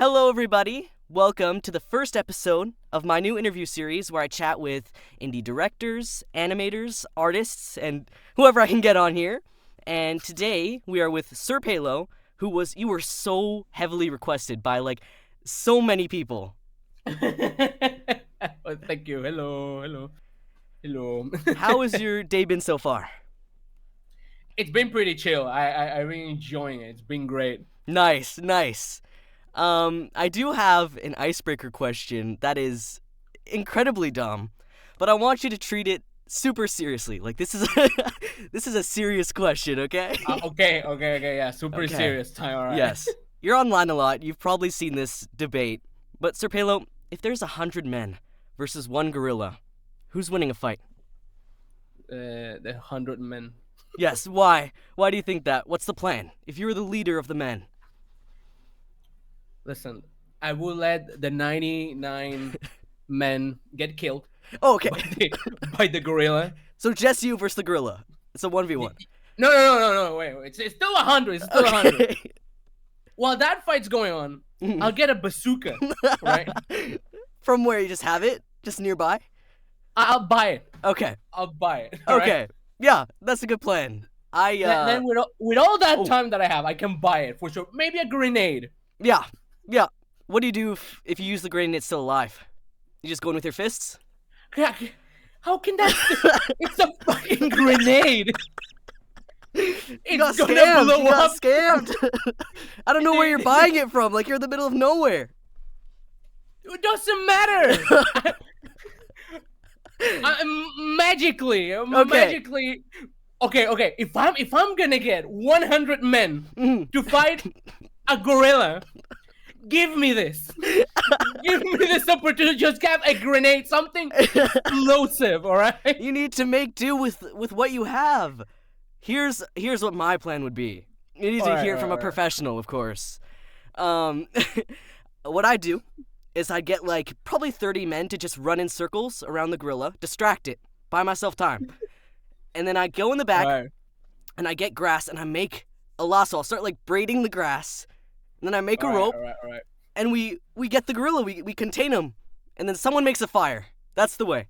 Hello, everybody. Welcome to the first episode of my new interview series where I chat with indie directors, animators, artists, and whoever I can get on here. And today we are with SrPelo, you were so heavily requested by so many people. Well, thank you. Hello. How has your day been so far? It's been pretty chill. I really enjoying it. It's been great. Nice. I do have an icebreaker question that is incredibly dumb, but I want you to treat it super seriously. This is this is a serious question, okay? Okay. Yeah, super Okay. serious time. All right. Yes. You're online a lot. You've probably seen this debate. But SrPelo, if there's 100 men versus one gorilla, who's winning a fight? The 100 men. Yes, why? Why do you think that? What's the plan? If you were the leader of the men. Listen, I will let the 99 men get killed Oh, okay. by the gorilla. So just you versus the gorilla. It's a 1v1. No. Wait. It's still 100. It's still 100. Okay. While that fight's going on, I'll get a bazooka, right? From where you just have it? Just nearby? I'll buy it. Okay. I'll buy it. all right? Okay. Yeah, that's a good plan. Then with all that time that I have, I can buy it for sure. Maybe a grenade. Yeah. What do you do if you use the grenade and it's still alive? You just go in with your fists? How can that? It's a fucking grenade. You got It's gonna scammed. blow You got up. scammed. I don't know where you're buying it from. You're in the middle of nowhere. It doesn't matter. Magically. Okay. If I'm gonna get 100 men to fight a gorilla, give me this. Give me this opportunity. Just get a grenade, something explosive. All right. You need to make do with what you have. Here's what my plan would be. You need to hear from a professional, of course. What I do is I get probably 30 men to just run in circles around the gorilla, distract it, buy myself time. And then I go in the back and I get grass and I make a lasso. I'll start braiding the grass. And then I make a rope. All right. And we get the gorilla, we contain him. And then someone makes a fire. That's the way.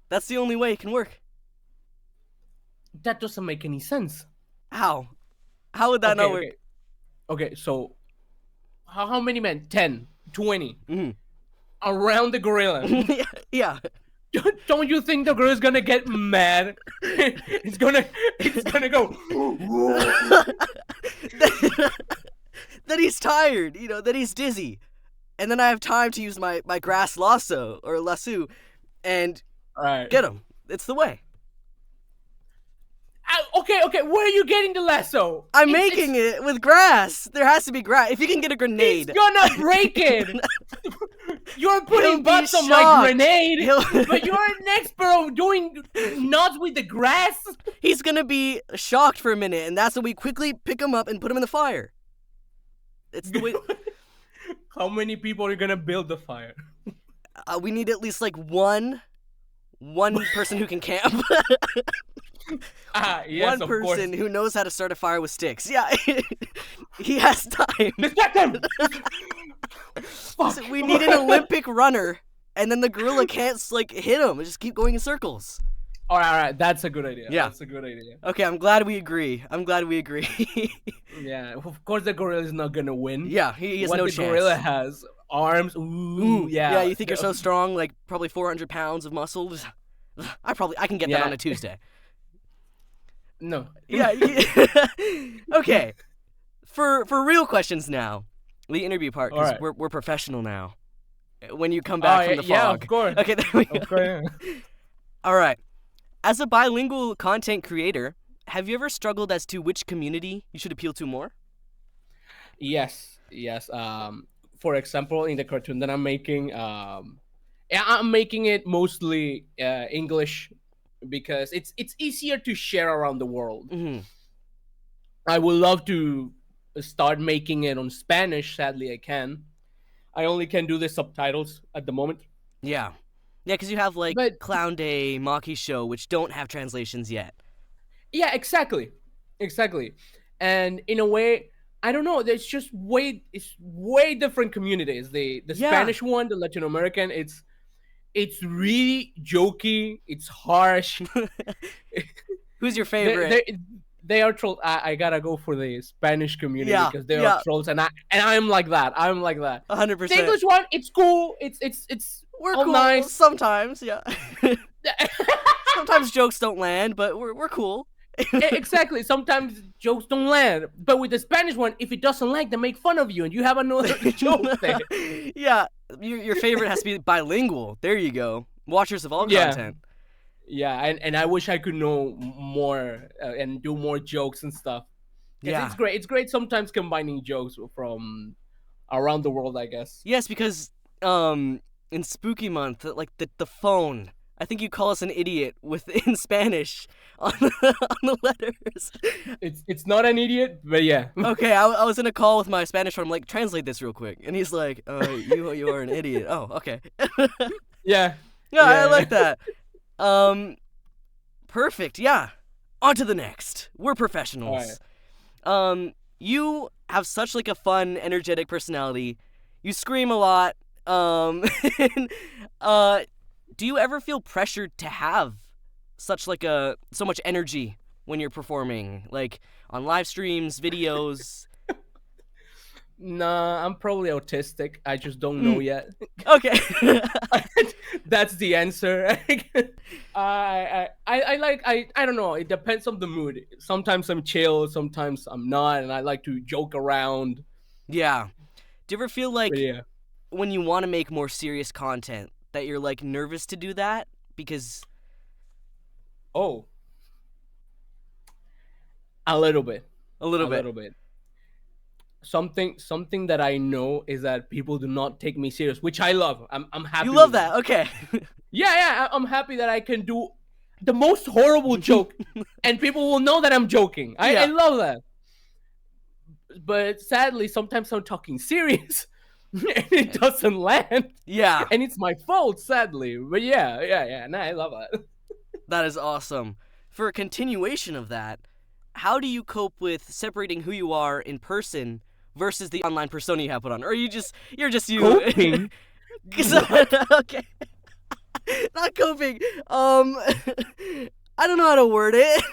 That's the only way it can work. That doesn't make any sense. How? How would that not work? Okay, so how many men? 10, 20 Mm-hmm. around the gorilla. Yeah. Don't you think the gorilla's gonna get mad? It's gonna go. Then he's tired, then he's dizzy. And then I have time to use my grass lasso or lasso and get him. It's the way. Okay. Where are you getting the lasso? I'm making it with grass. There has to be grass. If you can get a grenade. He's gonna break it. You're He'll putting be butts on my shocked. grenade, but you're an expert doing knots with the grass. He's gonna be shocked for a minute, and that's when we quickly pick him up and put him in the fire. It's the way. How many people are gonna build the fire? We need at least one person who can camp. Yes, One of person course. who knows how to start a fire with sticks. Yeah, he has time. Distract them. So we need an Olympic runner, and then the gorilla can't hit him. Just keep going in circles. All right. That's a good idea. Yeah. That's a good idea. Okay, I'm glad we agree. Yeah, of course the gorilla is not gonna win. Yeah, he has what no the chance. gorilla has arms. Ooh, yeah. Yeah, you think you're so strong? Probably 400 pounds of muscle. I can get that on a Tuesday. No. Yeah. Okay. For real questions now, the interview part, because we're professional now. When you come back from the fog. Yeah, of course. Okay, there we go. Okay. All right. As a bilingual content creator, have you ever struggled as to which community you should appeal to more? Yes. For example, in the cartoon that I'm making, I'm making it mostly English because it's easier to share around the world. Mm-hmm. I would love to start making it on Spanish. Sadly, I can. I only can do the subtitles at the moment. Yeah, because you have Clown Day, Maki Show, which don't have translations yet. Yeah, exactly. And in a way, I don't know. There's just it's way different communities. The Yeah. Spanish one, the Latin American, it's really jokey. It's harsh. Who's your they favorite? they they are trolls. I gotta go for the Spanish community Yeah, because they are yeah, trolls, and I'm like that. I'm like that. The 100%. English one, it's cool. It's We're all cool nice. sometimes, yeah. Sometimes jokes don't land, but we're cool. Exactly. Sometimes jokes don't land, but with the Spanish one, if it doesn't land, they make fun of you, and you have another joke there. Yeah, your favorite has to be bilingual. There you go. Watchers of all Yeah, content. yeah, and I wish I could know more and do more jokes and stuff because it's Yeah. great. It's great sometimes combining jokes from around the world, I guess. Yes, because in Spooky Month, like the phone. I think you call us an idiot with in Spanish on on the letters. It's not an idiot, but yeah. Okay, I was in a call with my Spanish friend. I'm like, translate this real quick, and he's like, you are an idiot. Oh, okay. Yeah, Yeah, I yeah. like that. Um, perfect. Yeah. On to the next. We're All right. professionals. You have such like a fun, energetic personality. You scream a lot. And, do you ever feel pressured to have such like so much energy when you're performing, like on live streams, videos? Nah, I'm probably autistic. I just don't know Mm, yet. okay. That's the answer. I like I don't know. It depends on the mood. Sometimes I'm chill, sometimes I'm not, and I like to joke around. Yeah. Do you ever feel But like yeah. when you want to make more serious content that you're like nervous to do that because Oh, a little bit, a little a bit. little bit. Something that I know is that people do not take me serious, which I love. I'm You happy love with that. that. Okay. Yeah, yeah. I'm happy that I can do the most horrible joke, and people will know that I'm joking. I Yeah. love that. But sadly, sometimes I'm talking serious, and it doesn't land, Yeah. and it's my fault, sadly. But yeah, yeah, yeah. Nah, I love that. That is awesome. For a continuation of that, how do you cope with separating who you are in person versus the online persona you have put on? Or you're just you. Coping. What? Okay. Not coping. I don't know how to word it.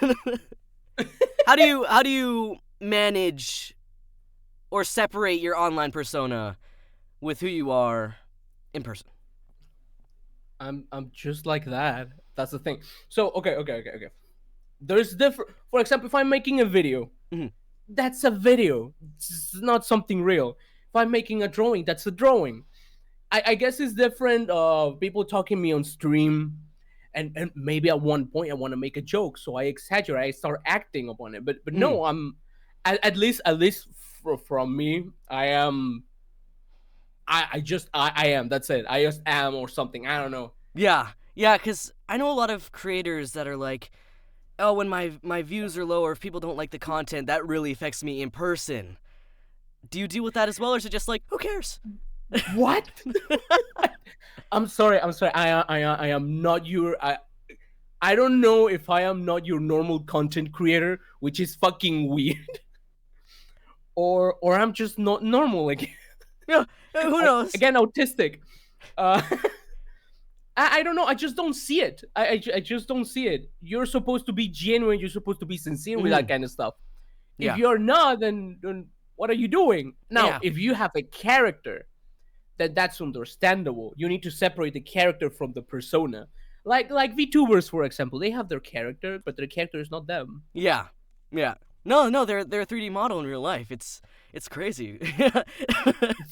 How do you manage or separate your online persona with who you are in person? I'm just like that. That's the thing. So okay. There's different. For example, if I'm making a video, Mhm. that's a video. It's not something real. If I'm making a drawing, that's a drawing. I guess it's different. People talking me on stream, and maybe at one point I want to make a joke, so I exaggerate. I start acting upon it. But Mm. no, I'm at least from me, I am. I am. That's it. I just am or something. I don't know. Yeah. Yeah, cuz I know a lot of creators that are like, "Oh, when my views are low or if people don't like the content, that really affects me in person." Do you deal with that as well or is it just like, "Who cares?" What? I'm sorry. I'm sorry. I am not your. I don't know if I am not your normal content creator, which is fucking weird, or I'm just not normal again. Yeah, who knows? Again, autistic. Uh, I don't know. I just don't see it. I just don't see it. You're supposed to be genuine. You're supposed to be sincere with that Mhm. kind of stuff. If Yeah. you're not, then what are you doing? Now, Yeah. if you have a character, that's understandable. You need to separate the character from the persona. Like VTubers, for example, they have their character, but their character is not them. Yeah. Yeah. No, they're a 3D model in real life. It's crazy.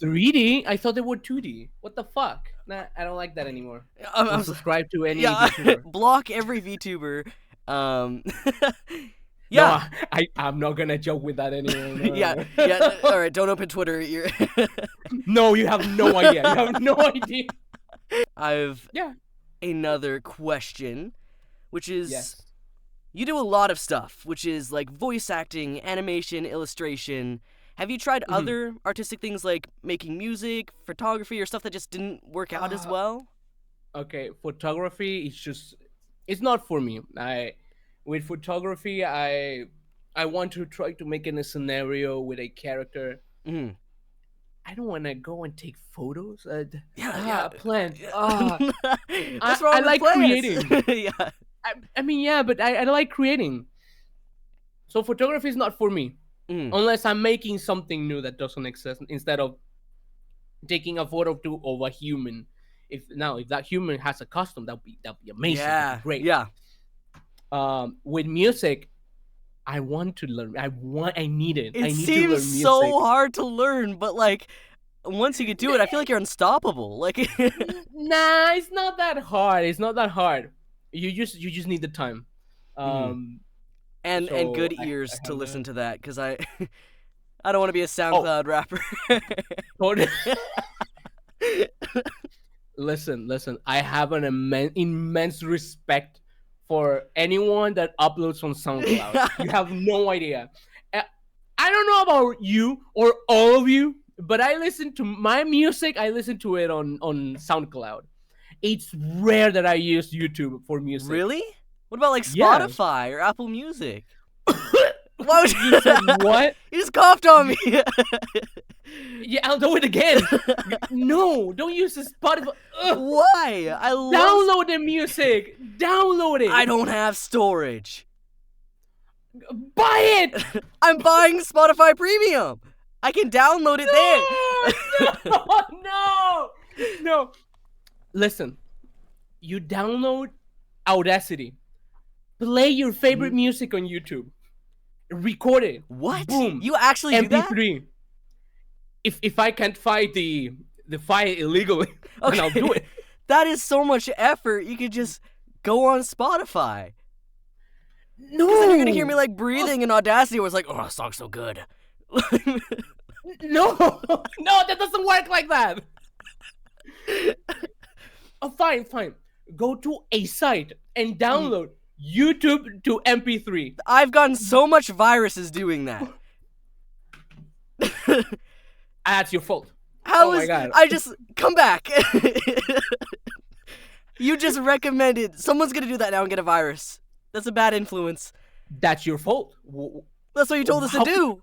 3D? I thought they were 2D. What the fuck? Nah, I don't like that anymore. I'm Don't so- subscribe to any yeah, VTuber. block every VTuber. Um, No, yeah, I'm not gonna joke with that anymore. No, yeah, no, yeah. no. All right, don't open Twitter. No, you have no idea. You have no idea. I've Yeah. another question, which is Yes. you do a lot of stuff, which is like voice acting, animation, illustration. Have you tried Mhm. other artistic things like making music, photography, or stuff that just didn't work out as well? Okay, photography is just it's not for me. I with photography I want to try to make in a scenario with a character. Mm. I don't want to go and take photos. Yeah. Plants. What's I wrong with like plants? creating. Yeah. I mean, yeah, but I like creating. So photography is not for me Mm. unless I'm making something new that doesn't exist. Instead of taking a photo of a human, if that human has a costume, that'd be amazing. That'd be Yeah. great. Yeah. With music, I want to learn. I need it. I It need to seems learn music. so hard to learn, but like once you can do it, I feel like you're unstoppable. Like Nah, it's not that hard. It's not that hard. You just need the time. and So good I ears to have listen that. to that because I I don't want to be a Oh, SoundCloud rapper. listen. I have an immense respect for anyone that uploads on SoundCloud. You have no idea. Uh, I don't know about you or all of you, but I listen to my music. I listen to it on SoundCloud. It's rare that I use YouTube for music. Really? What about like Yeah. Spotify or Apple Music? Why would You said what? You just coughed on me. Yeah, I'll do it again. No, don't use the Spotify. Ugh. Why? I love. Download the music. Download it. I don't have storage. Buy it. I'm buying Spotify Premium. I can download it there. No. Listen, you download Audacity. Play your favorite music on YouTube. Record it. What? Boom. You actually do that? MP3. If I can't find the file illegally, then I'll do it. That is so much effort. You could just go on Spotify. No. Because then you're gonna hear me like breathing in Audacity where it's like, oh, that song's so good. No, that doesn't work like that. Oh, fine. Go to a site and download YouTube to MP3. I've gotten so much viruses doing that. That's your fault. How Oh my is God. I just come back? You just recommended someone's gonna do that now and get a virus. That's a bad influence. That's your fault. That's what you told us to do.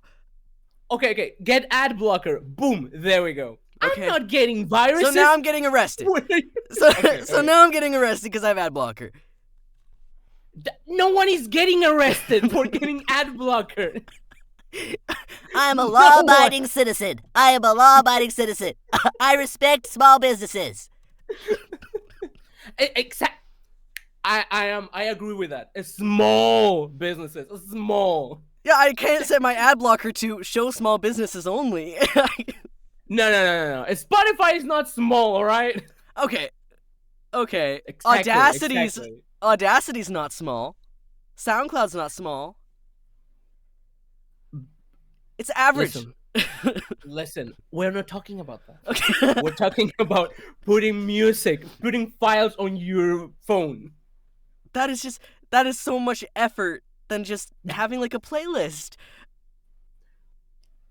Okay. Get ad blocker. Boom. There we go. Okay. I'm not getting viruses. So now I'm getting arrested. So now I'm getting arrested because I have ad blocker. No one is getting arrested for getting ad blocker. I'm a law-abiding citizen. I am a law-abiding citizen. I respect small businesses. I agree with that. It's small businesses. Small. Yeah, I can't set my ad blocker to show small businesses only. No. Spotify is not small, all right? Okay. Exactly. Audacity's not small. SoundCloud's not small. It's average. Listen, we're not talking about that. Okay. We're talking about putting files on your phone. That is so much effort than just having like a playlist.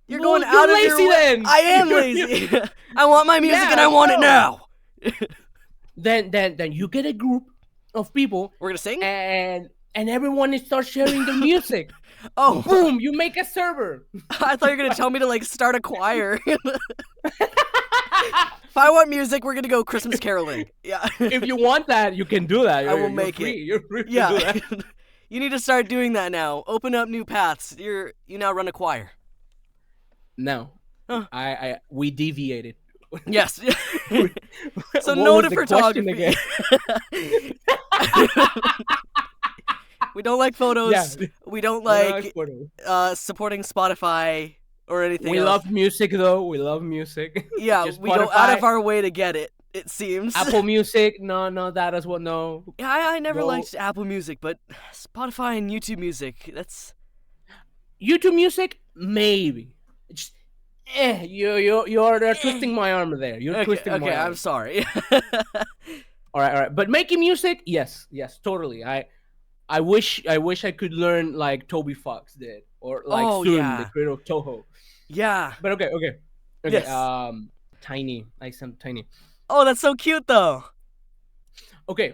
You're going out of your lazy way. then. I am lazy. I want my music and I want it now. Then you get a group of people. We're gonna sing? And everyone starts sharing their music. Oh, Boom! You make a server. I thought you were gonna tell me to like start a choir. If I want music, we're gonna go Christmas caroling. Yeah. If you want that, you can do that. I will make free. it. You're free to do Yeah. that. You need to start doing that now. Open up new paths. You now run a choir. No. Huh. We deviated. Yes. So What no was to the question photography. again? We don't like photos. Yeah. We don't We're not like photos. supporting Spotify or anything We else. love music though. We love music. Yeah, Just we go out Spotify, of our way to get it. It seems. Apple Music. No, that as well. No. Yeah, I never Go- liked Apple Music, but Spotify and YouTube Music. That's YouTube Music, maybe. Just, you're twisting my arm there. You're twisting my okay. arm. I'm sorry. All right. But making music, yes, totally. I wish I could learn like Toby Fox did, or like Oh, Sun, yeah. the creator of Toho. Yeah. But okay. Yes. Tiny. I sent Tiny. Oh, that's so cute though. Okay.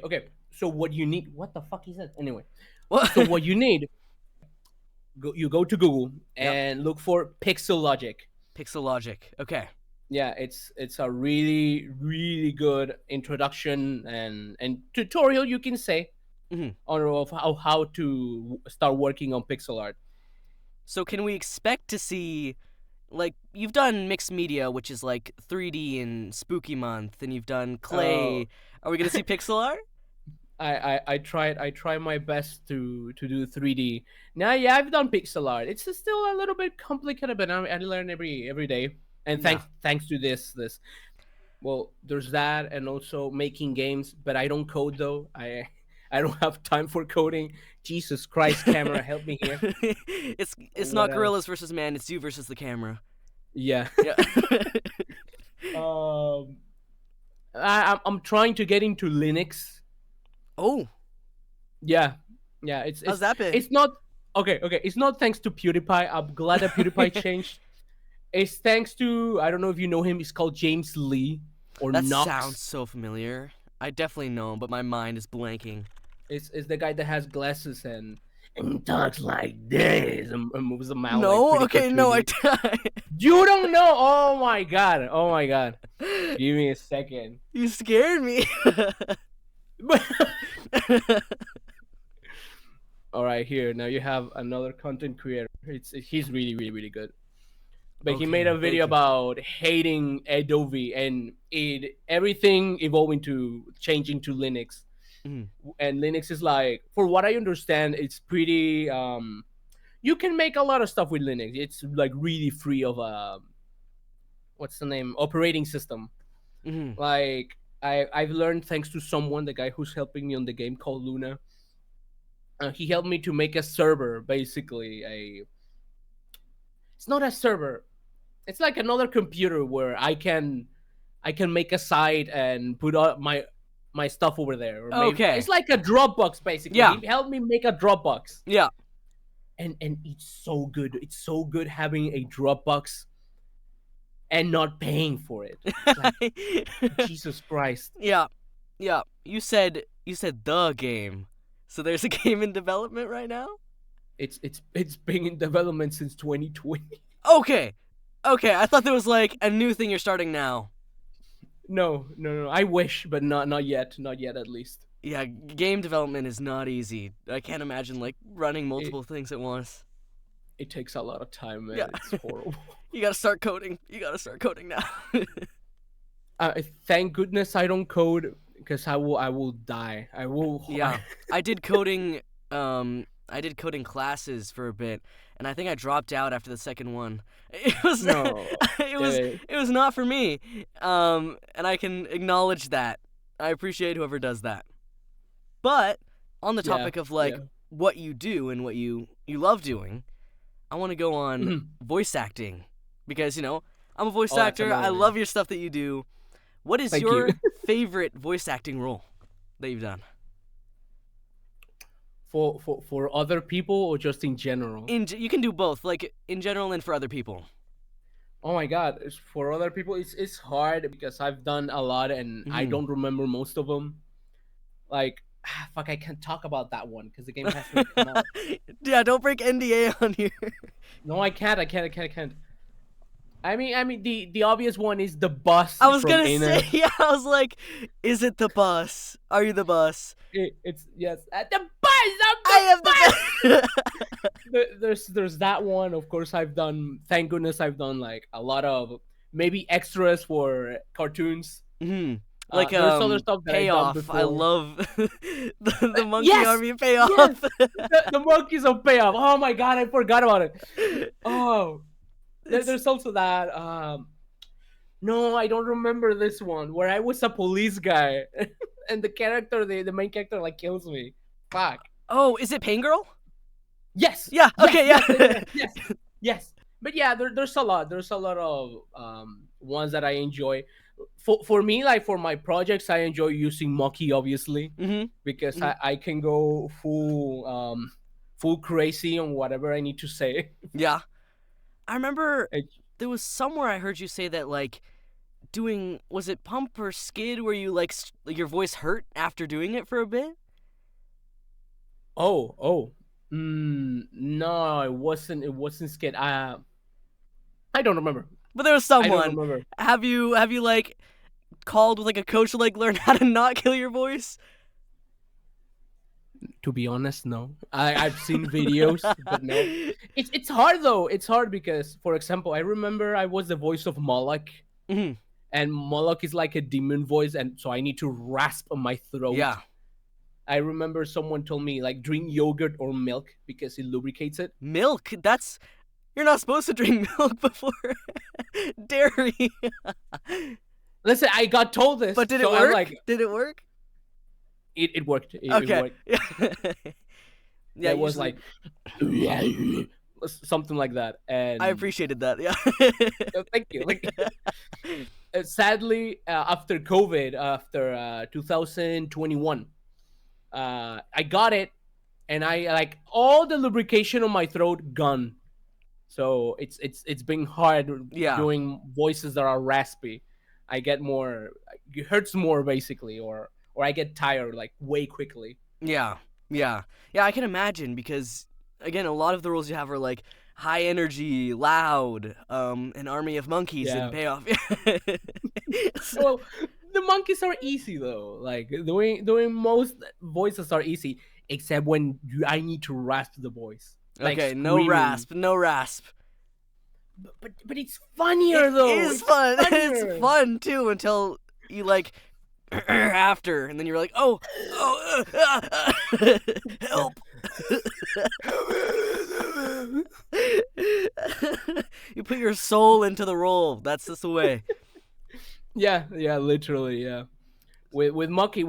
So what you need? What the fuck is that? Anyway, What? so what you need? you go to Google Yep. and look for Pixel Logic. Pixel Logic. Okay. Yeah, it's a really really good introduction and tutorial, you can say, Mhm. on of how to start working on pixel art. So can we expect to see, like, you've done mixed media, which is like 3D and Spooky Month, and you've done Oh, clay. Are we gonna see pixel art? I try my best to do 3D. Now, yeah, I've done pixel art. It's still a little bit complicated, but I learn every day. And Yeah. thanks to this. Well, there's that, and also making games. But I don't code though. I don't have time for coding. Jesus Christ, camera, help me here. It's What not else? gorillas versus man. It's you versus the camera. Yeah. Yeah. um, I'm trying to get into Linux. Oh, Yeah, how's that been? it's not okay. Okay, it's not thanks to PewDiePie. I'm glad that PewDiePie changed. It's thanks to, I don't know if you know him. He's called James Lee or That Knox. sounds so familiar. I definitely know him, but my mind is blanking. It's the guy that has glasses and talks like this and moves the mouth like No, pretty okay, no, cartoony. You don't know? Oh my god! Oh my god! Give me a second. You scared me. All right, here now you have another content creator. He's really really really good. But he made Okay, a video thank you. about hating Adobe and everything evolving to changing to Linux. Mhm. And Linux is like, for what I understand, it's pretty. You can make a lot of stuff with Linux. It's like really free of what's the name, operating system. Mhm. Like I've learned thanks to someone, the guy who's helping me on the game called Luna. He helped me to make a server, basically a. It's not a server. It's like another computer where I can make a site and put up my stuff over there. Or maybe Okay. it's like a Dropbox basically. Yeah. He helped me make a Dropbox. Yeah. And it's so good. It's so good having a Dropbox and not paying for it. It's like, Jesus Christ. Yeah. Yeah. You said the game. So there's a game in development right now? It's been in development since 2020. Okay. Okay, I thought there was like a new thing you're starting now. No. I wish, but not yet. Not yet, at least. Yeah, game development is not easy. I can't imagine like running multiple things at once. It takes a lot of time, man. Yeah. It's horrible. You gotta start coding. You gotta start coding now. Thank goodness I don't code because I will die. I will. Yeah, I did coding. I did coding classes for a bit, and I think I dropped out after the second one. It was No. it was not for me. And I can acknowledge that. I appreciate whoever does that. But on the Yeah, topic of like yeah. what you do and what you love doing, I want to go on voice acting because I'm a voice Oh, that's actor. I another- love your stuff that you do. What is Thank your you. favorite voice acting role that you've done? For other people or just in general? You can do both, like in general and for other people. Oh my god, for other people it's hard because I've done a lot and I Mhm. don't remember most of them. Like, fuck, I can't talk about that one because the game hasn't come out. Yeah, don't break NDA on here. No, I can't. I mean, the obvious one is the bus. I was from gonna Inner. say, yeah, I was like, is it the bus? Are you the bus? It's yes, at the bus. I am the bus. There's that one. Of course, I've done. Thank goodness, I've done like a lot of maybe extras for cartoons. Mhm. Like there's other stuff that I've done payoff. I before. love the monkey Yes! army payoff. Yes! The monkeys of payoff. Oh my god, I forgot about it. Oh, there's also that. No, I don't remember this one where I was a police guy, and the main character like kills me. Fuck. Oh, is it Pain Girl? Yes. Yeah. Okay. Yes, Yeah. yes. But yeah, there's a lot. There's a lot of ones that I enjoy. For me, like for my projects, I enjoy using Mocky, obviously, Mhm. because I can go full crazy on whatever I need to say. Yeah. I remember It- there was somewhere I heard you say that like doing, was it Pump or Skid where you like your voice hurt after doing it for a bit? oh, No, it wasn't. It wasn't skit. I don't remember. But there was I don't someone. remember. Have you like called with like a coach to like learn how to not kill your voice? To be honest, no. I've seen videos, but no. It's hard though. It's hard because, for example, I remember I was the voice of Moloch, Hmm. and Moloch is like a demon voice, and so I need to rasp on my throat. Yeah. I remember someone told me like drink yogurt or milk because it lubricates it. Milk. That's you're not supposed to drink milk before dairy. Listen, I got told this, But did it so I'm work? like, Did it work? it worked. It Okay. worked. Yeah, It was usually- like something like that, and I appreciated that. Yeah. Thank you. Like, sadly, after COVID, after 2021, I got it, and I like all the lubrication on my throat gone. So it's been hard Yeah. doing voices that are raspy. I get more, it hurts more basically, or I get tired like way quickly. Yeah, yeah, yeah. I can imagine because again, a lot of the roles you have are like high energy, loud, an army of monkeys Yeah. in payoff. Well, the monkeys are easy though. Like doing most voices are easy, except when I need to rasp the voice. Like Okay, no screaming. rasp, no rasp. But it's funnier though. It is It's fun. funnier. It's fun too until you like after, and then you're like, oh, help. You put your soul into the role. That's just the way. Yeah, literally, yeah. With Mucky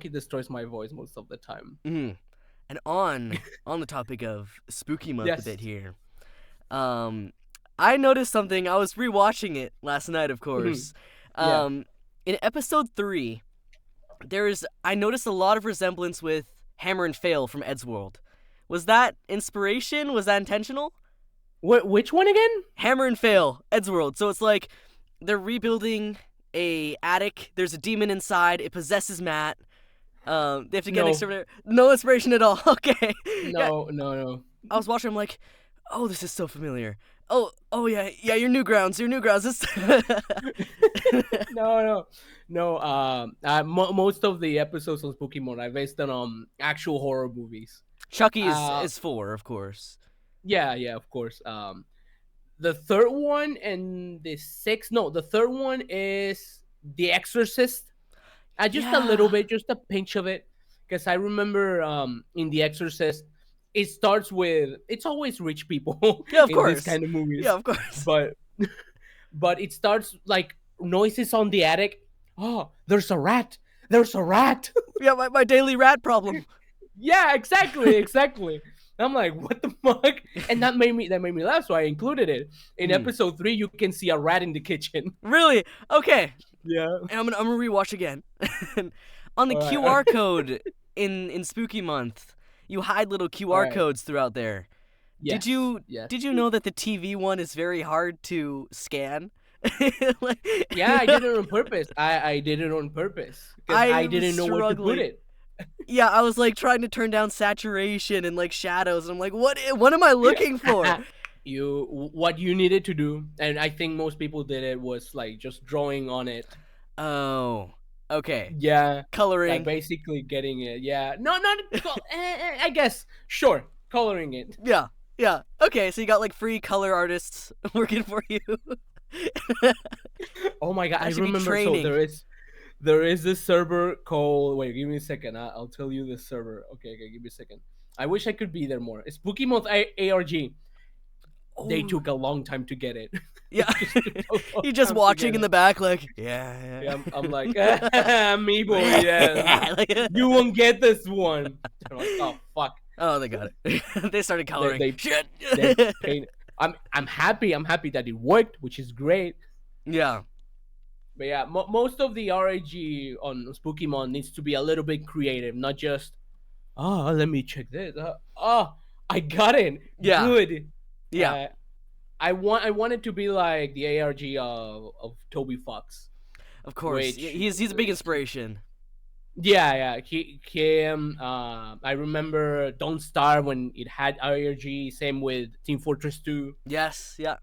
destroys my voice most of the time. Mhm. And on the topic of spooky month Yes. a bit here, I noticed something. I was rewatching it last night, of course. Yeah. In episode 3, I noticed a lot of resemblance with Hammer and Fail from Eddsworld. Was that inspiration? Was that intentional? Which one again? Hammer and Fail, Eddsworld. So it's like they're rebuilding a attic. There's a demon inside. It possesses Matt. They have to get No. an exterminator. No inspiration at all. Okay. Yeah, No. I was watching. I'm like, oh, this is so familiar. Oh yeah. Your Newgrounds. No. Most of the episodes on Spooky Month are based on actual horror movies. Chucky is 4, of course. Yeah, of course. The third one and the sixth. No, the third one is The Exorcist. Just a little Yeah. bit, just a pinch of it, because I remember in The Exorcist, it starts with it's always rich people. Yeah, of in course. these kind of movies. Yeah, of course. But it starts like noises on the attic. Oh, there's a rat. There's a rat. Yeah, my daily rat problem. Yeah, exactly. I'm like, what the fuck? And that made me laugh, so I included it. In episode 3, you can see a rat in the kitchen. Really? Okay. Yeah. And I'm gonna rewatch again. On the Alright. QR code in Spooky Month, you hide little QR Alright. codes throughout there. Yes. Did you know that the TV one is very hard to scan? Like- Yeah, I did it on purpose. I did it on purpose because I I'm didn't know where to put struggling. it. Yeah, I was like trying to turn down saturation and like shadows, and I'm like, what am I looking for? What you needed to do, and I think most people did it, was like just drawing on it. Oh, okay. Yeah, Coloring. like basically getting it. Yeah, no, not I guess sure, coloring it. Yeah. Okay, so you got like free color artists working for you. Oh my god, That I should be remember. So training. there is this server called. Wait, give me a second. I'll tell you the server. Okay, give me a second. I wish I could be there more. It's Spooky Month ARG. They Oh. took a long time to get it. Yeah. took a long You're just time to watching get in it. the back, like, yeah. Yeah, I'm like, me boy, yeah. Like- You won't get this one. They're like, oh fuck. Oh, they got it. They started coloring. they- Shit. They paint. I'm happy that it worked, which is great. Yeah. But yeah, most of the RAG on Spooky Month needs to be a little bit creative, not just, oh, let me check this. I got it. Yeah. Good. Yeah. I want it to be like the ARG of Toby Fox. Of course. which- He's a big inspiration. Yeah. Him. I remember Don't Starve when it had ARG. Same with Team Fortress 2. Yes, yeah.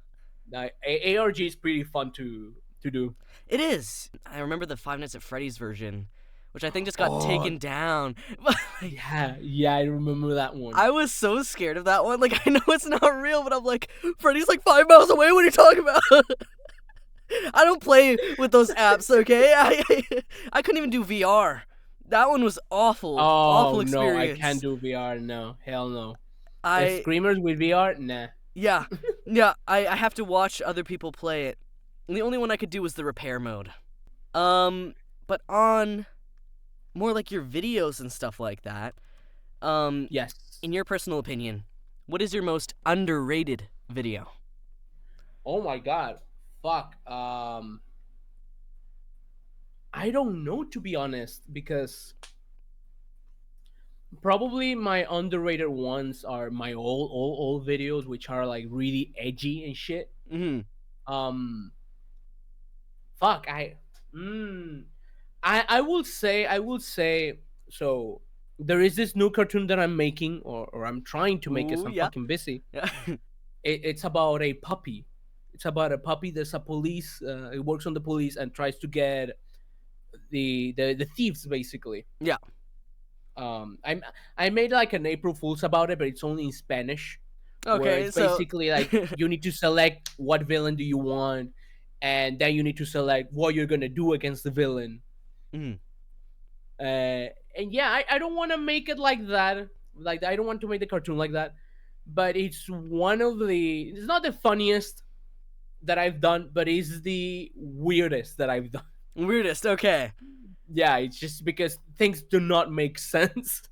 ARG is pretty fun to do. It is. I remember the Five Nights at Freddy's version, which I think just got Oh, taken down. yeah, I remember that one. I was so scared of that one. Like, I know it's not real, but I'm like, Freddy's like 5 miles away. What are you talking about? I don't play with those apps, okay? I couldn't even do VR. That one was awful. Awful Oh no, I experience. can't do VR. No, hell no. I Screamers with VR? Nah. yeah. I have to watch other people play it. And the only one I could do was the repair mode. But on more like your videos and stuff like that, Yes. in your personal opinion, what is your most underrated video? Oh my god. Fuck. I don't know, to be honest, because probably my underrated ones are my old videos, which are like really edgy and shit. Mm-hmm. Fuck. I will say. So there is this new cartoon that I'm making, or I'm trying to make it. Ooh, I'm yeah. fucking busy. Yeah. It's about a puppy. It's about a puppy. There's a police. It works on the police and tries to get the thieves, basically. Yeah. I made like an April Fool's about it, but it's only in Spanish. Where Okay, it's so basically like you need to select what villain do you want, and then you need to select what you're gonna do against the villain. Mhm. And yeah, I don't want to make it like that. Like, I don't want to make the cartoon like that. But it's one of the. It's not the funniest that I've done, but it's the weirdest that I've done. Weirdest, okay. Yeah, it's just because things do not make sense.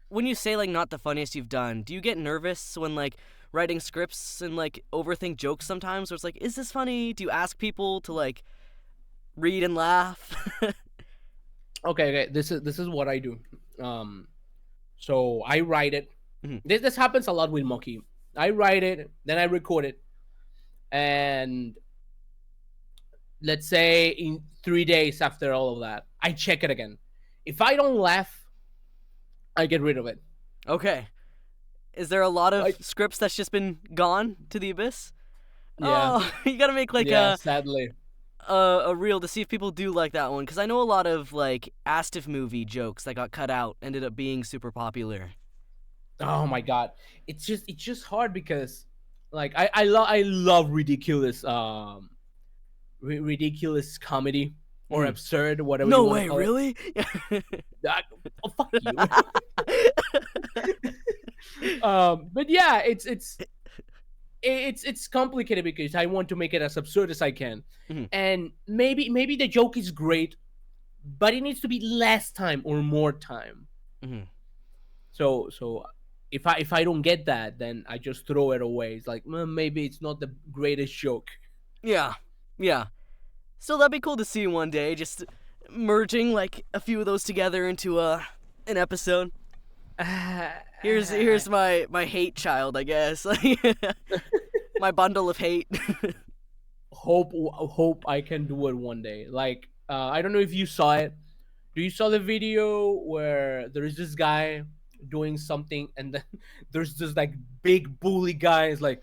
When you say like not the funniest you've done, do you get nervous when like writing scripts and like overthink jokes sometimes? Where it's like, is this funny? Do you ask people to like read and laugh? Okay. This is what I do. So I write it. Mhm. This happens a lot with Monkey. I write it, then I record it, and let's say in 3 days after all of that, I check it again. If I don't laugh, I get rid of it. Okay. Is there a lot of Like- scripts that's just been gone to the abyss? Yeah. Oh, you gotta make like Yeah, sadly. a reel to see if people do like that one, because I know a lot of like Asked If movie jokes that got cut out ended up being super popular. Oh my god, it's just hard because like I love ridiculous ridiculous comedy or Mm. absurd, whatever. No you wanna way, call it. really? Oh, fuck you. But yeah, it's complicated because I want to make it as absurd as I can, Mhm. and maybe the joke is great, but it needs to be less time or more time. Mhm. So if I don't get that, then I just throw it away. It's like, maybe it's not the greatest joke. Yeah. Still, that'd be cool to see one day, just merging like a few of those together into an episode. Here's my hate child, I guess. My bundle of hate. Hope I can do it one day. Like, I don't know if you saw it. Do you saw the video where there is this guy doing something, and then there's this like big bully guy is like,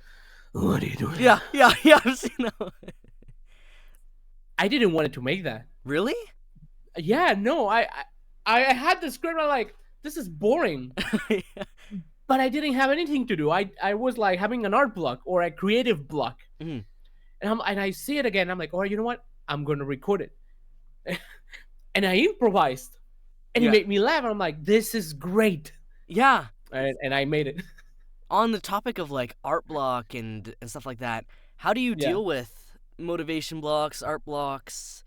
what are you doing? Yeah, I've seen that one. I didn't want it to make that. Really? Yeah, no, I had the script. I'm like, this is boring. But I didn't have anything to do. I was like having an art block or a creative block. Mhm. And I see it again. I'm like, oh, you know what? I'm gonna record it. And I improvised, and Yeah. it made me laugh. I'm like, this is great. Yeah. And I made it. On the topic of like art block and stuff like that, how do you Yeah. deal with motivation blocks, art blocks?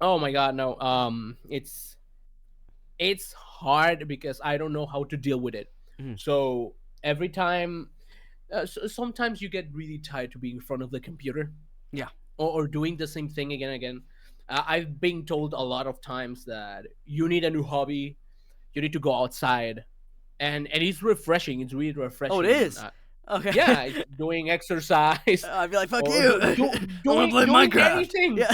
Oh my god, no. It's hard because I don't know how to deal with it. Mhm. So every time, sometimes you get really tired to be in front of the computer. Yeah. Or doing the same thing again and again. I've been told a lot of times that you need a new hobby. You need to go outside, and it's refreshing. It's really refreshing. Oh, it is? Okay. Yeah, it's doing exercise. I'd be like, fuck or you. do- I wanna play doing Minecraft. anything. Yeah.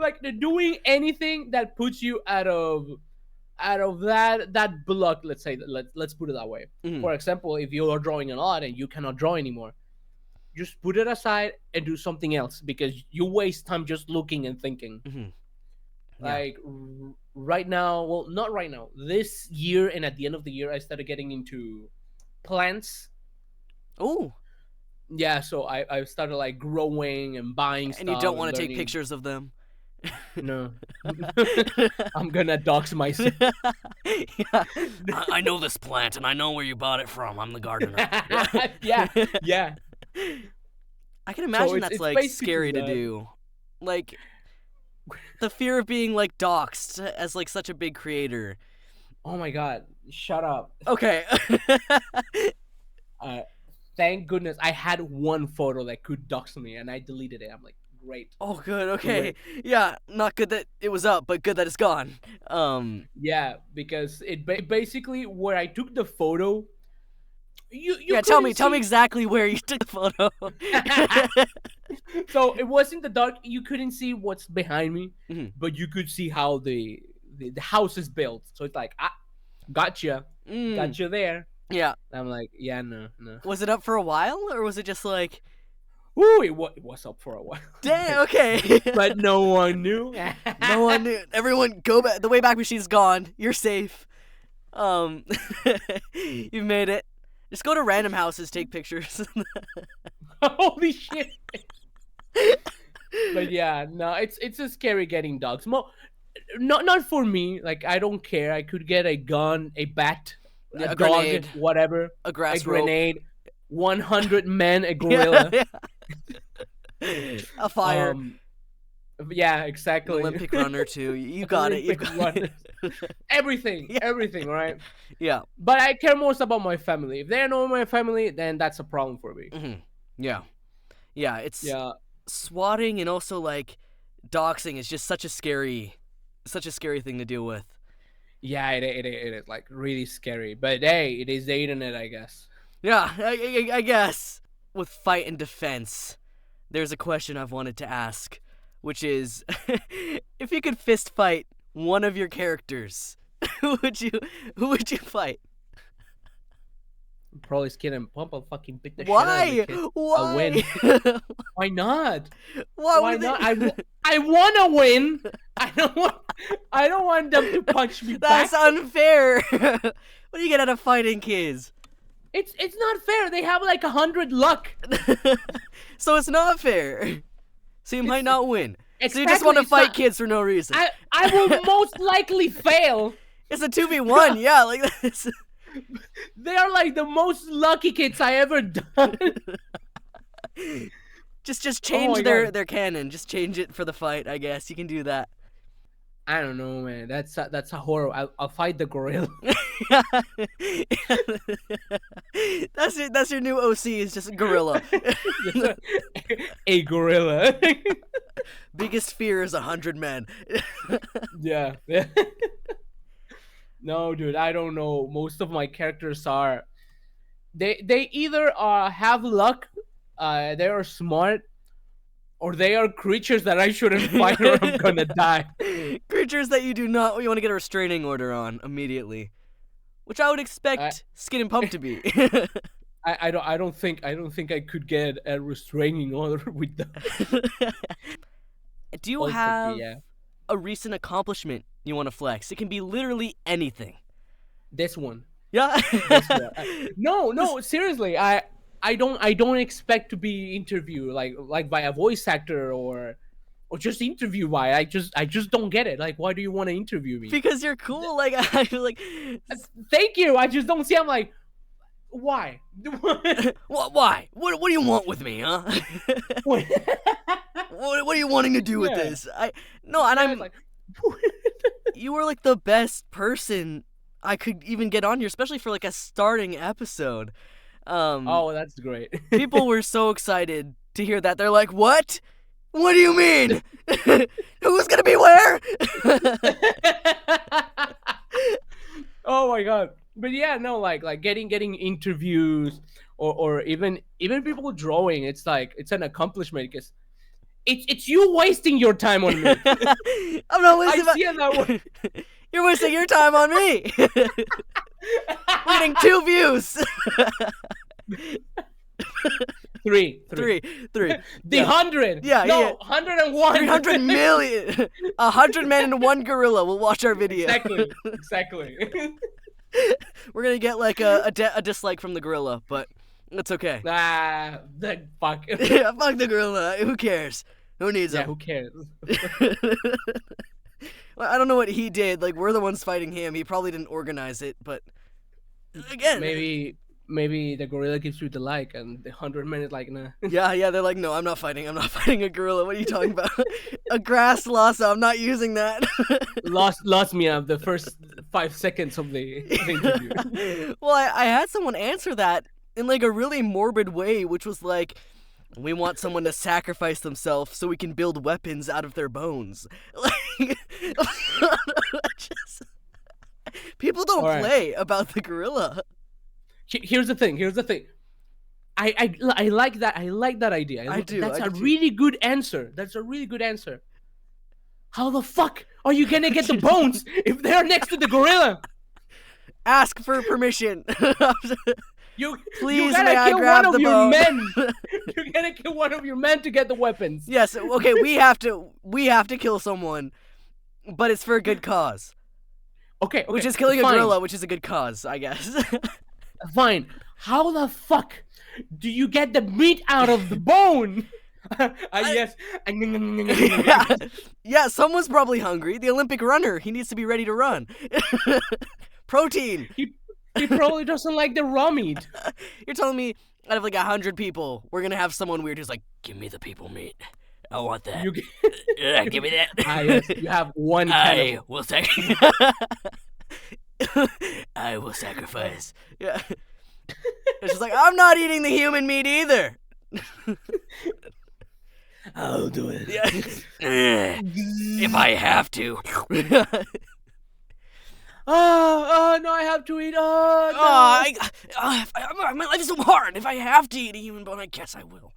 like doing anything that puts you out of that block. Let's say let's put it that way. Mhm. For example, if you are drawing a lot and you cannot draw anymore, just put it aside and do something else, because you waste time just looking and thinking. Mhm. Yeah. Like right now, well, not right now, this year and at the end of the year, I started getting into plants. Oh, Yeah, so I started like growing and buying stuff, and you don't want and to take learning. pictures of them. No. I'm gonna dox myself. Yeah. I know this plant, and I know where you bought it from. I'm the gardener. Yeah. I can imagine it's- that's it's like basically scary to that. do. Like the fear of being like doxxed as like such a big creator. Oh my god, shut up. Okay. Thank goodness I had one photo that could dox me, and I deleted it. I'm like, great. Oh, good. Okay. Yeah, not good that it was up, but good that it's gone. Yeah, because it basically where I took the photo. You Yeah, tell me couldn't see- exactly where you took the photo. So it was in the dark. You couldn't see what's behind me, Mhm. but you could see how the house is built. So it's like, gotcha, Mm, gotcha there. yeah. I'm like, yeah, no. Was it up for a while, or was it just like, Ooh, it was up for a while. damn, okay. But no one knew. No one knew. Everyone, go back. The Wayback Machine's gone. You're safe. You made it. Just go to random houses, take pictures. Holy shit. But yeah, no, it's a scary getting dogs. Not for me. Like, I don't care. I could get a gun, a bat, Yeah, a a dog, grenade. whatever, A a grass rope. grenade, 100 men, a gorilla. A fire. Yeah, An exactly. Olympic runner too. You got it. You Olympic got it. Everything, Yeah. everything, right? Yeah. But I care most about my family. If they're not my family, then that's a problem for me. Hmm. Yeah. Yeah. It's Yeah. swatting and also like doxing is just such a scary thing to deal with. Yeah, it is like really scary. But hey, it is the internet, I guess. Yeah, I guess. With fight and defense, there's a question I've wanted to ask, which is, if you could fist fight one of your characters, who would you fight? Probably Skin and Pump. I'll fucking beat the Why? shit out of the kid. Why? win. Why not? Why Why would they- not? I want to win. I don't want them to punch me That's back. unfair. What do you get out of fighting kids? It's not fair. They have like 100 luck. So it's not fair. So you might not win. So you just Exactly, want to it's fight not- kids for no reason. I will most likely fail. It's a 2v1, yeah, like this. They are like the most lucky kids I ever done. Just Oh change my their God. canon. Just change it for the fight, I guess. You can do that. I don't know, man. That's a horror. I'll fight the gorilla. That's your new OC is just a gorilla. A gorilla. Biggest fear is 100 men. Yeah. No, dude, I don't know. Most of my characters are they either have luck, they are smart, or they are creatures that I shouldn't fight or I'm gonna die. Creatures that you want to get a restraining order on immediately. Which I would expect Skin and Pump to be. I don't think I could get a restraining order with that. Do you have a recent accomplishment you want to flex? It can be literally anything. This one. Yeah. This one. No, seriously. I don't expect to be interviewed like by a voice actor or just interview by. I just don't get it. Like, why do you want to interview me? Because you're cool. Like I feel like. Thank you. I just don't see. I'm like, why? Why? What do you want with me, huh? What are you wanting to do with this? I'm like, you were like the best person I could even get on here, especially for like a starting episode. oh, that's great. People were so excited to hear that. They're like, "What? What do you mean? Who's gonna be where?" Oh my god. But yeah, no, like getting interviews or even people drawing, it's like it's an accomplishment because It's you wasting your time on me. I'm not wasting I see it that way. You're wasting your time on me. We're getting 2 views. Three. Three. The Yeah. 100. Yeah, No, yeah. 101. 300 million. 100 men and 1 gorilla will watch our video. Exactly. We're gonna get like a dislike from the gorilla, but it's okay. The fuck. Yeah, fuck the gorilla. Who cares? Who needs Yeah, him? who cares? Well, I don't know what he did. Like, we're the ones fighting him. He probably didn't organize it, but again, Maybe the gorilla gives you the like, and the 100 men is like, nah. yeah, they're like, no, I'm not fighting a gorilla. What are you talking about? A grass lasso. I'm not using that. lost me of the first 5 seconds of the interview. Well, I had someone answer that in like a really morbid way, which was like, we want someone to sacrifice themselves so we can build weapons out of their bones. Like, people don't All right. play about the gorilla. Here's the thing. I like that. I like that idea. I do, That's I a do too. really good answer. How the fuck are you gonna get the bones if they're next to the gorilla? Ask for permission. Please, you gotta may I kill grab one the of your bone? men. You gotta kill one of your men to get the weapons. Yes, okay, we have to kill someone, but it's for a good cause. Okay, Which is killing a fine. gorilla, which is a good cause, I guess. Fine. How the fuck do you get the meat out of the bone? Yes. Yeah, someone's probably hungry. The Olympic runner, he needs to be ready to run. Protein. He probably doesn't like the raw meat. You're telling me out of like 100 people, we're gonna have someone weird who's like, give me the people meat. I want that. You Yeah, give me that. yes, you have one I cannibal. will I will sacrifice. Yeah. It's just like, I'm not eating the human meat either. I'll do it. Yeah. If I have to. Oh, no, I have to eat. Oh, no. My life is so hard. If I have to eat a human bone, I guess I will.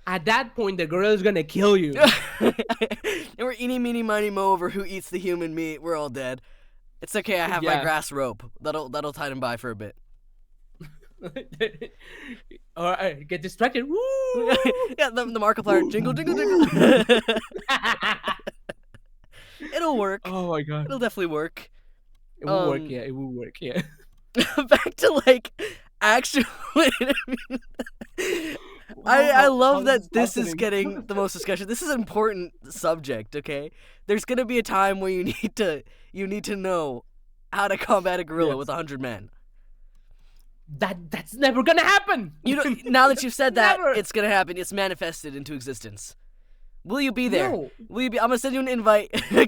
At that point, the gorilla's gonna kill you. And we're eeny, meeny, miny, mo over who eats the human meat. We're all dead. It's okay. I have my Yeah. grass rope. That'll tie them by for a bit. All right, get distracted. Woo! Yeah, the Markiplier. Jingle, jingle, jingle. It'll work. Oh my god. It'll definitely work. It will work, yeah. It will work, yeah. Back to like actual interview. I love that this is getting the most discussion. This is an important subject, okay? There's gonna be a time where you need to know how to combat a gorilla with 100 men. That's never gonna happen. You know, now that you've said that, Never. it's gonna happen. It's manifested into existence. Will you be there? No. Will you be? I'm gonna send you an invite. Will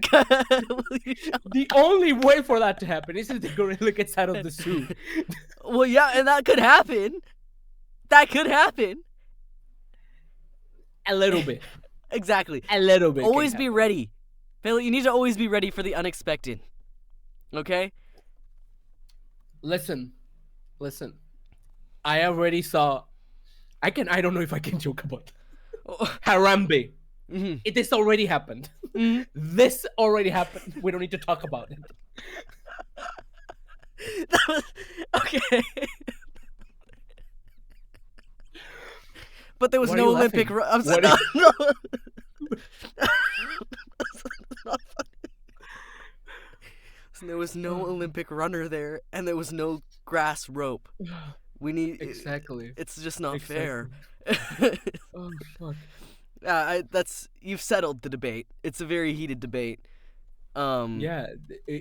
you show The only way for that to happen is if the gorilla gets out of the zoo. Well, yeah, and that could happen. That could happen. A little bit. Exactly. A little bit. Always can be happen. ready. Pelo, you need to always be ready for the unexpected. Okay? Listen. I already saw. I don't know if I can joke about Harambe. Mhm. This already happened. Mhm. This already happened. We don't need to talk about it. Okay. But there was Why are no you Olympic. laughing? I'm sorry. What No. There was no Olympic runner there, and there was no grass rope. We need Exactly. It's just not fair. Oh fuck. You've settled the debate. It's a very heated debate. Yeah,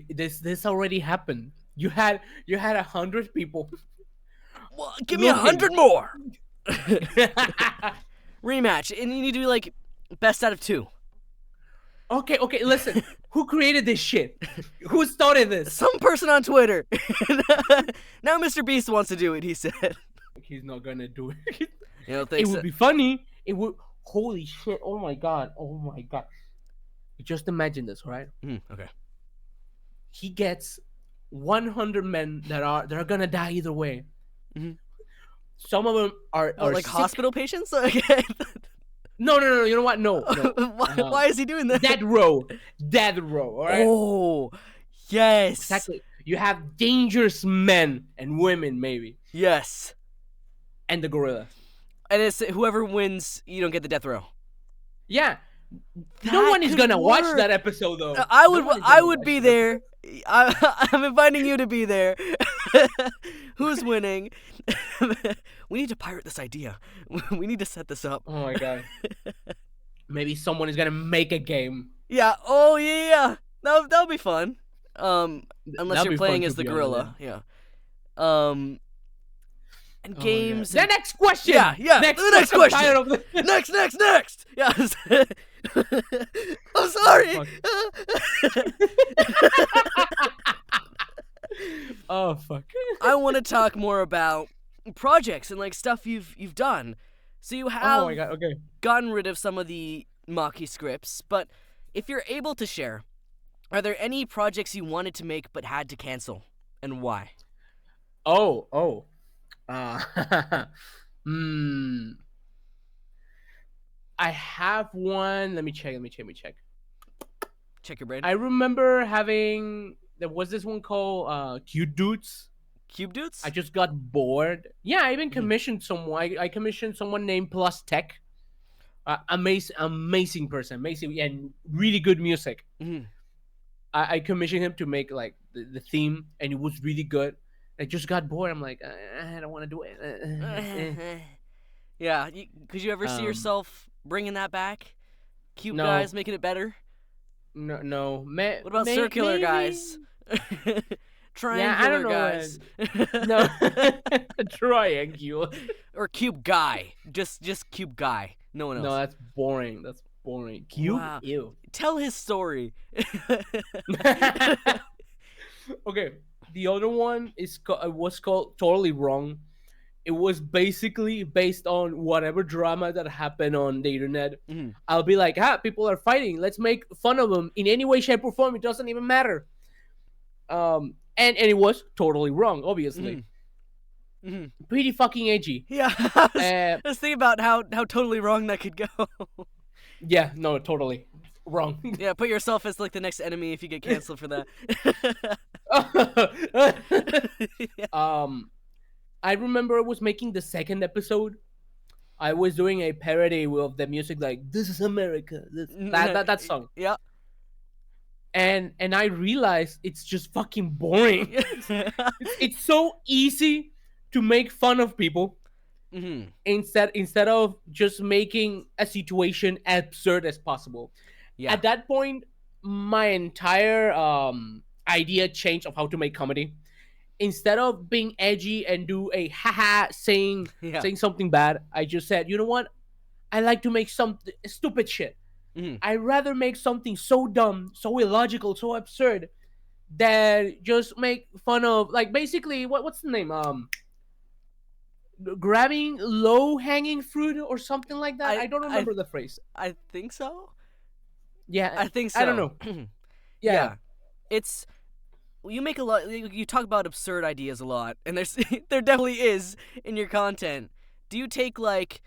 this already happened. You had 100 people. Well, give me 100 more. Rematch, and you need to be like best out of 2. Okay, listen. Who created this shit? Who started this? Some person on Twitter. Now Mr. Beast wants to do it. He said. He's not gonna do it. You don't It think would so? be funny. It would. Holy shit! Oh my god! Just imagine this, right? Okay. He gets 100 men that are gonna die either way. Mhm. Some of them are Oh, like sick. hospital patients? Okay. No. You know what? No. Why is he doing that? Dead row. All right. Oh, yes. Exactly. You have dangerous men and women, maybe, Yes. and the gorilla. And it's whoever wins, you don't get the death row. Yeah. No That one is could gonna watch work. that episode though. I No would. one is I gonna would watch be that there. I'm inviting you to be there. Who's winning? We need to pirate this idea. We need to set this up. Oh my god. Maybe someone is gonna make a game. Yeah. Oh yeah. That'll be fun. Unless That'd you're be playing fun, as to the be gorilla. honest. Yeah. And Oh my games. God. The next question. Yeah. Next The next question. I'm question. tired of Next. Yes. I'm sorry. Oh fuck. I want to talk more about projects and like stuff you've done. So you have Oh my god. Okay. gotten rid of some of the Maki scripts, but if you're able to share, are there any projects you wanted to make but had to cancel, and why? Oh. Hmm. I have one. Let me check. Check your brain. I remember having. There was this one called Cute Dudes. Cube Dudes? I just got bored. Yeah, I even commissioned someone. I commissioned someone named Plus Tech. Amazing person, amazing and really good music. Mhm. I commissioned him to make like the theme, and it was really good. I just got bored. I'm like, I don't want to do it. Yeah, could you ever see yourself bringing that back? Cube guys making it better? No. What about circular guys? Triangular guys? No, triangular. Or cube guy? Just cube guy. No one else. No, that's boring. Cube. Wow. Ew. Tell his story. Okay, the other one was called Totally Wrong. It was basically based on whatever drama that happened on the internet. Mhm. I'll be like, people are fighting. Let's make fun of them in any way, shape, or form. It doesn't even matter. And it was totally wrong, obviously. Mhm. Pretty fucking edgy. Yeah, I was thinking about how totally wrong that could go. Yeah, no, totally wrong. Yeah, put yourself as like the next enemy if you get canceled for that. I remember I was making the second episode. I was doing a parody of the music, like "This is America," that song, Yeah. and I realized it's just fucking boring. It's so easy to make fun of people Mhm. instead of just making a situation absurd as possible. Yeah. At that point, my entire idea changed of how to make comedy. Instead of being edgy and do a haha saying something bad, I just said, you know what? I like to make some stupid shit. Mhm. I'd rather make something so dumb, so illogical, so absurd than just make fun of, like, basically what's the name? Grabbing low hanging fruit or something like that. I don't remember the phrase. I think so. Yeah, I think so. I don't know. Yeah. It's you make a lot. You talk about absurd ideas a lot, and there definitely is in your content. Do you take like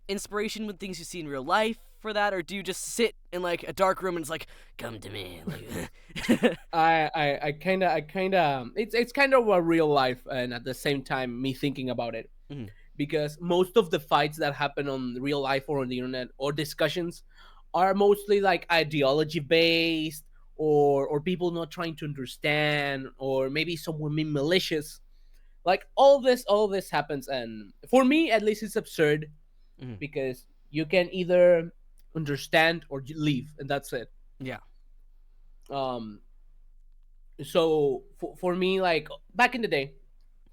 inspiration with things you see in real life for that, or do you just sit in like a dark room and it's like, come to me? Like, I kind of it's kind of a real life, and at the same time me thinking about it. Mhm. Because most of the fights that happen on real life or on the internet or discussions are mostly like ideology based, or people not trying to understand, or maybe some women malicious. Like all this happens, and for me at least it's absurd. Mhm. Because you can either understand or leave, and that's it. Yeah. So for me, like back in the day,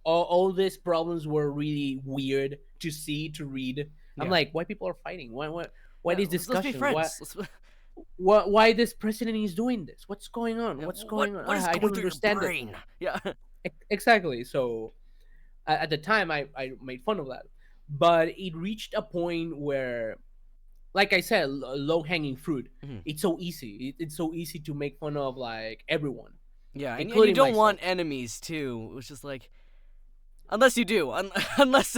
all these problems were really weird to see, to read. I'm Yeah. like, why people are fighting? Why these Let's be discussions? friends. Why this president is doing this? What's going on? What's going on? What is I going don't through your understand it. brain? Yeah. Exactly. So at the time, I made fun of that, but it reached a point where, like I said, low hanging fruit. Mhm. It's so easy. It's so easy to make fun of like everyone. Yeah, and you Including don't myself. want enemies too. It was just like, unless you do, unless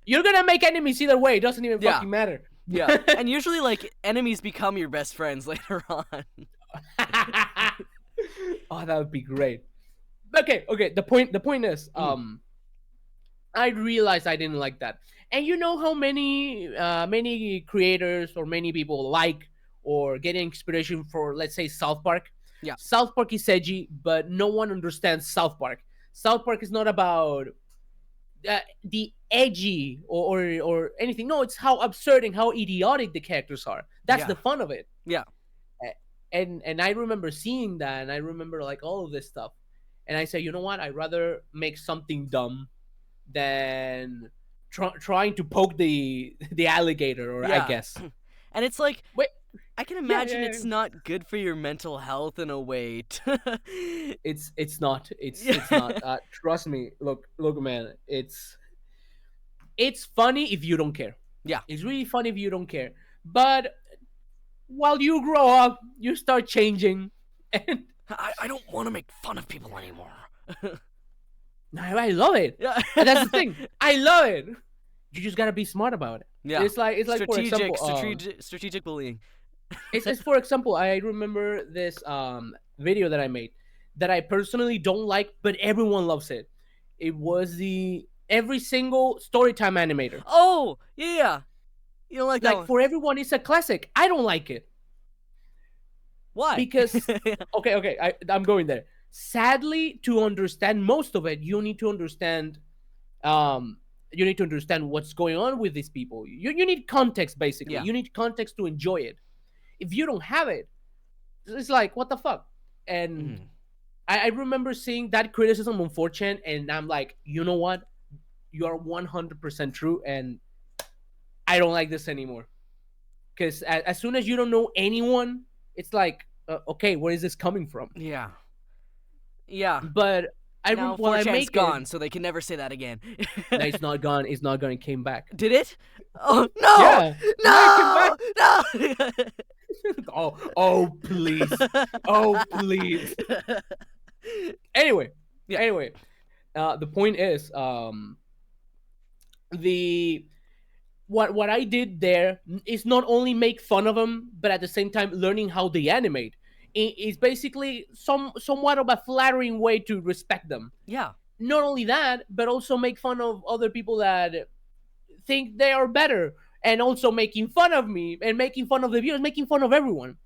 You're gonna make enemies either way. It doesn't even Yeah. fucking matter. Yeah, and usually like enemies become your best friends later on. Oh, that would be great. Okay. The point is, I realized I didn't like that. And you know how many creators or many people like or get inspiration for, let's say, South Park. Yeah. South Park is edgy, but no one understands South Park. South Park is not about the edgy or anything. No, it's how absurd and how idiotic the characters are. That's Yeah. the fun of it. Yeah. And I remember seeing that, and I remember like all of this stuff, and I said, you know what? I'd rather make something dumb than trying to poke the alligator, or Yeah. I guess. And it's like, Wait, I can imagine yeah. it's not good for your mental health in a way. It's not. It's Yeah. it's not. Trust me. Look, man. It's funny if you don't care. Yeah. It's really funny if you don't care. But while you grow up, you start changing, and I don't want to make fun of people anymore. I love it. Yeah. And that's the thing. I love it. You just gotta be smart about it. Yeah. It's like for example, strategic bullying. it's for example, I remember this video that I made that I personally don't like, but everyone loves it. It was the every single storytime animator. Oh, yeah. You don't like that Like one. for everyone, it's a classic. I don't like it Why? because okay, I'm going there. Sadly, to understand most of it, you need to understand what's going on with these people. You need context, basically. Yeah. You need context to enjoy it. If you don't have it, it's like, what the fuck? And I remember seeing that criticism on 4chan, and I'm like, you know what? You are 100% true, and I don't like this anymore. Because as soon as you don't know anyone, it's like, okay, where is this coming from? Yeah. Yeah. But Now 4chan's gone, so they can never say that again. No, it's not gone. It's not gone. It came back. Did it? Oh no! Yeah. No! No! Oh, please. Oh, please. Anyway. The point is, what I did there is not only make fun of them, but at the same time learning how they animate. It's basically somewhat of a flattering way to respect them. Yeah. Not only that, but also make fun of other people that think they are better, and also making fun of me and making fun of the viewers, making fun of everyone.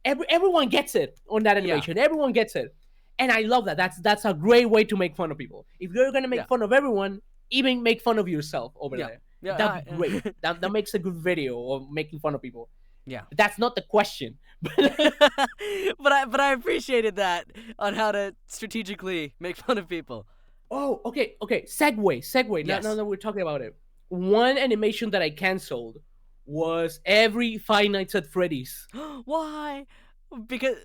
Everyone gets it on that animation. Yeah. Everyone gets it, and I love that. That's a great way to make fun of people. If you're gonna make fun of everyone, even make fun of yourself over there. Yeah, that'd be great. That makes a good video of making fun of people. Yeah, that's not the question. but I appreciated that on how to strategically make fun of people. Oh, okay. Segue. Yes. Now that we're talking about it, one animation that I canceled was every Five Nights at Freddy's. Why? Because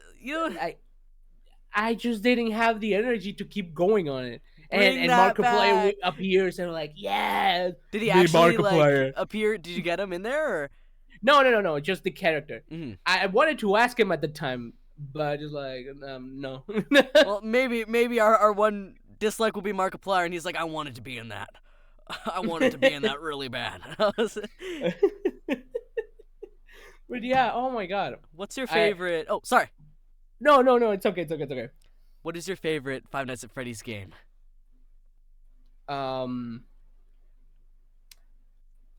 I just didn't have the energy to keep going on it. Bring and that Markiplier back. appears, and I'm like, yeah. Did he actually like appear? Did you get him in there? Or? No. Just the character. Mm-hmm. I wanted to ask him at the time, but just like, no. Well, maybe our one dislike will be Markiplier, and he's like, I wanted to be in that. I wanted to be in that really bad. But yeah, oh my god. What's your favorite? Oh, sorry. No, it's okay. What is your favorite Five Nights at Freddy's game?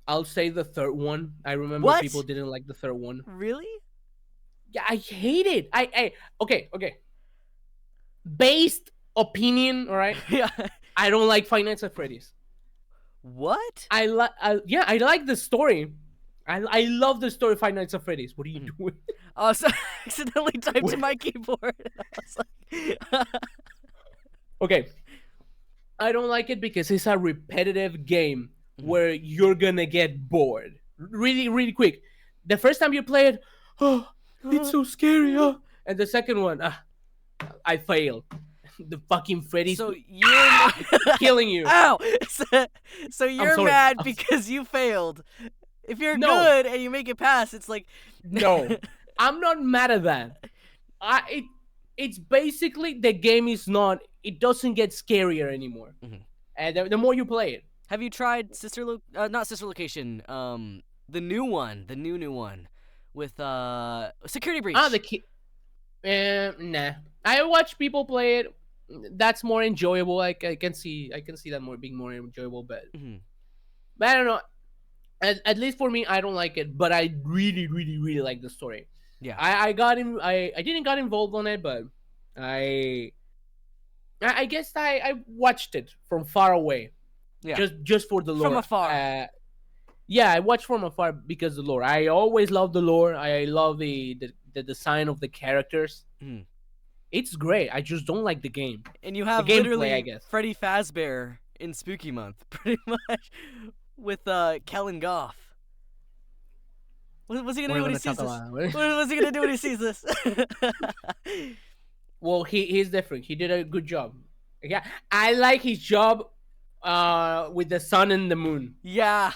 I'll say the third one. I remember people didn't like the third one. Really? Yeah, I hate it. Okay. Based opinion, all right? Yeah. I don't like Five Nights at Freddy's. What? I like the story. I love the story of Five Nights at Freddy's. What are you doing? Oh, so I accidentally typed in my keyboard. I was like... Okay. I don't like it because it's a repetitive game where you're gonna get bored really, really quick. The first time you play it, oh, it's so scary. Oh. And the second one, I failed. The fucking Freddy's killing you. Ow! So you're mad because you failed. If you're good and you make it past, it's like... No, I'm not mad at that. It's basically the game is not... It doesn't get scarier anymore. Mm-hmm. And the more you play it. Have you tried not Sister Location, the new one, the new one, with security breach. Ah, the key. Nah. I watch people play it. That's more enjoyable. I can see that more being more enjoyable, but I don't know. At least for me, I don't like it. But I really, really, really like the story. Yeah. I got in. I didn't got involved on it, but I guess I watched it from far away. Yeah. Just for the lore. From afar. Yeah, I watched from afar because of the lore. I always love the lore. I love the design of the characters. It's great. I just don't like the game. And you have the gameplay, literally I guess. Freddy Fazbear in Spooky Month, pretty much, with Kellen Goff. What's he gonna do when he sees this? What's he gonna do when he sees this? Well, he's different. He did a good job. Yeah, I like his job with the sun and the moon. Yeah.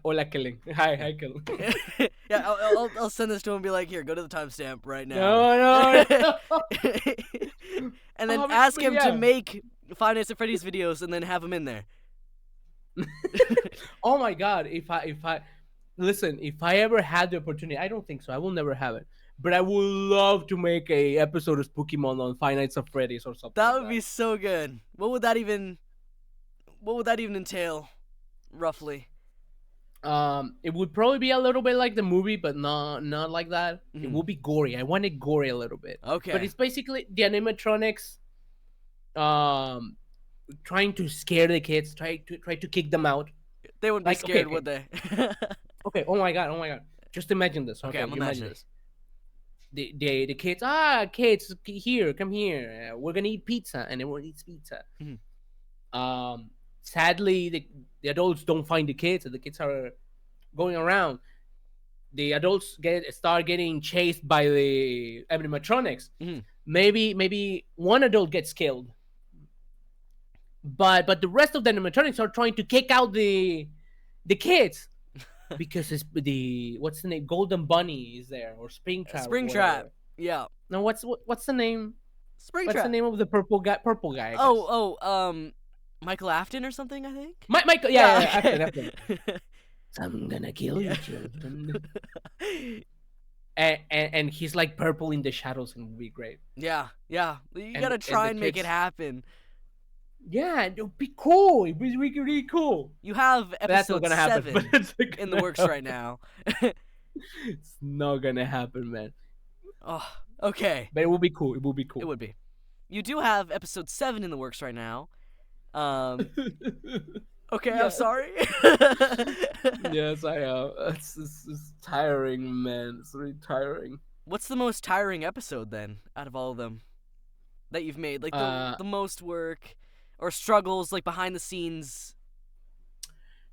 Hola, Kellen. Hi, Kellen. Yeah, I'll send this to him and be like, here, go to the timestamp right now. No. And then ask him to make Five Nights at Freddy's videos and then have him in there. Oh my God! If I listen, if I ever had the opportunity, I don't think so. I will never have it. But I would love to make a episode of Spooky Month on Five Nights at Freddy's or something. That would be so good. What would that even entail, roughly? It would probably be a little bit like the movie, but not like that. It will be gory. I want it gory a little bit. Okay. But it's basically the animatronics, trying to scare the kids, try to kick them out. They wouldn't be scared, would they? Okay. Oh my god. Just imagine this. Okay, I'm imagining this. The kids. Kids, here, come here. We're gonna eat pizza, and everyone eats pizza. Sadly, the adults don't find the kids, and the kids are going around. The adults start getting chased by the animatronics. Maybe one adult gets killed, but the rest of the animatronics are trying to kick out the kids because it's what's the name? Golden Bunny is there, or Springtrap. Springtrap. Yeah. No, what's the name? Springtrap. What's the name of the purple guy? I guess. Michael Afton or something, I think. Michael. Yeah. Afton. I'm gonna kill you, children. and he's like purple in the shadows, and it'll be great. Yeah. You gotta try and make it happen. Yeah, it would be cool. It would be really cool. You have episode 7 in the works right now. It's not gonna happen, man. Oh, okay. But it would be cool. It would be cool. It would be. You do have episode 7 in the works right now. Okay, I'm sorry. Yes, I am. It's tiring, man. It's really tiring. What's the most tiring episode then, out of all of them, that you've made? Like the most work or struggles, like behind the scenes.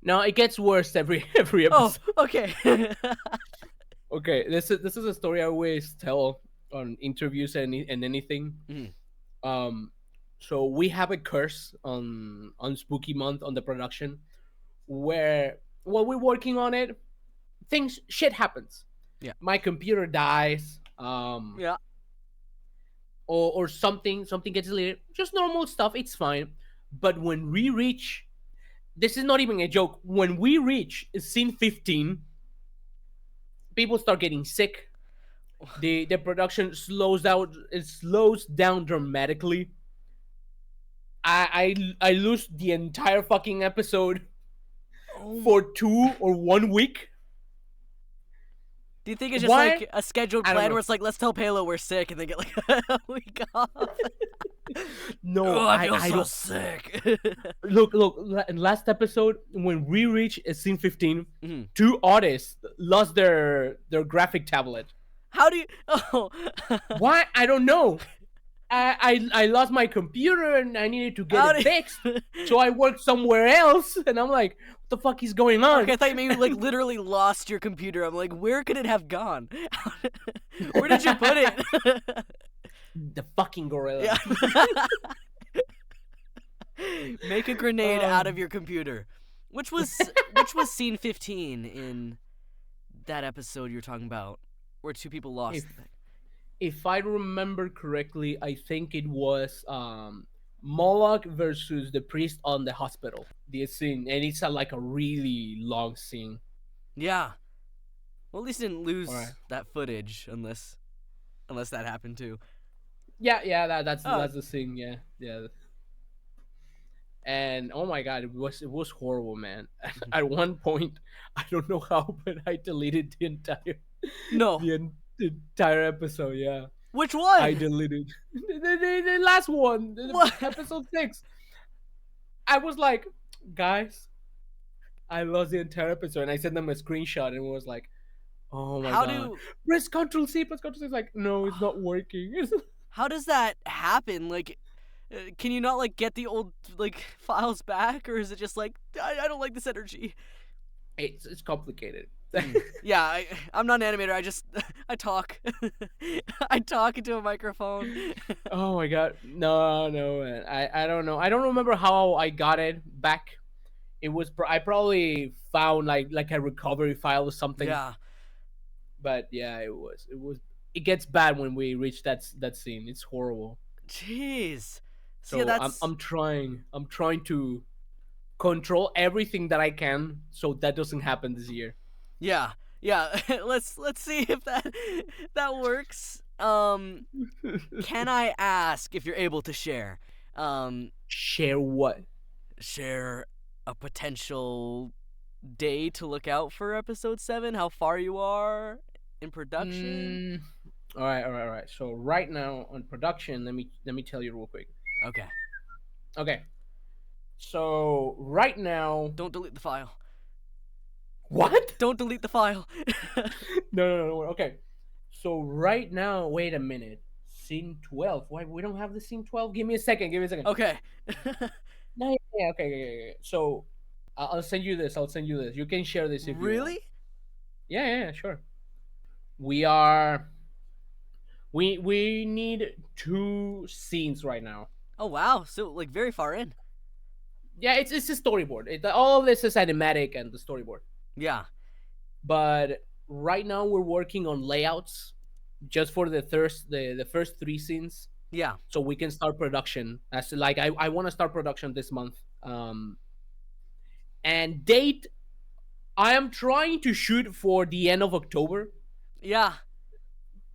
No, it gets worse every episode. Oh, okay. Okay, this is a story I always tell on interviews and anything. So we have a curse on Spooky Month on the production, where while we're working on it, shit happens. Yeah. My computer dies. Yeah. Or something gets deleted. Just normal stuff. It's fine. But when we reach, this is not even a joke. When we reach scene 15, people start getting sick. The production slows down. It slows down dramatically. I lose the entire fucking episode for 2 or 1 week. Do you think it's just like a scheduled plan where it's like, let's tell Pelo we're sick and then get like a week off? No, I feel so sick. Look, last episode, when we reached scene 15, 2 artists lost their graphic tablet. How do you... Oh. Why? I don't know. I lost my computer and I needed to get it fixed. So I worked somewhere else. And I'm like, what the fuck is going on? Okay, I thought you maybe like literally lost your computer. I'm like, where could it have gone? Where did you put it? The fucking gorilla. Yeah. Make a grenade out of your computer. Which was scene 15 in that episode you're talking about, where 2 people lost. If I remember correctly, I think it was Moloch versus the priest on the hospital. The scene, and it's like a really long scene. Yeah. Well, at least didn't All right. lose that footage unless that happened too. Yeah. That's Oh, that's the scene. Yeah. And oh my god, it was horrible, man. At one point, I don't know how, but I deleted no. the entire episode. Yeah, Which I one? deleted the last one, What? episode 6. I was like, guys, I lost the entire episode, and I sent them a screenshot, and it was like, oh my How god, do press Control C, press Control C. It's like, no, it's not working. how does that happen? Like, can you not like get the old like files back, or is it just like I don't like this energy? It's complicated. Yeah, I'm not an animator. I just I talk. I talk into a microphone. Oh my god, no, man. I don't know. I don't remember how I got it back. It was I probably found like a recovery file or something. Yeah. But yeah, it was. It gets bad when we reach that scene. It's horrible. Jeez. So yeah, So that's I'm trying to control everything that I can so that doesn't happen this year. yeah. let's see if that works. Can I ask if you're able to share? Share what? Share a potential day to look out for episode 7, how far you are in production. All right. So right now on production, let me tell you real quick. Okay. Okay. So right now, Don't delete the file. what? Don't delete the file. No. Okay. So right now, wait a minute. Scene 12. Why we don't have the scene 12? Give me a second. Okay. No, yeah, okay. So I'll send you this. You can share this if you want. Really? Yeah, sure. We are. We need 2 scenes right now. Oh wow. So like very far in. Yeah, it's a storyboard. All of this is animatic and the storyboard. Yeah. But right now we're working on layouts just for the first 3 scenes, Yeah. so we can start production. As like I want to start production this month. And date, I am trying to shoot for the end of October. Yeah.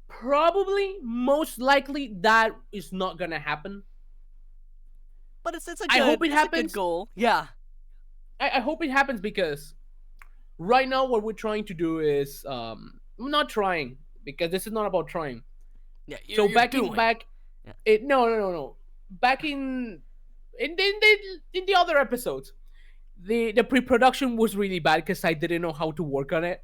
Probably, most likely, that is not gonna happen. But it's a good, I hope it it's a happens. good goal. Yeah. I hope it happens because right now what we're trying to do is not trying, because this is not about trying. Yeah. So you're back doing. in back, Yeah. no. Back in the other episodes, the pre-production was really bad because I didn't know how to work on it.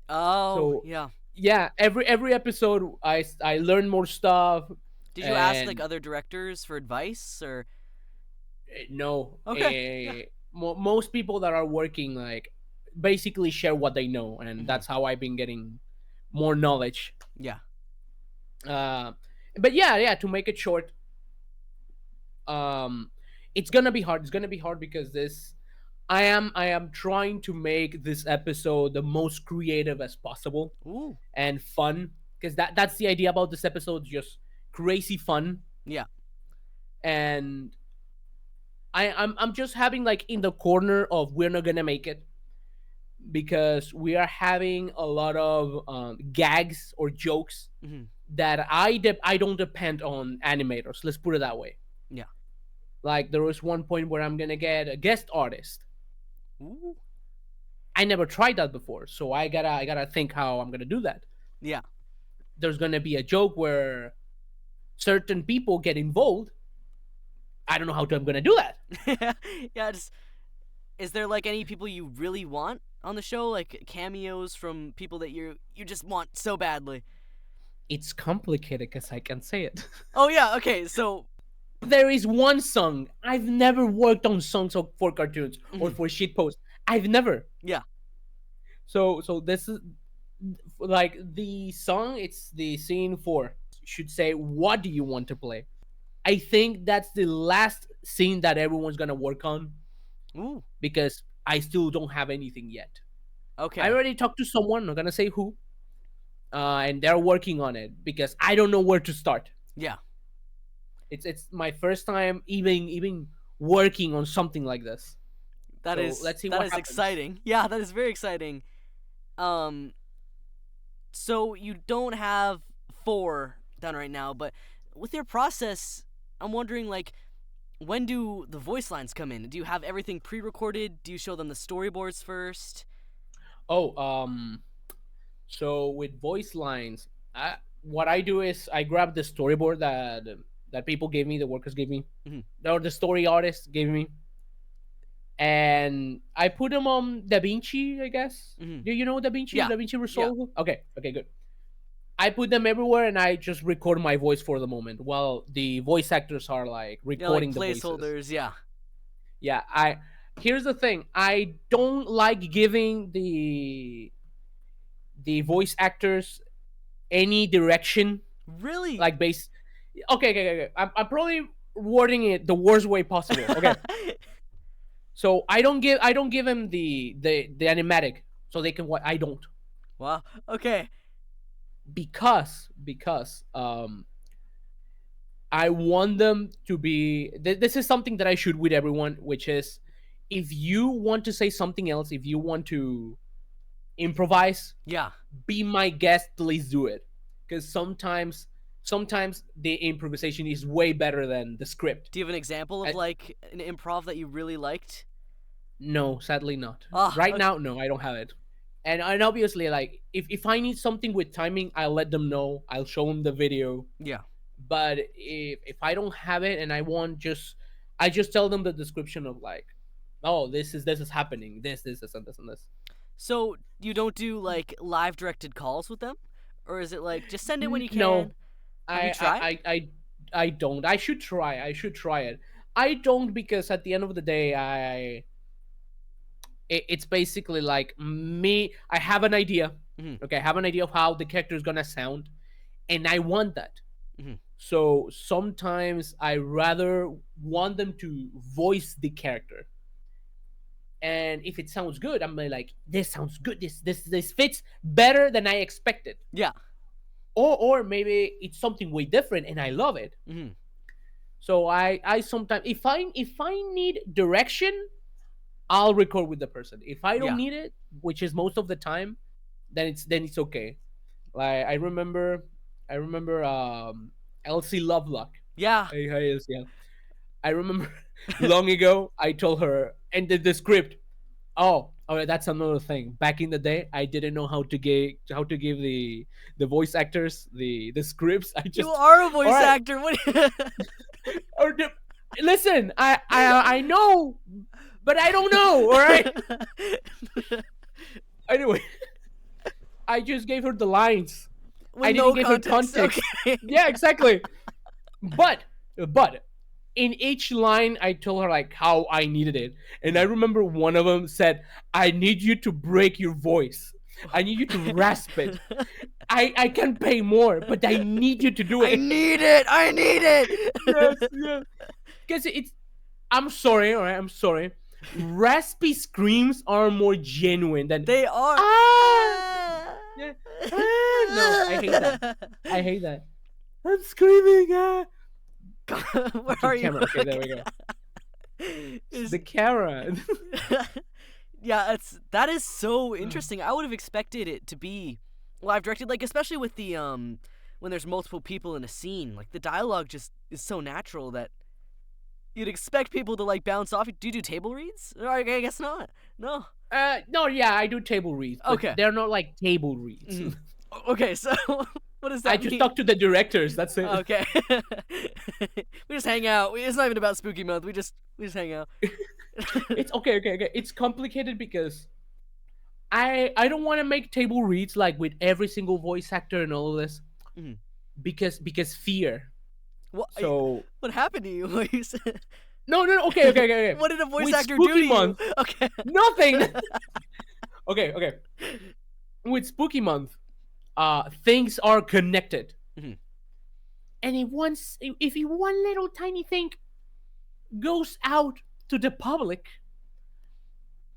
Oh. So Yeah. yeah, every episode I learned more stuff. Did you ask and, like other directors for advice or? No. Okay. Most people that are working like basically share what they know, and Mhm. that's how I've been getting more knowledge. Yeah. But yeah, to make it short, it's gonna be hard. It's gonna be hard because I am trying to make this episode the most creative as possible Ooh. and fun, because that's the idea about this episode, just crazy fun. Yeah. And I'm just having like in the corner of we're not gonna make it, because we are having a lot of gags or jokes Mhm. that I don't depend on animators. Let's put it that way. Yeah. Like there was one point where I'm gonna get a guest artist. Ooh. I never tried that before, so I gotta think how I'm gonna do that. Yeah. There's gonna be a joke where certain people get involved. I don't know how I'm gonna do that. Yeah. Is there like any people you really want on the show, like cameos from people that you just want so badly? It's complicated because I can say it. Oh yeah. Okay. So. There is one song. I've never worked on songs for cartoons or Mhm. for shitpost. I've never. Yeah. So this is like the song. It's the scene 4. Should say, what do you want to play? I think that's the last scene that everyone's gonna work on, Ooh. because I still don't have anything yet. Okay. I already talked to someone. I'm not gonna say who, and they're working on it because I don't know where to start. Yeah. It's my first time even working on something like this. That So is let's see that what is happens. exciting. Yeah, that is very exciting. Um, so you don't have four done right now, but with your process, I'm wondering like when do the voice lines come in? Do you have everything pre-recorded? Do you show them the storyboards first? Oh, so with voice lines, what I do is I grab the storyboard that people gave me, the workers gave me, Mhm. or the story artist gave me, and I put them on DaVinci, I guess. Mhm. Do you know DaVinci? Yeah. DaVinci Yeah. Resolve? Okay, okay, good. I put them everywhere and I just record my voice for the moment while the voice actors are like Yeah, like recording the voices. placeholders. Yeah. Yeah, I here's the thing. I don't like giving the voice actors any direction Really? like base. Okay. I'm probably wording it the worst way possible. Okay. So I don't give them the animatic so they can what I don't Wow. Okay. because I want them to be. This is something that I shoot with everyone, which is if you want to say something else, if you want to improvise, Yeah. be my guest. Please do it, because sometimes the improvisation is way better than the script. Do you have an example of I, like an improv that you really liked? no, sadly not. Ah. Right Okay. now, no, I don't have it. And obviously, like if I need something with timing, I'll let them know. I'll show them the video. Yeah. But if I don't have it and I just tell them the description of like, oh, this is happening, this and this and this. So you don't do like live directed calls with them, or is it like just send it when you No, can? Have you I, I tried? I I I don't. I should try it. I don't because at the end of the day, it's basically like me. I have an idea. Hmm. Okay, I have an idea of how the character is gonna sound, and I want that. Hmm. So sometimes I rather want them to voice the character. And if it sounds good, I'm like, this sounds good. This fits better than I expected. Yeah. Or maybe it's something way different and I love it. Hmm. So I sometimes if I need direction, I'll record with the person. If I don't Yeah. need it, which is most of the time, then it's okay. Like I remember Elsie Lovelock. Yeah. Hey, hi Elsie. I remember long ago I told her and the script. Oh, that's another thing. Back in the day, I didn't know how to give the voice actors the scripts. I You just are a all voice right. actor. What? Or listen, I know, but I don't know. All right. Anyway, I just gave her the lines. With I didn't no give her context. context. Okay. Yeah, exactly. But in each line I told her like how I needed it. And I remember one of them said, I need you to break your voice. I need you to rasp it. I can pay more, but I need you to do I it. need it. I need Yes, it. yes. Because I'm sorry, all right, I'm sorry. Raspy screams are more genuine than They are. yeah, no, I hate that. I hate that. I'm screaming. Where Okay, are you? camera. Okay, there we go. Is- The camera. Yeah, that is so interesting. I would have expected it to be live directed, like especially with the when there's multiple people in a scene. Like the dialogue just is so natural that you'd expect people to like bounce off. Do you do table reads? Or I guess not. No. No, yeah, I do table reads, but Okay. they're not like table reads. Mhm. Okay, so what does that I mean? just talk to the directors. That's it. Okay. We just hang out. It's not even about Spooky Month. We just hang out. It's okay. It's complicated because I don't want to make table reads like with every single voice actor and all of this Mhm. because fear. What, So what happened to you? What you said? no. Okay. What did a voice With actor Spooky do to Month, you? Okay. nothing. Okay. With Spooky Month, things are connected. Mhm. And if one little tiny thing goes out to the public,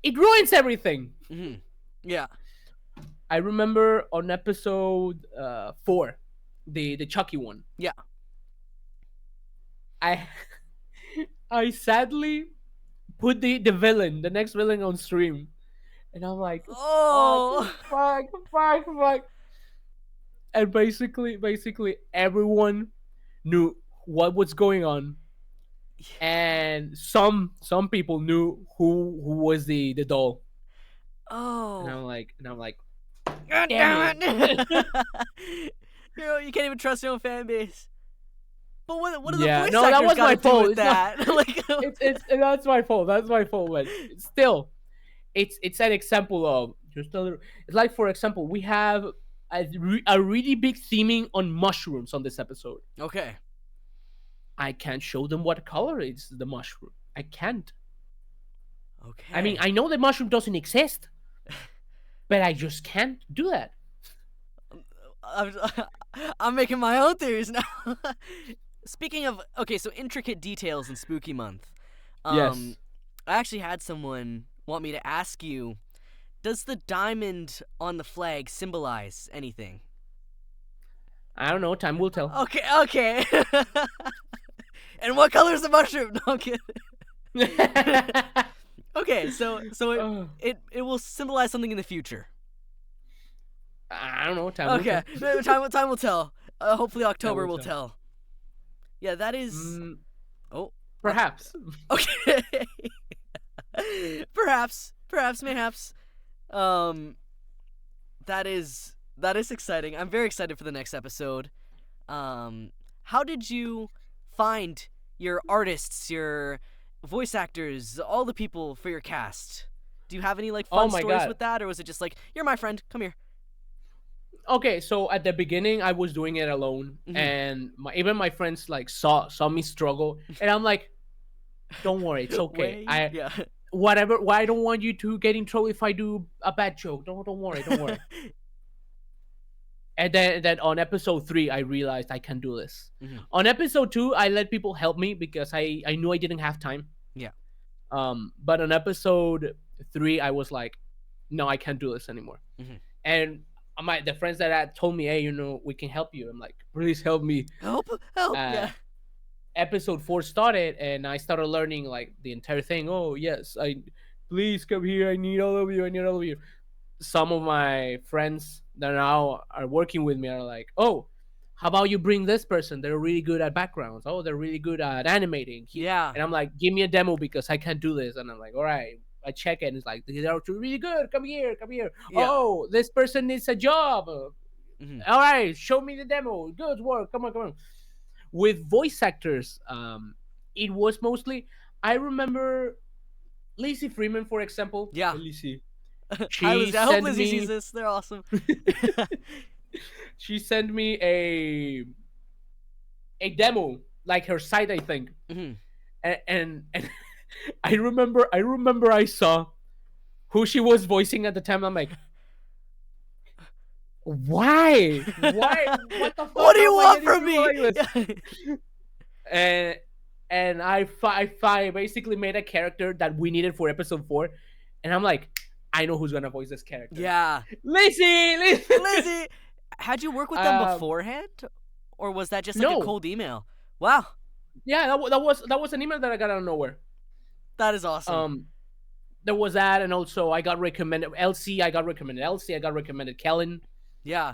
it ruins everything. Mhm. Yeah. I remember on episode 4, the Chucky one. Yeah. I I sadly put the next villain on stream, and I'm like, Oh. fuck, and basically everyone knew what was going on, and some people knew who was the doll, and Oh. I'm like, God damn damn it. You can't even trust your own fan base. But what do the yeah, voice no, that actors was got my to do fault. with It's not. that? Like, It's that's my fault. That's my fault. But still, it's an example of just a little. It's like, for example, we have a really big theming on mushrooms on this episode. okay. I can't show them what color is the mushroom. I can't. Okay. I mean, I know the mushroom doesn't exist, but I just can't do that. I'm, I'm making my own theories now. Speaking of, okay, so intricate details in Spooky Month. Yes. I actually had someone want me to ask you, does the diamond on the flag symbolize anything? I don't know. Time will tell. Okay. And what color is the mushroom? No, I'm kidding. Okay, so it will symbolize something in the future. I don't know. Time will Okay, tell. time will tell. Hopefully October will will tell. Yeah, that is. Oh, Perhaps. okay. Perhaps, mayhaps. That is exciting. I'm very excited for the next episode. How did you find your artists, your voice actors, all the people for your cast? Do you have any like fun Oh my stories God. with that, or was it just like, you're my friend, come here? Okay, so at the beginning I was doing it alone, and even my friends like saw me struggle, and I'm like, don't worry, it's okay. Yeah. Whatever. Why I don't want you to get in trouble if I do a bad joke. Don't worry. And then on episode 3, I realized I can do this. On episode 2, I let people help me because I knew I didn't have time. Yeah. But on episode 3, I was like, no, I can't do this anymore. And the friends that had told me, hey, we can help you. I'm like, please help me. Help. Yeah. Episode 4 started, and I started learning like the entire thing. Oh yes, please come here. I need all of you. Some of my friends that now are working with me are like, oh, how about you bring this person? They're really good at backgrounds. Oh, they're really good at animating. Yeah. And I'm like, give me a demo because I can't do this. And I'm like, all right. I check it, and it's like, they're really good. Come here. Yeah. Oh, this person needs a job. All right, show me the demo. Good work. Come on. With voice actors, it was mostly, I remember Lizzie Freeman, for example. Yeah. Lizzie. Hi, Lizzie. I hope Lizzie sees this. They're awesome. She sent me a demo, like her site, I think. And I remember I saw who she was voicing at the time. I'm like, why? What the fuck? What do you want from me? And I basically made a character that we needed for episode 4, and I'm like, I know who's gonna voice this character. Yeah. Lizzie. Had you worked with them beforehand, or was that just like a cold email? Wow. Yeah, that was an email that I got out of nowhere. That is awesome. There was that, and also I got recommended Elsie. I got recommended Kellen. Yeah.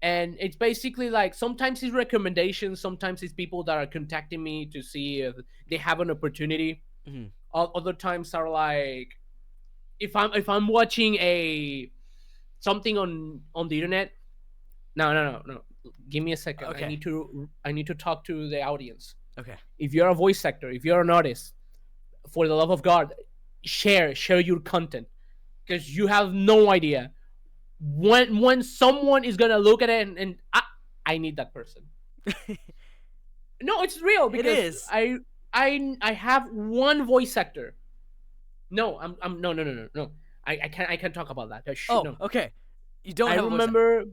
And it's basically like, sometimes it's recommendations, sometimes it's people that are contacting me to see if they have an opportunity. Other times are like, if I'm watching something on the internet. No. Give me a second. Okay. I need to talk to the audience. Okay. If you're a voice actor, if you're an artist, for the love of God, share your content, because you have no idea when someone is gonna look at it and I need that person. No, it's real, because it is. I have one voice actor. No, I'm no. I can't talk about that. No. Okay. You don't. I remember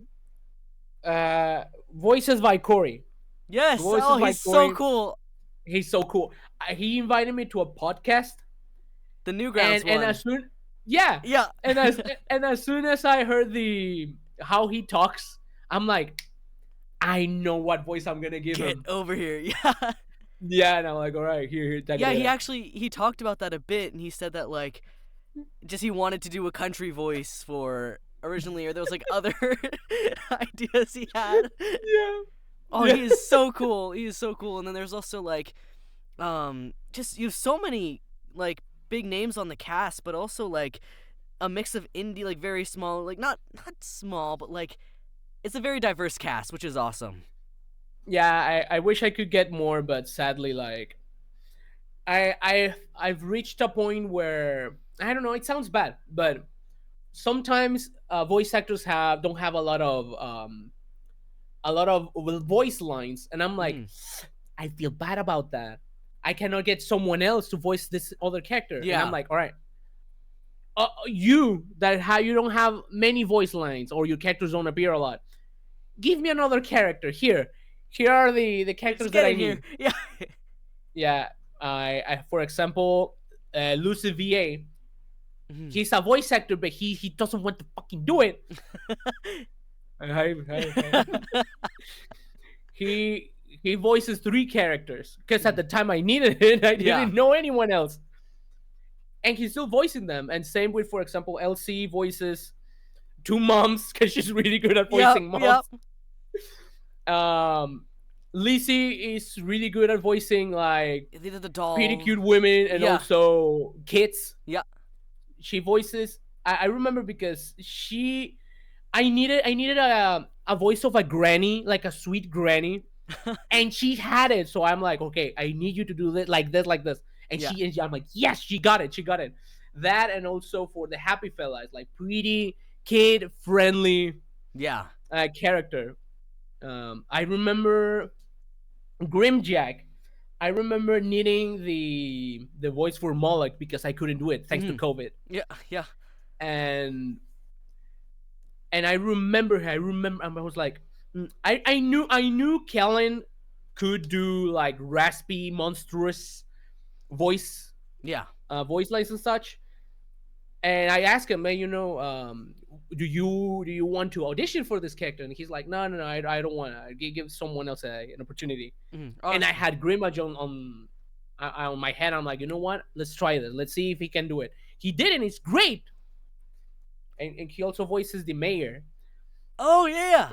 Voices by Corey. Yes. Voices He's so cool. He's so cool. He invited me to a podcast. The Newgrounds one. And as soon, yeah. and as soon as I heard how he talks, I'm like, I know what voice I'm gonna give him. Get over here. Yeah. Yeah, and I'm like, all right, here, take Yeah, it. he talked about that a bit, and he said that like just he wanted to do a country voice for originally, or there was like other ideas he had. Yeah. Oh, Yeah. he is so cool. He is so cool. And then there's also like just you have so many like big names on the cast, but also like a mix of indie, like very small, like not small, but like it's a very diverse cast, which is awesome. Yeah, I wish I could get more, but sadly, like I've reached a point where I don't know. It sounds bad, but sometimes voice actors don't have a lot of voice lines, and I'm like, Mhm. I feel bad about that. I cannot get someone else to voice this other character, and I'm Yeah. like, all right, you you don't have many voice lines or your characters don't appear a lot. Give me another character here. Here are the Let's characters that get I in here. need. Yeah. Yeah, I for example, Lucy VA. Mhm. He's a voice actor, but he doesn't want to fucking do it. Hi. he he voices 3 characters because at the time I needed it, I Yeah. didn't know anyone else, and he's still voicing them. And same with, for example, LC voices 2 moms because she's really good at Yep. voicing Yep. moms. Um, Lizzie is really good at voicing like They did the doll. pretty cute women and Yeah. also kids. Yeah. She voices. I remember because I needed a voice of a granny, like a sweet granny, and she had it. So I'm like, okay, I need you to do this, like this, like this. And Yeah. I'm like, yes, she got it. That, and also for the happy fellas, like pretty kid friendly Yeah. character. I remember Grimjack. I remember needing the voice for Moloch because I couldn't do it thanks to Mhm. COVID. Yeah. Yeah. And I remember I was like, I knew Kellen could do like raspy, monstrous voice Yeah. voice lines and such. And I asked him, man, do you want to audition for this character? And he's like, no, I don't want to. Give someone else an opportunity. Mhm. And I had Grimage on my head. I'm like, you know what? Let's try this. Let's see if he can do it. He did, and it's great. And he also voices the mayor. Oh yeah.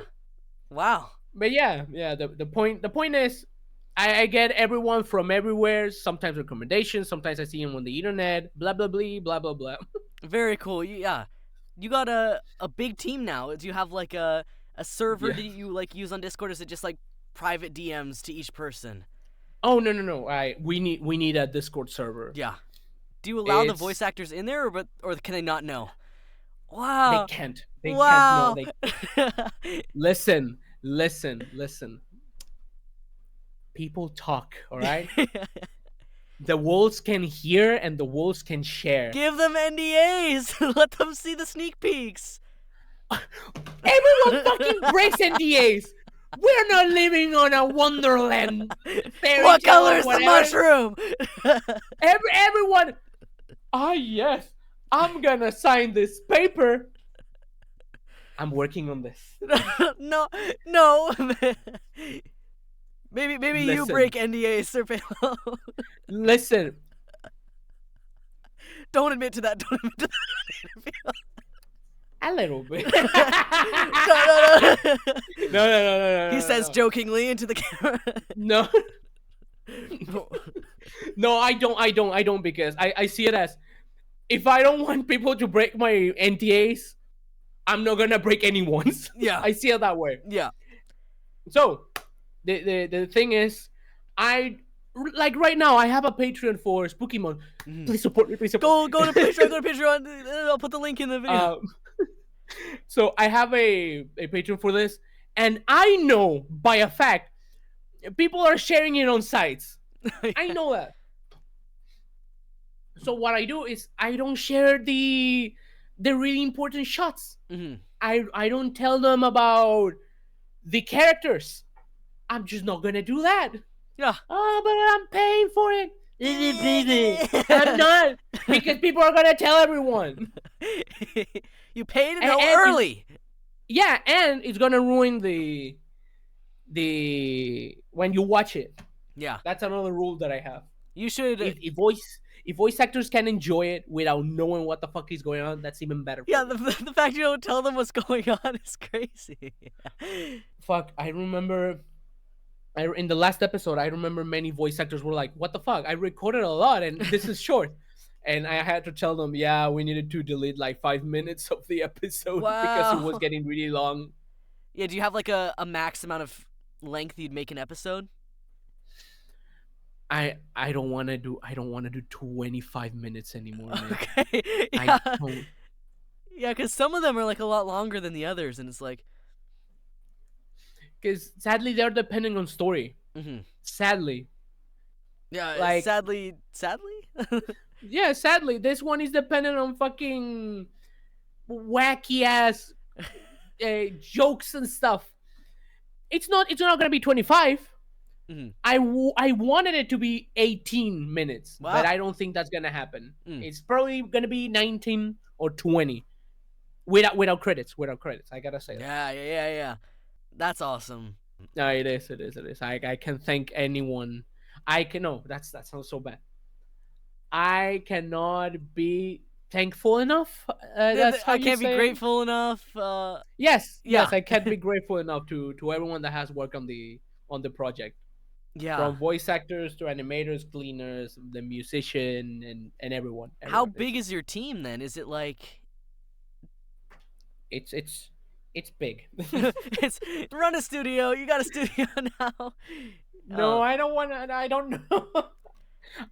Wow. But yeah. The point is, I get everyone from everywhere. Sometimes recommendations. Sometimes I see them on the internet. Blah blah blah blah blah blah. Very cool. Yeah. You got a big team now. Do you have like a server Yeah. that you like use on Discord? Or is it just like private DMs to each person? Oh no. We need a Discord server. Yeah. Do you allow the It's- voice actors in there, or can they not know? They Wow. can't. They Wow. can't. No. Listen. People talk. All right. The wolves can hear and the wolves can share. Give them NDAs. Let them see the sneak peeks. Everyone fucking breaks NDAs. We're not living on a wonderland. What color is the mushroom? Everyone. Ah, yes. I'm gonna sign this paper. I'm working on this. No. Maybe you Listen. break NDAs, SrPelo. Listen. Don't admit to that. Don't admit to that. A little bit. No. No. He says jokingly into the camera. No. No, I don't because I see it as if I don't want people to break my NDAs, I'm not gonna break anyone's. Yeah. I see it that way. Yeah. So the thing is, I like right now I have a Patreon for Spooky Month. Please support me. Please support. Go to Patreon. Go to Patreon. I'll put the link in the video. So I have a Patreon for this, and I know by a fact people are sharing it on sites. I know that. So what I do is I don't share the really important shots. Mm-hmm. I don't tell them about the characters. I'm just not gonna do that. Yeah. Oh, but I'm paying for it. I'm not, because people are gonna tell everyone. You paid to And- know and early. Yeah, and it's gonna ruin the when you watch it. Yeah. That's another rule that I have. You should. If voice actors can enjoy it without knowing what the fuck is going on, that's even better. Yeah, For me. the fact you don't tell them what's going on is crazy. Fuck, I remember. In the last episode, I remember many voice actors were like, "What the fuck? I recorded a lot, and this is short." And I had to tell them, "Yeah, we needed to delete like 5 minutes of the episode because it was Wow. getting really long." Yeah, do you have like a max amount of length you'd make an episode? I don't want to do 25 minutes anymore, man. Okay. I Yeah. don't. Yeah, because some of them are like a lot longer than the others, and it's like, Because sadly, they're depending on story. mhm. Sadly, Yeah, like sadly. yeah, sadly, this one is dependent on fucking wacky ass jokes and stuff. It's not gonna be 25. Mhm. I wanted it to be 18 minutes, Wow. but I don't think that's gonna happen. Mm. It's probably gonna be 19 or 20 without credits. Without credits, I gotta say that. Yeah. That's awesome. No, it is. I can thank anyone. I can no. That sounds so bad. I cannot be thankful enough. That's how I you can't be say it? grateful enough. Yes, Yeah. yes, I can't be grateful enough to everyone that has worked on the project. Yeah. From voice actors to animators, cleaners, the musician, and everyone. How big is your team then? Is it like It's big. it's run a studio? You got a studio now. No, I don't want to. I don't know.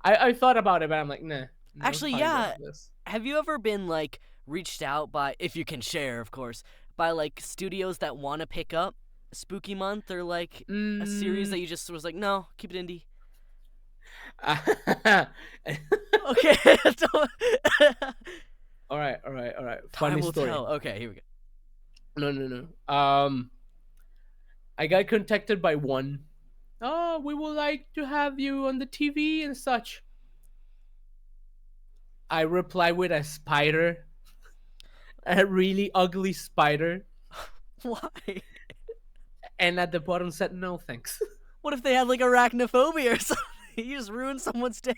I thought about it, but I'm like, nah. I'm Actually, fine yeah. with this. Have you ever been like reached out by, if you can share, of course, by like studios that want to pick up Spooky Month or like a series that you just was like, no, keep it indie? Okay. All right. Time Funny will story. tell. Okay, here we go. No. I got contacted by one. Oh, we would like to have you on the TV and such. I replied with a spider, a really ugly spider, Why? and at the bottom said no thanks. What if they had like arachnophobia or something? You just ruined someone's day.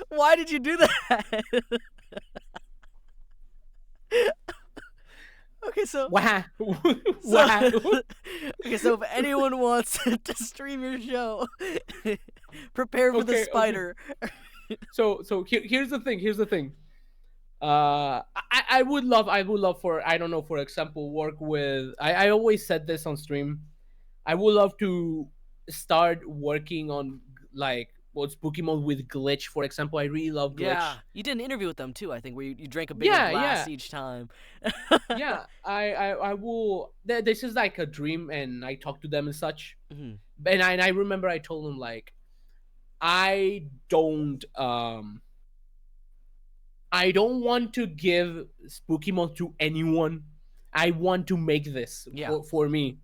Why did you do that? Okay, so Wow. okay, so if anyone wants to stream your show, prepare for the Okay. spider. So here's the thing. I would love for, I don't know, for example, work with, I always said this on stream. I would love to start working on like what's Spooky Mode with Glitch, for example. I really love Glitch. Yeah, you did an interview with them too, I think, where you drank a bigger Yeah, glass yeah. each time. Yeah, I will. This is like a dream, and I talk to them and such. Mhm. And I remember I told them like, I don't want to give Spooky Mode to anyone. I want to make this Yeah. for me,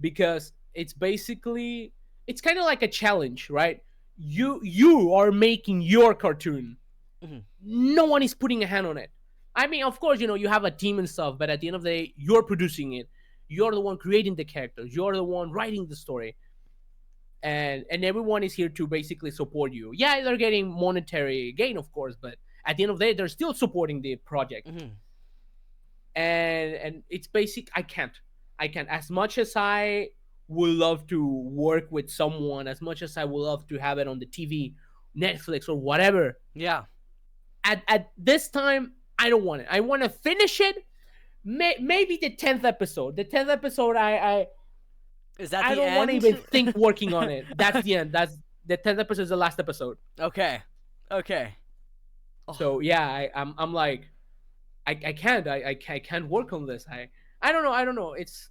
because it's basically, it's kind of like a challenge, right? You are making your cartoon. Mhm. No one is putting a hand on it. I mean, of course, you have a team and stuff, but at the end of the day, you're producing it. You're the one creating the characters. You're the one writing the story. And everyone is here to basically support you. Yeah, they're getting monetary gain, of course, but at the end of the day, they're still supporting the project. Mhm. And it's basic. I can't. As much as I would love to work with someone, as much as I would love to have it on the TV, Netflix, or whatever, Yeah. at this time, I don't want it. I want to finish it. Maybe the 10th episode. Is that I the don't end? want to even think working on it. That's the end. That's the 10th episode is the last episode. Okay. Oh. So yeah, I'm like, I can't work on this. I don't know. It's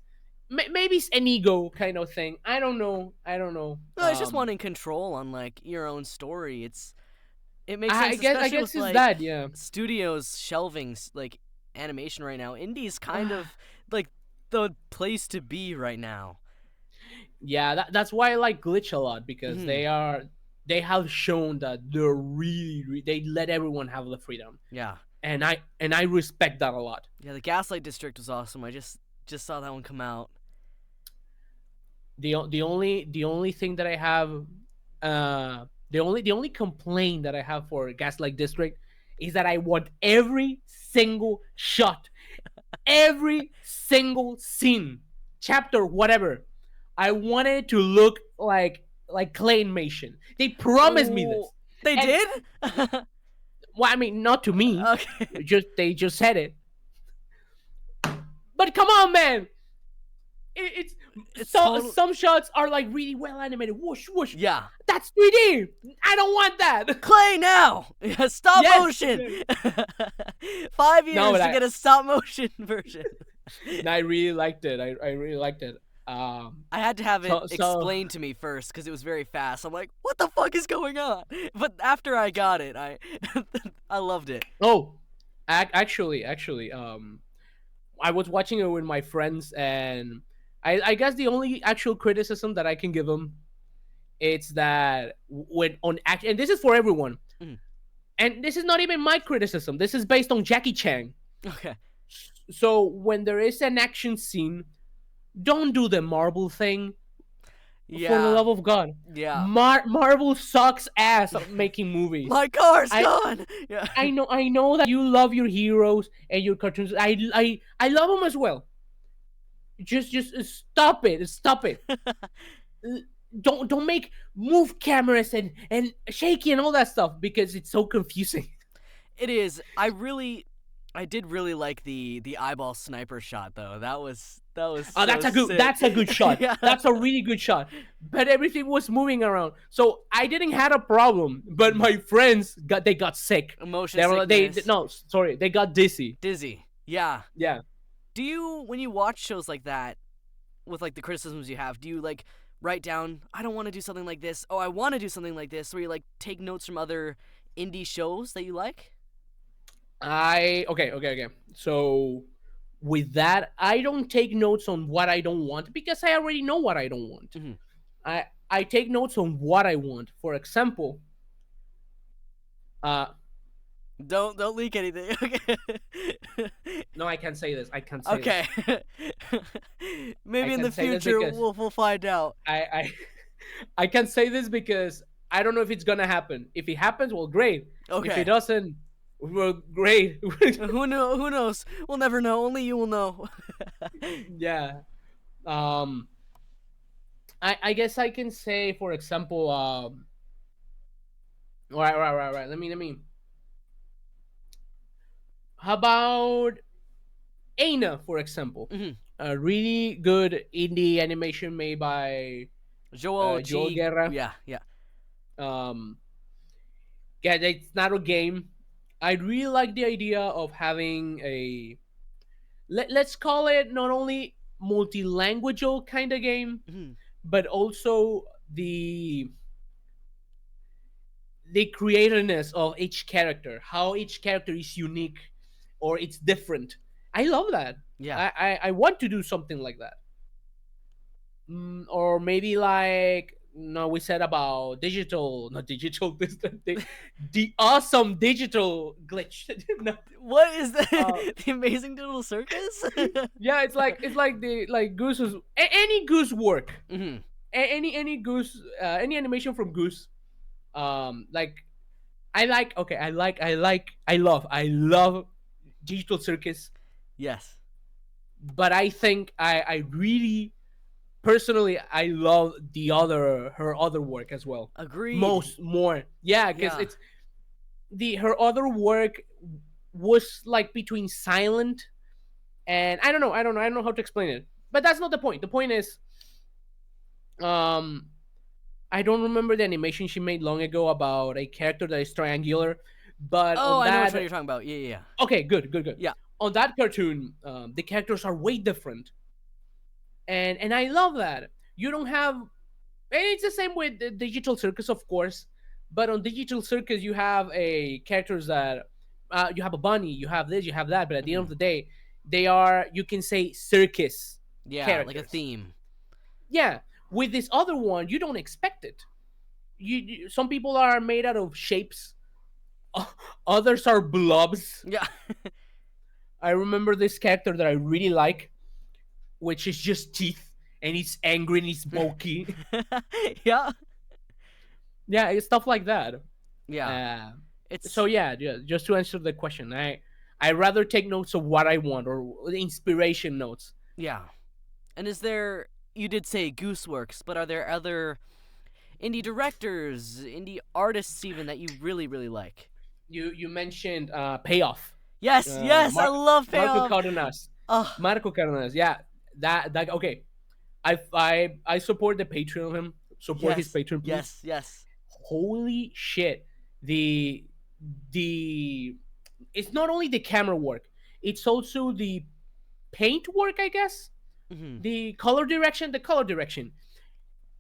maybe it's an ego kind of thing. I don't know. No, it's just wanting control on like your own story. It makes sense. I guess especially it's with, like, that. Yeah. studios shelving like animation right now. Indie's kind of like the place to be right now. Yeah, that's why I like Glitch a lot, because Mhm. they have shown that they're really they let everyone have the freedom, Yeah. and I respect that a lot. Yeah, the Gaslight District was awesome. I just saw that one come out. The only thing that I have, the only complaint that I have for Gaslight District is that I want every single shot, every single scene, chapter, whatever. I wanted it to look like claymation. They promised me Ooh, this, they and did? well, I mean, not to me. Okay. They just said it. But come on, man! It's It's so total. some shots are like really well animated. Whoosh whoosh. Yeah. That's 3D. I don't want that. Clay now! Stop Yes. motion! 5 years No, but to get a stop motion version. And I really liked it. I really liked it. I had to have it So- explained to me first because it was very fast. I'm like, what the fuck is going on? But after I got it, I I loved it. Oh, actually, I was watching it with my friends, and I guess the only actual criticism that I can give them, it's that when on act, and this is for everyone, Mhm. and this is not even my criticism. This is based on Jackie Chan. Okay. So when there is an action scene, don't do the Marvel thing. Yeah. For the love of God, Yeah. Marvel sucks ass at making movies. My car's I- gone. Yeah. I know that you love your heroes and your cartoons. I love them as well. Just stop it. Stop it. Don't make move cameras and shaky and all that stuff because it's so confusing. It is. I did really like the eyeball sniper shot though. That was Oh, so that's sick. a good shot. Yeah. That's a really good shot. But everything was moving around, so I didn't had a problem. But my friends got sick. Emotion They sickness. no, sorry, they got dizzy. Dizzy. Yeah. Yeah. Do you, when you watch shows like that, with like the criticisms you have, do you like write down, I don't want to do something like this, oh, I want to do something like this, or you like take notes from other indie shows that you like? Okay. So with that, I don't take notes on what I don't want because I already know what I don't want. Mhm. I take notes on what I want. For example, Don't leak anything. Okay. no, I can't say this. I can't say this. Okay. Maybe in can the say this future because- we'll find out. I I can't say this because I don't know if it's gonna happen. If it happens, well, great. Okay. If it doesn't, well, great. Who knows? We'll never know. Only you will know. Yeah. I guess I can say, for example, right. Let me. How about Aina, for example? Mhm. A really good indie animation made by Joel Joel G. Guerra. Yeah. um yeah, it's not a game. I really like the idea of having a let's call it not only multi-languageal kind of game, Mhm. but also the creativeness of each character, how each character is unique or it's different. I love that. Yeah. I want to do something like that. Or maybe like, no, we said about digital, not digital, the awesome digital glitch. No. What is that? Uh, The Amazing Digital Circus? Yeah, it's like the like Goose's any Goose work, Mhm. any Goose, any animation from Goose. Like I love Digital Circus, Yes. but I think I really personally I love her other work as well. Agreed. More, yeah, because Yeah. it's her other work was like between silent and I don't know how to explain it, but that's not the point. The point is, I don't remember the animation she made long ago about a character that is triangular, but Oh, on I know which that, one you're talking about. Yeah. okay, good. Yeah. On that cartoon, the characters are way different, and I love that. You don't have, and it's the same with the Digital Circus, of course, but on Digital Circus you have a characters that you have a bunny, you have this, you have that, but at the end of the day, they are, you can say, circus Yeah, like a characters. theme. Yeah, with this other one, you don't expect it. Some people are made out of shapes, others are blobs. Yeah. I remember this character that I really like, which is just teeth, and he's angry and he's bulky. Yeah. Yeah, it's stuff like that. Yeah. Uh, It's so yeah, just to answer the question, I rather take notes of what I want or inspiration notes. yeah. And is there, you did say Gooseworks, but are there other indie directors, indie artists even that you really, really like? You mentioned Payoff. Yes, yes, I love Marco Payoff. Cardenas. Oh, Marco Cardenas. Yeah, that okay. I support the Patreon of him. Support his yes, Patreon, please. yes, yes. Holy shit! The it's not only the camera work, it's also the paint work, I guess. Hmm. The color direction,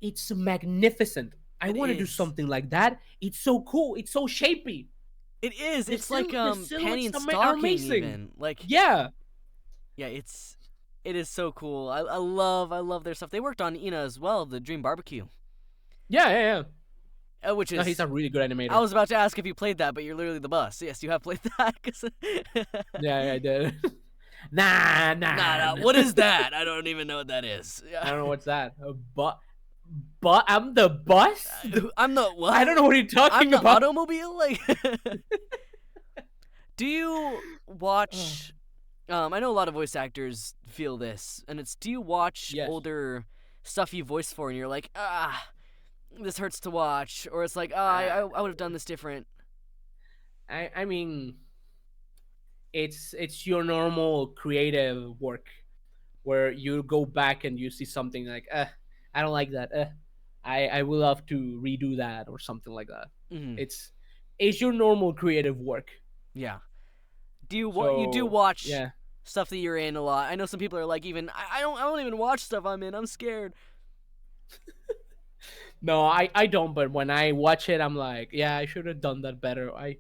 it's magnificent. I It want to do is. something like that. It's so cool. It's so shapy. It is. It's like The panty silhouettes and are stocking amazing. even. Like Yeah, yeah, it is so cool. I love their stuff. They worked on Ina as well, the Dream Barbecue, yeah. which No, is. he's a really good animator. I was about to ask if you played that, but you're literally the boss. Yes, you have played that. Yeah, I did. Nah. Nah. What is that? I don't even know what that is. I don't know what's that. But I'm the bus. I'm the what? I don't know what you're talking I'm the about. automobile. Like, do you watch? I know a lot of voice actors feel this, and it's do you watch Yes. older stuff you voiced for, and you're like, this hurts to watch, or it's like, I would have done this different. I mean, it's your normal creative work where you go back and you see something like, I don't like that. I will love to redo that or something like that. Mhm. It's your normal creative work. Yeah. Do you you do So, watch yeah. stuff that you're in a lot? I know some people are like, even I don't even watch stuff I'm in. I'm scared. No, I don't. But when I watch it, I'm like, yeah, I should have done that better. I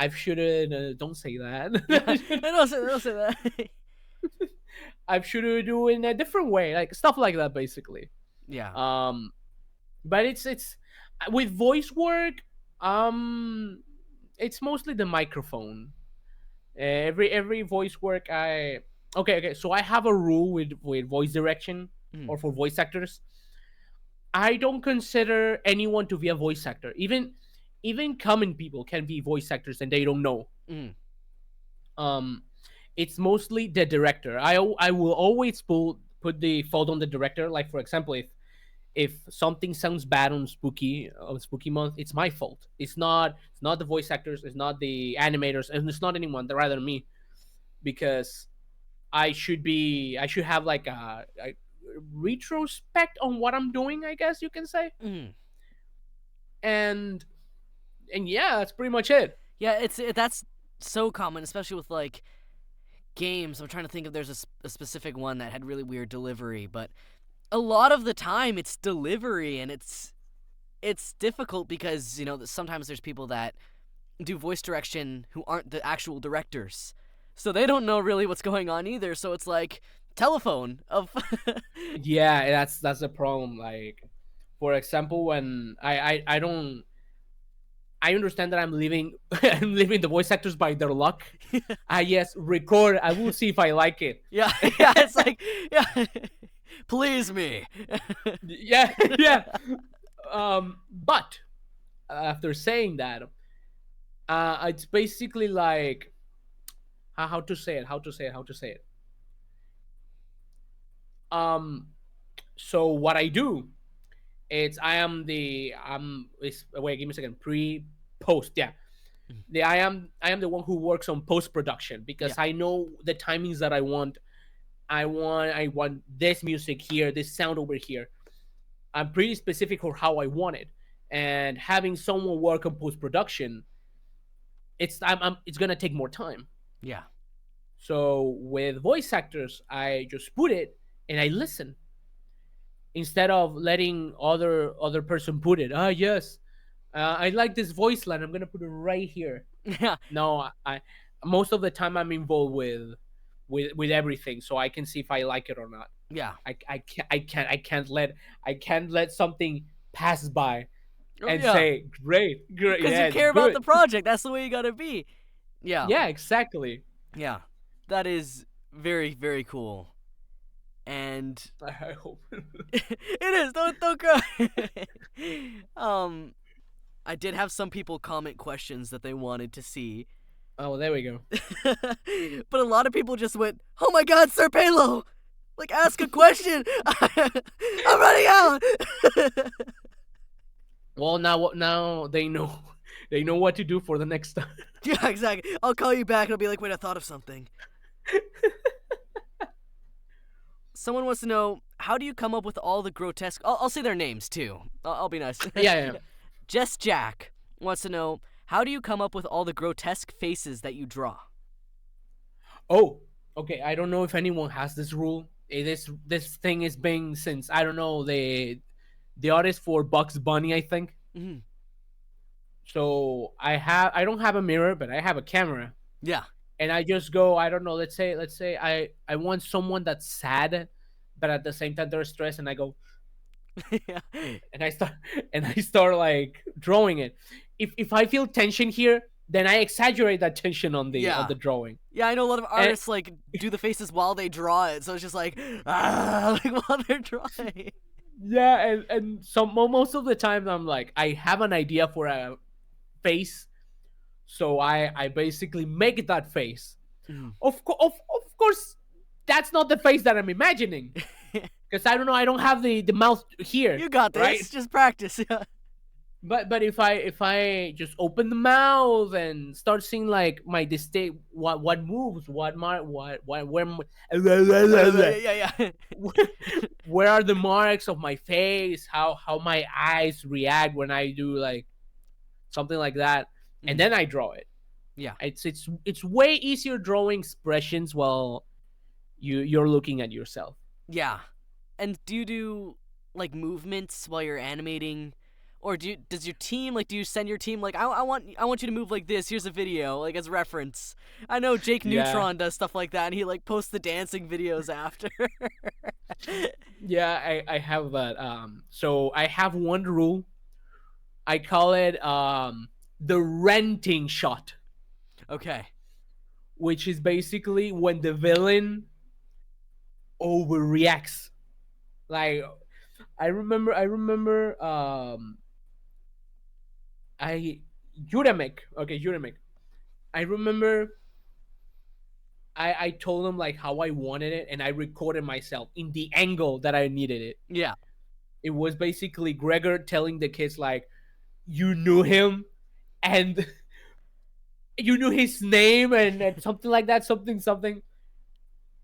shouldn't. Don't say that. Don't say that. I should have do it in a different way, like stuff like that, basically. Yeah. But it's with voice work. It's mostly the microphone. Every voice work, okay. So I have a rule with voice direction or for voice actors. I don't consider anyone to be a voice actor. Even common people can be voice actors and they don't know. Mhm. It's mostly the director. I will always put the fault on the director. Like for example, if something sounds bad on spooky month, it's my fault. It's not the voice actors, it's not the animators, and it's not anyone rather than me, because I should have like a retrospect on what I'm doing, I guess you can say. Mhm. And yeah, that's pretty much it. Yeah, that's so common, especially with like games. I'm trying to think if there's a specific one that had really weird delivery, but a lot of the time it's delivery, and it's difficult because sometimes there's people that do voice direction who aren't the actual directors, so they don't know really what's going on either. So it's like telephone of Yeah, that's the problem. Like, for example, when I don't. I understand that I'm leaving I'm leaving the voice actors by their luck. Yes, record. I will see if I like it. yeah, it's like, yeah, please me. Yeah. But after saying that, it's basically like how to say it. So what I do, wait, give me a second. Post, yeah. I am the one who works on post production because Yeah. I know the timings that I want. I want this music here, this sound over here. I'm pretty specific for how I want it, and having someone work on post production, it's gonna take more time. Yeah. So with voice actors, I just put it and I listen instead of letting other person put it. Yes, I like this voice line. I'm gonna put it right here. Yeah. No, I most of the time I'm involved with everything, so I can see if I like it or not. Yeah. I can't let something pass by and Yeah. say great. Because Yeah, you care it's about good. the project. That's the way you gotta be. Yeah. Yeah, exactly. Yeah. That is very, very cool. and I hope. it is. Don't cry. I did have some people comment questions that they wanted to see. Oh, there we go. But a lot of people just went, "Oh my God, SrPelo! Like, ask a question. I'm running out." Well, now they know. They know what to do for the next time. Yeah, exactly. I'll call you back and I'll be like, "Wait, I thought of something." Someone wants to know, how do you come up with all the grotesque... I'll say their names, too. I'll be nice. Yeah. Jess Jack wants to know, how do you come up with all the grotesque faces that you draw? Oh, okay. I don't know if anyone has this rule. This thing is being since, I don't know, the artist for Bugs Bunny, I think. Mm-hmm. So I don't have a mirror, but I have a camera. Yeah. And I just go, I don't know, let's say I want someone that's sad, but at the same time they're stressed, and I go Yeah. and I start like drawing it. If I feel tension here, then I exaggerate that tension on the drawing. Yeah, I know a lot of artists like do the faces while they draw it, so it's just like like while they're drawing. Yeah, and most of the time I'm like, I have an idea for a face, so I basically make that face. Mm. Of course, that's not the face that I'm imagining, because I don't know, I don't have the mouth here. You got this. Right? Just practice. But if I just open the mouth and start seeing like my distinct what moves, where yeah. where are the marks of my face, how my eyes react when I do like something like that, and then I draw it. Yeah. It's way easier drawing expressions while you're looking at yourself. Yeah. And do you do like movements while you're animating? Or does your team, like, do you send your team, like, I want you to move like this, here's a video, like, as reference? I know Jake Neutron does stuff like that, and he, like, posts the dancing videos after. Yeah, I have that. So I have one rule. I call it the renting shot. Okay. Which is basically when the villain overreacts. Like, I remember Juramek. I remember I told him like how I wanted it, and I recorded myself in the angle that I needed it. Yeah. It was basically Gregor telling the kids like, you knew him and you knew his name and something like that, something.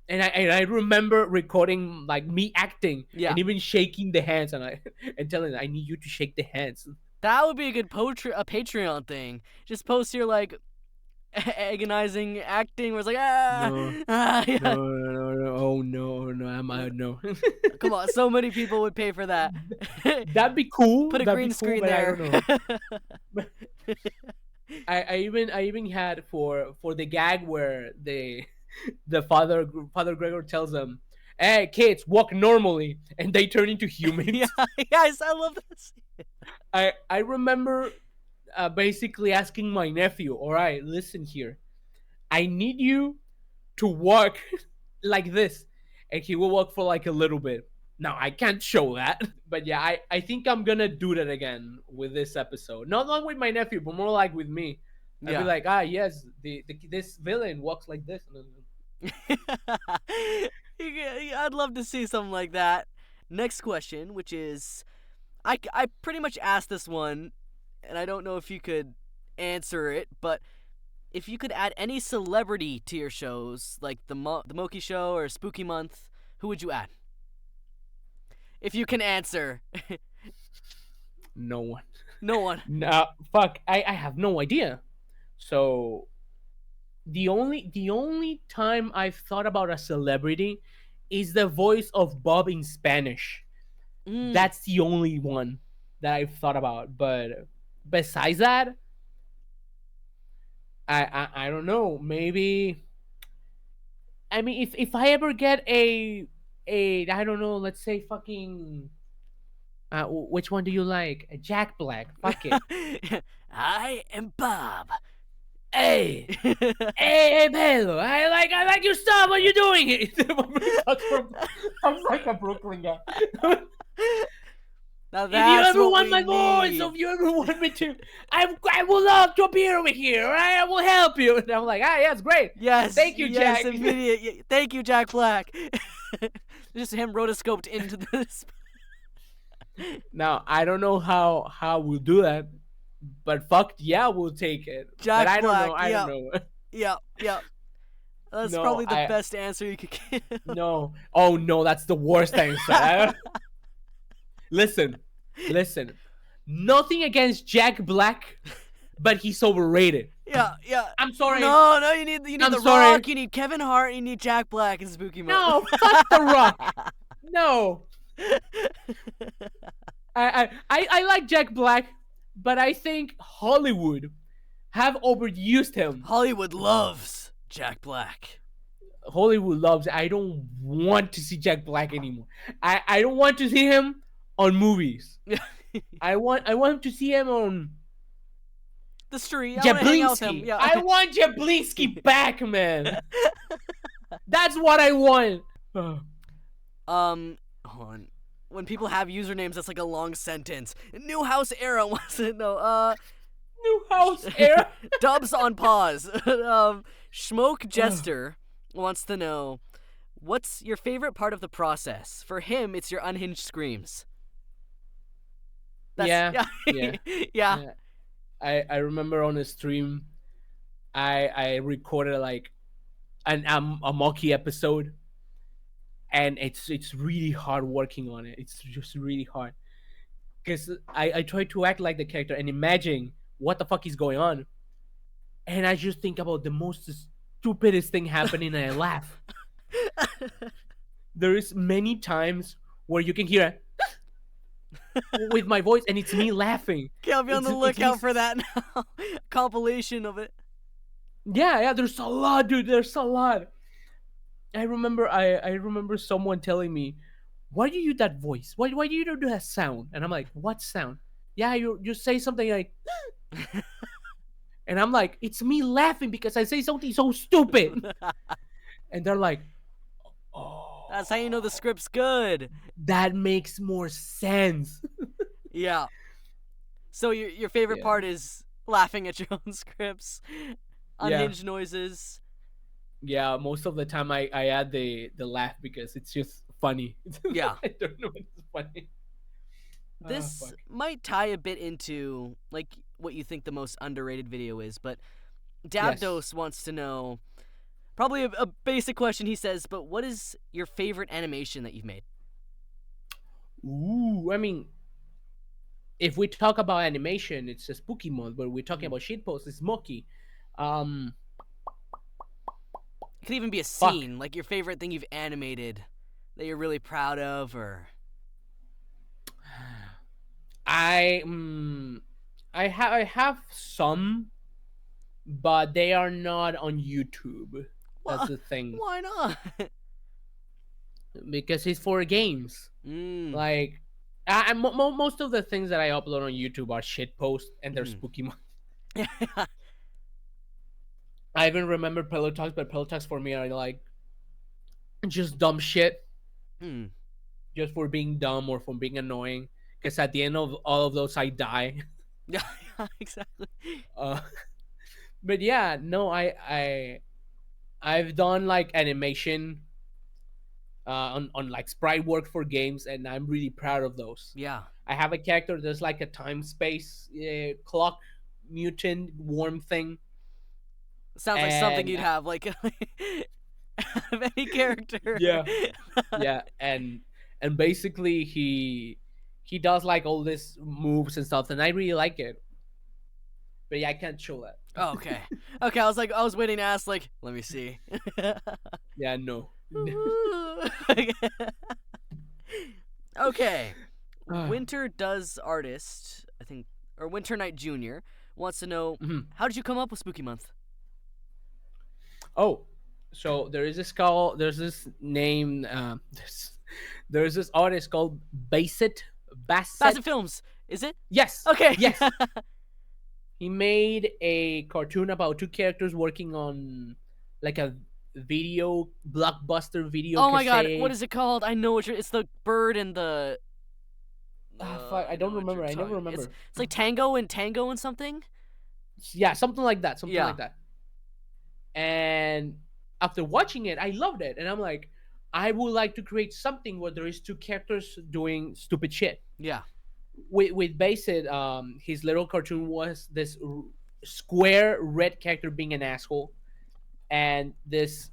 And I remember recording like me acting and even shaking the hands and telling them, I need you to shake the hands. That would be a good Patreon thing. Just post your like agonizing acting where it's like No, oh no. Come on, so many people would pay for that. That'd be cool. Put a green screen there. I even had for the gag where the Father Gregor tells them, "Hey kids, walk normally," and they turn into humans. Yes, I love this. I remember basically asking my nephew, all right, listen here, I need you to walk like this, and he will walk for like a little bit. Now I can't show that, but yeah, I think I'm gonna do that again with this episode. Not with my nephew, but more like with me. I'd be like, yes, this villain walks like this. I'd love to see something like that. Next question, which is, I pretty much asked this one, and I don't know if you could answer it, but if you could add any celebrity to your shows, like the Moki Show or Spooky Month, who would you add? If you can answer. No one. No one. No, fuck. I have no idea. So the only time I've thought about a celebrity is the voice of Bob in Spanish. That's the only one that I've thought about. But besides that, I don't know. Maybe, I mean, if I ever get a I don't know, let's say fucking which one do you like? A Jack Black. Fuck it. I am Bob. hey, hey, Pelo, I like your stuff. What are you doing here? I'm like a Brooklyn guy. Now If you that's ever what want we my voice, need. or if you ever want me to, I will love to appear over here. All right, I will help you. And I'm like, yeah, it's great. Yes. Thank you, yes, Jack. Immediate. Thank you, Jack Black. Just him rotoscoped into this. Now I don't know how we'll do that, but fuck yeah, we'll take it. Jack but I don't know. Black, I yeah. don't know. Yep. That's No, probably the best answer you could give. No. Oh no, that's the worst answer. Listen. Nothing against Jack Black, but he's overrated. Yeah. I'm sorry. No, you need I'm The sorry. Rock, you need Kevin Hart, you need Jack Black in Spooky Month. No, fuck The Rock. No. I like Jack Black, but I think Hollywood have overused him. Hollywood loves Jack Black. Hollywood loves it. I don't want to see Jack Black anymore. I don't want to see him on movies. I want him to see him on the street. I wanna hang out with him. Jablinski. Yeah. I want Jablinski back, man. That's what I want. Hold on. When people have usernames, that's like a long sentence. New House Era wants to know. New House Era. Dubs on pause. Schmoke Jester wants to know, what's your favorite part of the process? For him, it's your unhinged screams. Yeah. I remember on a stream, I recorded like a monkey episode, and it's really hard working on it. It's just really hard because I try to act like the character and imagine what the fuck is going on, and I just think about the most stupidest thing happening and I laugh. There is many times where you can hear with my voice and it's me laughing. Okay, I'll be on the lookout for that now. Compilation of it. Yeah, there's a lot, dude. There's a lot. I remember someone telling me, why do you do that voice? Why do you do that sound? And I'm like, what sound? Yeah, you say something like and I'm like, it's me laughing because I say something so stupid. And they're like, oh, that's how you know the script's good. That makes more sense. Yeah. So your favorite part is laughing at your own scripts, unhinged noises. Yeah, most of the time I add the laugh because it's just funny. Yeah. I don't know, it's funny. This might tie a bit into like what you think the most underrated video is, but Dabdos wants to know, probably a basic question, he says, but what is your favorite animation that you've made? Ooh, I mean, if we talk about animation, it's a spooky mode, but we're talking about shitpost, it's smoky. It could even be a scene, like your favorite thing you've animated that you're really proud of, or... I have some, but they are not on YouTube. That's the thing. Why not? Because it's for games. Like, most of the things that I upload on YouTube are shit posts and they're spooky. I even remember Pelo Talks, but Pelo Talks for me are like just dumb shit. Just for being dumb or for being annoying. Because at the end of all of those, I die. Yeah, exactly. But yeah, no, I've done like animation on like sprite work for games, and I'm really proud of those. Yeah. I have a character that's like a time space clock mutant worm thing. Sounds like something you'd have, like of any character. Yeah, and basically he does like all these moves and stuff, and I really like it. But yeah, I can't show that. Oh, okay. Okay, I was waiting to ask, like, let me see. Yeah, no. Okay. Winter Does Artist, I think, or Winter Night Jr. wants to know, how did you come up with Spooky Month? Oh, so there's this name, there's this artist called Bassetfilms. Bassetfilms, is it? Yes. Okay. Yes. He made a cartoon about two characters working on like a video blockbuster video Oh my god, cassette. what is it called? I know it's the bird and the. Fuck, I I don't know what remember. you're I never talking. remember. It's like Tango and something. Yeah, something like that. Something Yeah. like that. And after watching it, I loved it, and I'm like, I would like to create something where there is two characters doing stupid shit. Yeah. With Bassett, his little cartoon was this square red character being an asshole, and this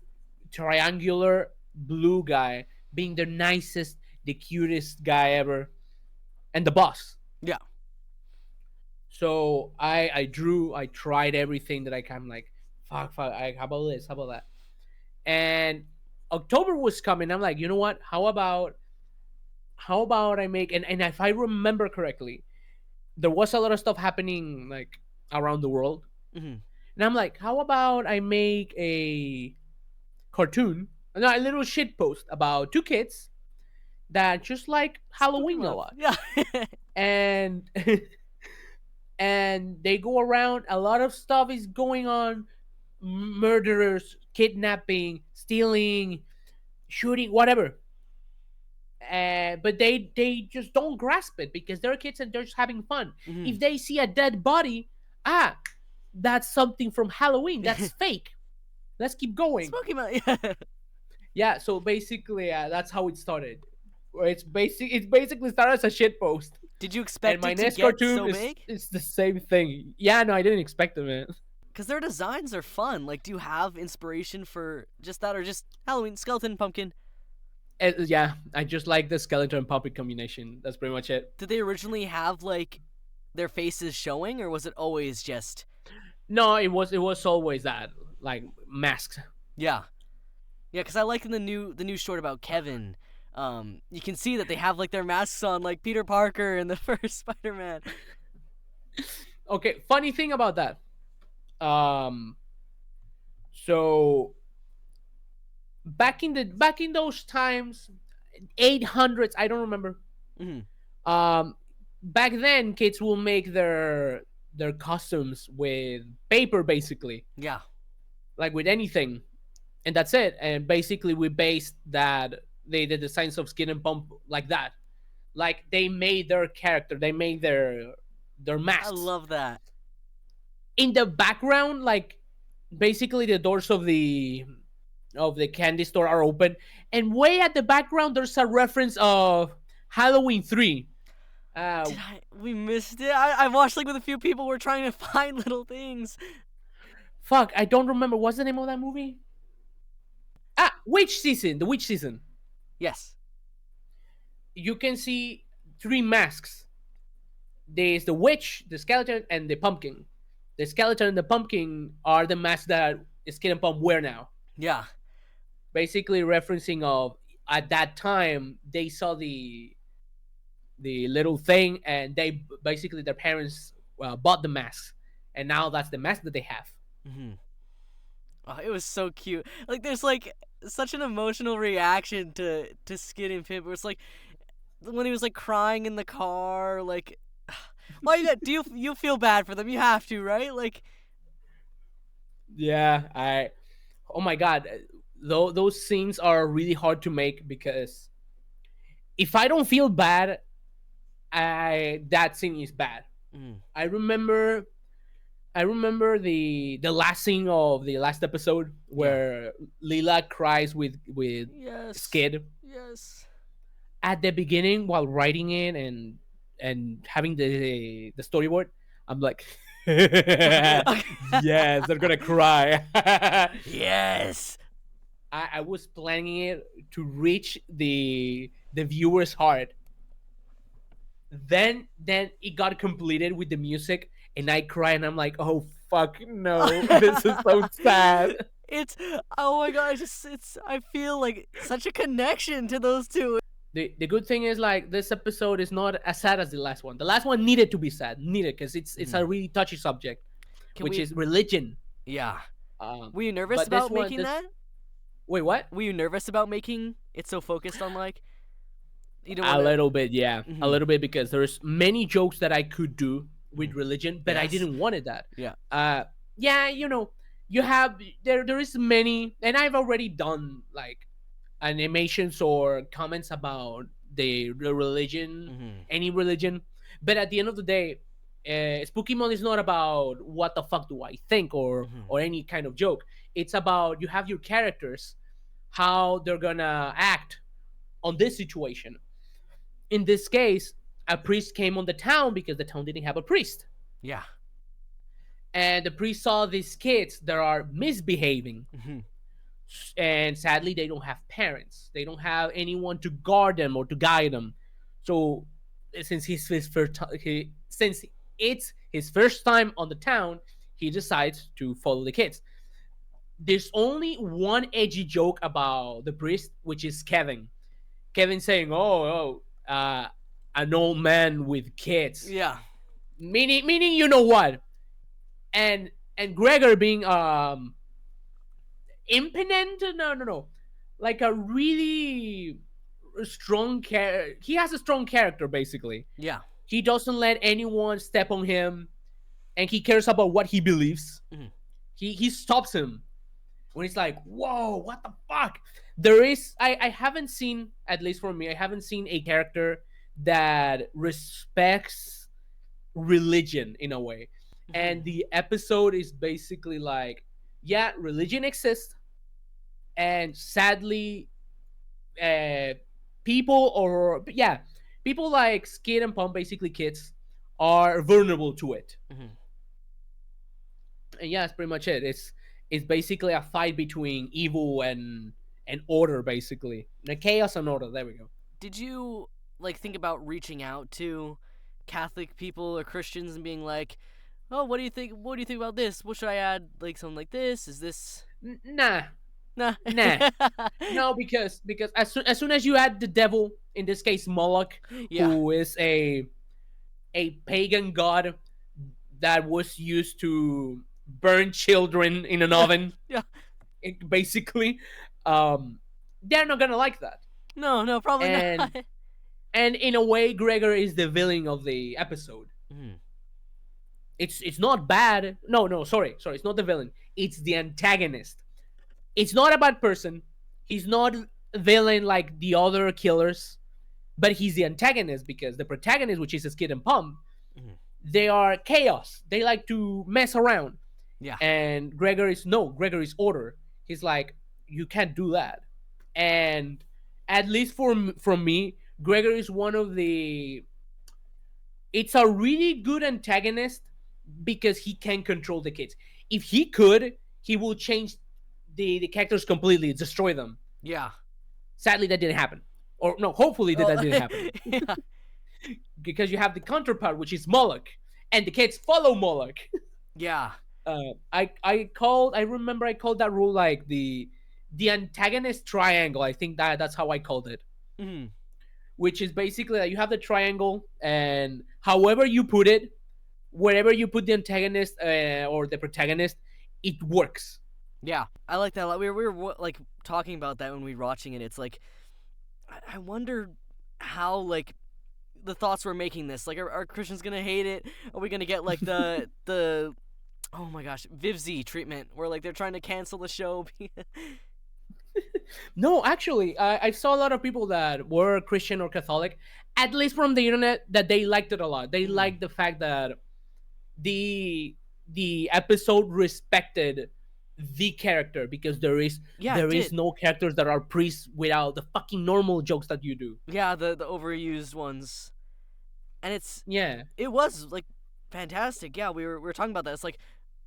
triangular blue guy being the nicest, the cutest guy ever, and the boss. Yeah. So I tried everything that I can. Like, fuck, how about this? How about that? And October was coming. I'm like, you know what? How about I make and if I remember correctly, there was a lot of stuff happening like around the world. Mm-hmm. And I'm like, how about I make a cartoon, no, a little shit post about two kids that just like Halloween a lot. Yeah. And and they go around, a lot of stuff is going on, murderers, kidnapping, stealing, shooting, whatever. But they just don't grasp it because they're kids and they're just having fun. Mhm. If they see a dead body, that's something from Halloween. That's fake. Let's keep going. Smoky Mountain. Yeah. Yeah. So basically, that's how it started. It's basically started as a shit post. Did you expect And my it to next get cartoon so is big? it's the same thing. Yeah, no, I didn't expect it, man. Because their designs are fun. Like, do you have inspiration for just that, or just Halloween skeleton pumpkin? Yeah, I just like the skeleton and puppet combination. That's pretty much it. Did they originally have like their faces showing, or was it always just? No, it was always that, like, masks. Yeah, yeah. Because I like in the new short about Kevin. You can see that they have like their masks on, like Peter Parker in the first Spider-Man. Okay, funny thing about that. So back in those times, 800s, I don't remember. Mm-hmm. Back then, kids will make their costumes with paper, basically, Yeah. like with anything, and that's it. And basically, we based that they did the designs of Skin and Pump like that. Like, they made their character, they made their masks. I love that. In the background, like, basically the doors of the candy store are open, and way at the background there's a reference of Halloween 3. We missed it. I watched like with a few people. We're trying to find little things. Fuck, I don't remember. What's the name of that movie? Witch Season. The Witch Season. Yes. You can see 3 masks. There's the witch, the skeleton, and the pumpkin. The skeleton and the pumpkin are the masks that Skin and Pump wear now. Yeah. Basically referencing of, at that time, they saw the little thing, and they basically, their parents bought the mask, and now that's the mask that they have. Mm-hmm. Oh, it was so cute. Like, there's like such an emotional reaction to Skid and Pimp. Where it's like when he was like crying in the car. Like, why do you feel bad for them? You have to, right? Like, yeah, oh my god, those scenes are really hard to make, because if I don't feel bad, that scene is bad. mm. I remember the last scene of the last episode where Lila cries with Yes. Skid Yes. at the beginning while writing it and having the storyboard. I'm like, yes, they're gonna cry. Yes. I was planning it to reach the viewer's heart. Then it got completed with the music, and I cried, and I'm like, oh fuck no, this is so sad. It's, oh my god, I feel like such a connection to those two. The good thing is, like, this episode is not as sad as the last one. The last one needed to be sad, because it's a really touchy subject, which is religion. Yeah. Were Were you nervous about making that? Wait, what? Were you nervous about making it so focused on, like, you don't A little bit, yeah. Mhm. A little bit, because there's many jokes that I could do with religion, but I Yes. didn't wanted that. Yeah. Yeah, you have there is many, and I've already done like animations or comments about the religion, Mhm. any religion, but at the end of the day, Spookymon is not about what the fuck do I think Mhm. or any kind of joke. It's about you have your characters, how they're gonna act on this situation. In this case, a priest came on the town because the town didn't have a priest, Yeah. and the priest saw these kids that are misbehaving, Mhm. and sadly they don't have parents, they don't have anyone to guard them or to guide them. So since since it's his first time on the town, he decides to follow the kids. There's only one edgy joke about the priest, which is Kevin saying, an old man with kids, Yeah. meaning you know what, and Gregor being impotent. No, like a really strong he has a strong character basically. Yeah. He doesn't let anyone step on him, and he cares about what he believes. Mhm. He stops him when it's like, whoa, what the fuck. There is I haven't seen, at least for me, I haven't seen a character that respects religion in a way. And Mhm. the episode is basically like, yeah, religion exists, and sadly, uh, people like Skid and Pump, basically kids, are vulnerable to it. Mhm. And yeah, that's pretty much it. It's basically a fight between evil and order, basically. The chaos and order. There we go. Did you like think about reaching out to Catholic people or Christians and being like, "Oh, what do you think? What do you think about this? What should I add? Like something like this? Is this Nah, nah?" nah. No, because as soon as you add the devil, in this case Moloch, Yeah. who is a pagan god that was used to burn children in an oven, Yeah. basically, um, they're not gonna like that. No, probably not. And and in a way, Gregor is the villain of the episode. Mhm. It's not bad. No, sorry, it's not the villain. It's the antagonist. It's not a bad person. He's not a villain like the other killers, but he's the antagonist because the protagonist, which is Skid and Pump, Mhm. they are chaos. They like to mess around. Yeah. And Gregor is order. He's like, you can't do that. And at least from me, Gregor is one of the. It's a really good antagonist because he can control the kids. If he could, he will change the characters completely, destroy them. Yeah. Sadly, that didn't happen. Or no, hopefully that didn't happen. Yeah. Because you have the counterpart, which is Moloch, and the kids follow Moloch. Yeah. I remember I called that rule like the antagonist triangle. I think that's how I called it, Mhm. which is basically that you have the triangle, and however you put it, wherever you put the antagonist or the protagonist, it works. Yeah, I like that a lot. We were like talking about that when we were watching it. It's like I wonder how like the thoughts we're making this. Like, are Christians gonna hate it? Are we gonna get like the oh my gosh, Vivzy treatment where like they're trying to cancel the show? No, actually, I saw a lot of people that were Christian or Catholic, at least from the internet, that they liked it a lot. They liked the fact that the episode respected the character, because Yeah, there it is did. no characters that are priests without the fucking normal jokes that you do. Yeah, the overused ones, and Yeah. it was like fantastic. Yeah, we were talking about that. It's like,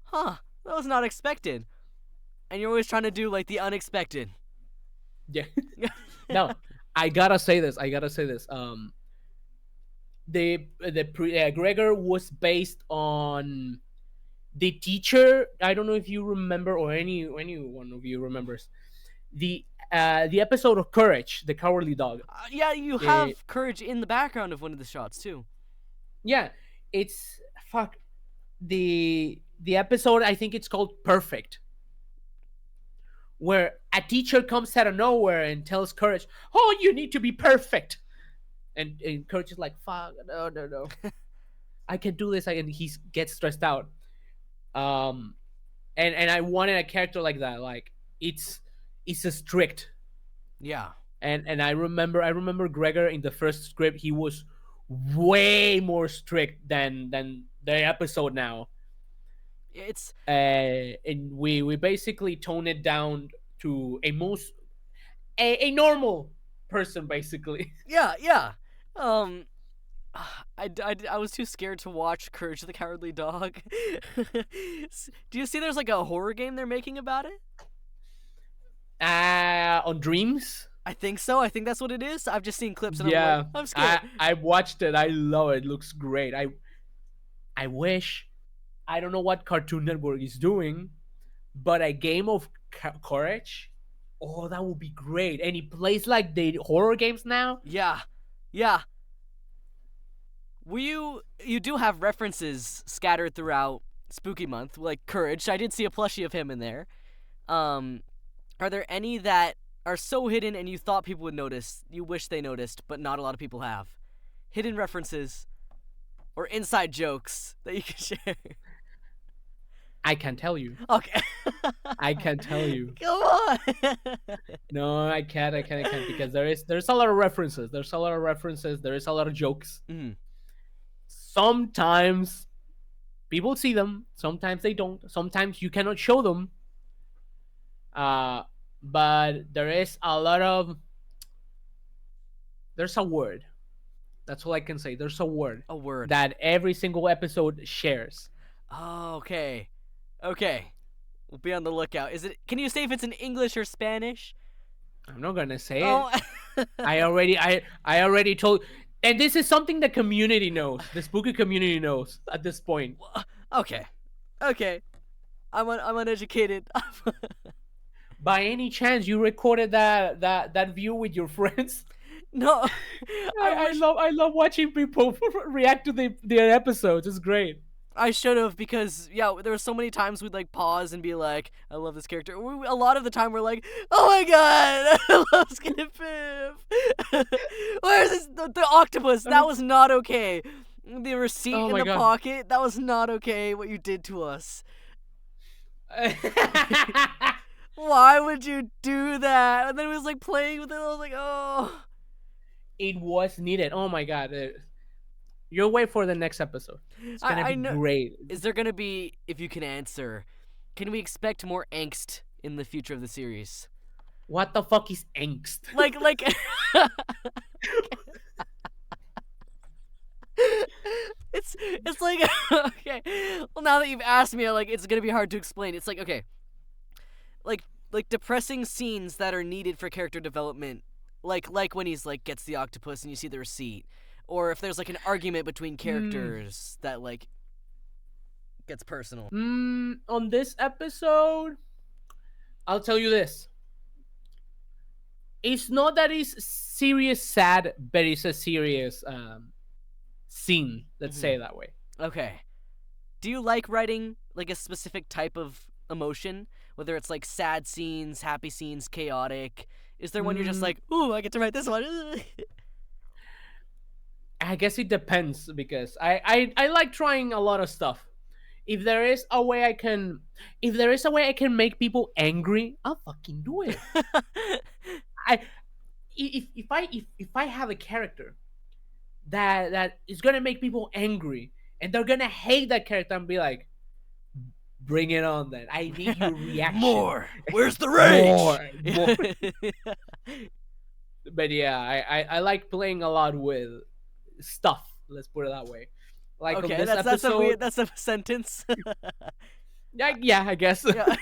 huh, that was not expected. And you're always trying to do like the unexpected. Yeah. Now, I gotta say this. Gregor was based on the teacher. I don't know if you remember, or any one of you remembers the episode of Courage, the Cowardly Dog. Yeah, you have courage in the background of one of the shots too. Yeah, it's fuck the episode. I think it's called Perfect, where a teacher comes out of nowhere and tells Courage, "Oh, you need to be perfect," and Courage is like, "Fuck, no." I can do this, and he gets stressed out. Um, and I wanted a character like that. Like it's a strict. Yeah. And I remember Gregor in the first script. He was way more strict than the episode now. It's And we basically tone it down to a normal person basically. yeah. Um I was too scared to watch Courage the Cowardly Dog. Do you see there's like a horror game they're making about it? On Dreams. I think so. I think that's what it is. I've just seen clips and I'm Yeah, like, I'm scared. I watched it. I love it. It looks great. I wish, I don't know what Cartoon Network is doing, but a game of Courage. Oh, that would be great. And he plays like the horror games now. Yeah. Yeah. You do have references scattered throughout Spooky Month, like Courage. I did see a plushie of him in there. Are there any that are so hidden and you thought people would notice, you wish they noticed, but not a lot of people have? Hidden references or inside jokes that you can share? I can tell you. Okay. I can tell you. Come on. No, I can't because there's a lot of references. There's a lot of references. There is a lot of jokes. Mhm. Sometimes people see them. Sometimes they don't. Sometimes you cannot show them. But there is a lot of. There's a word. That's all I can say. There's a word. A word. That every single episode shares. Oh, okay. Okay. We'll be on the lookout. Can you say if it's in English or Spanish? I'm not gonna say Oh. it. I already told. And this is something the community knows. The spooky community knows at this point. Okay. Okay. I'm uneducated. By any chance, you recorded that view with your friends? No. I love watching people react to their episodes. It's great. I should have, because there were so many times we'd like pause and be like, I love this character. A lot of the time we're like, oh my god, I love Skinny Pip. Where's the octopus? That was not okay. The receipt in the pocket, that was not okay what you did to us. Why would you do that? And then he was like playing with it. I was like, oh. It was needed. Oh my god. You'll wait for the next episode. It's gonna be great. Is there gonna be, if you can answer, can we expect more angst in the future of the series? What the fuck is angst? Like it's like okay. Well, now that you've asked me, like it's gonna be hard to explain. It's like okay, like depressing scenes that are needed for character development, like when he's like gets the octopus and you see the receipt. Or if there's like an argument between characters that like gets personal. On this episode, I'll tell you this. It's not that it's serious sad, but it's a serious scene. Let's say it that way. Okay. Do you like writing like a specific type of emotion? Whether it's like sad scenes, happy scenes, chaotic. Is there one you're just like, ooh, I get to write this one? I guess it depends because I like trying a lot of stuff. If there is a way I can make people angry, I'll fucking do it. If I have a character that is gonna make people angry and they're gonna hate that character and be like, bring it on then. I need your reaction. More. Where's the rage? More. But yeah, I like playing a lot with stuff, let's put it that way. Like okay, on this episode, that's a sentence. yeah, I guess. Yeah.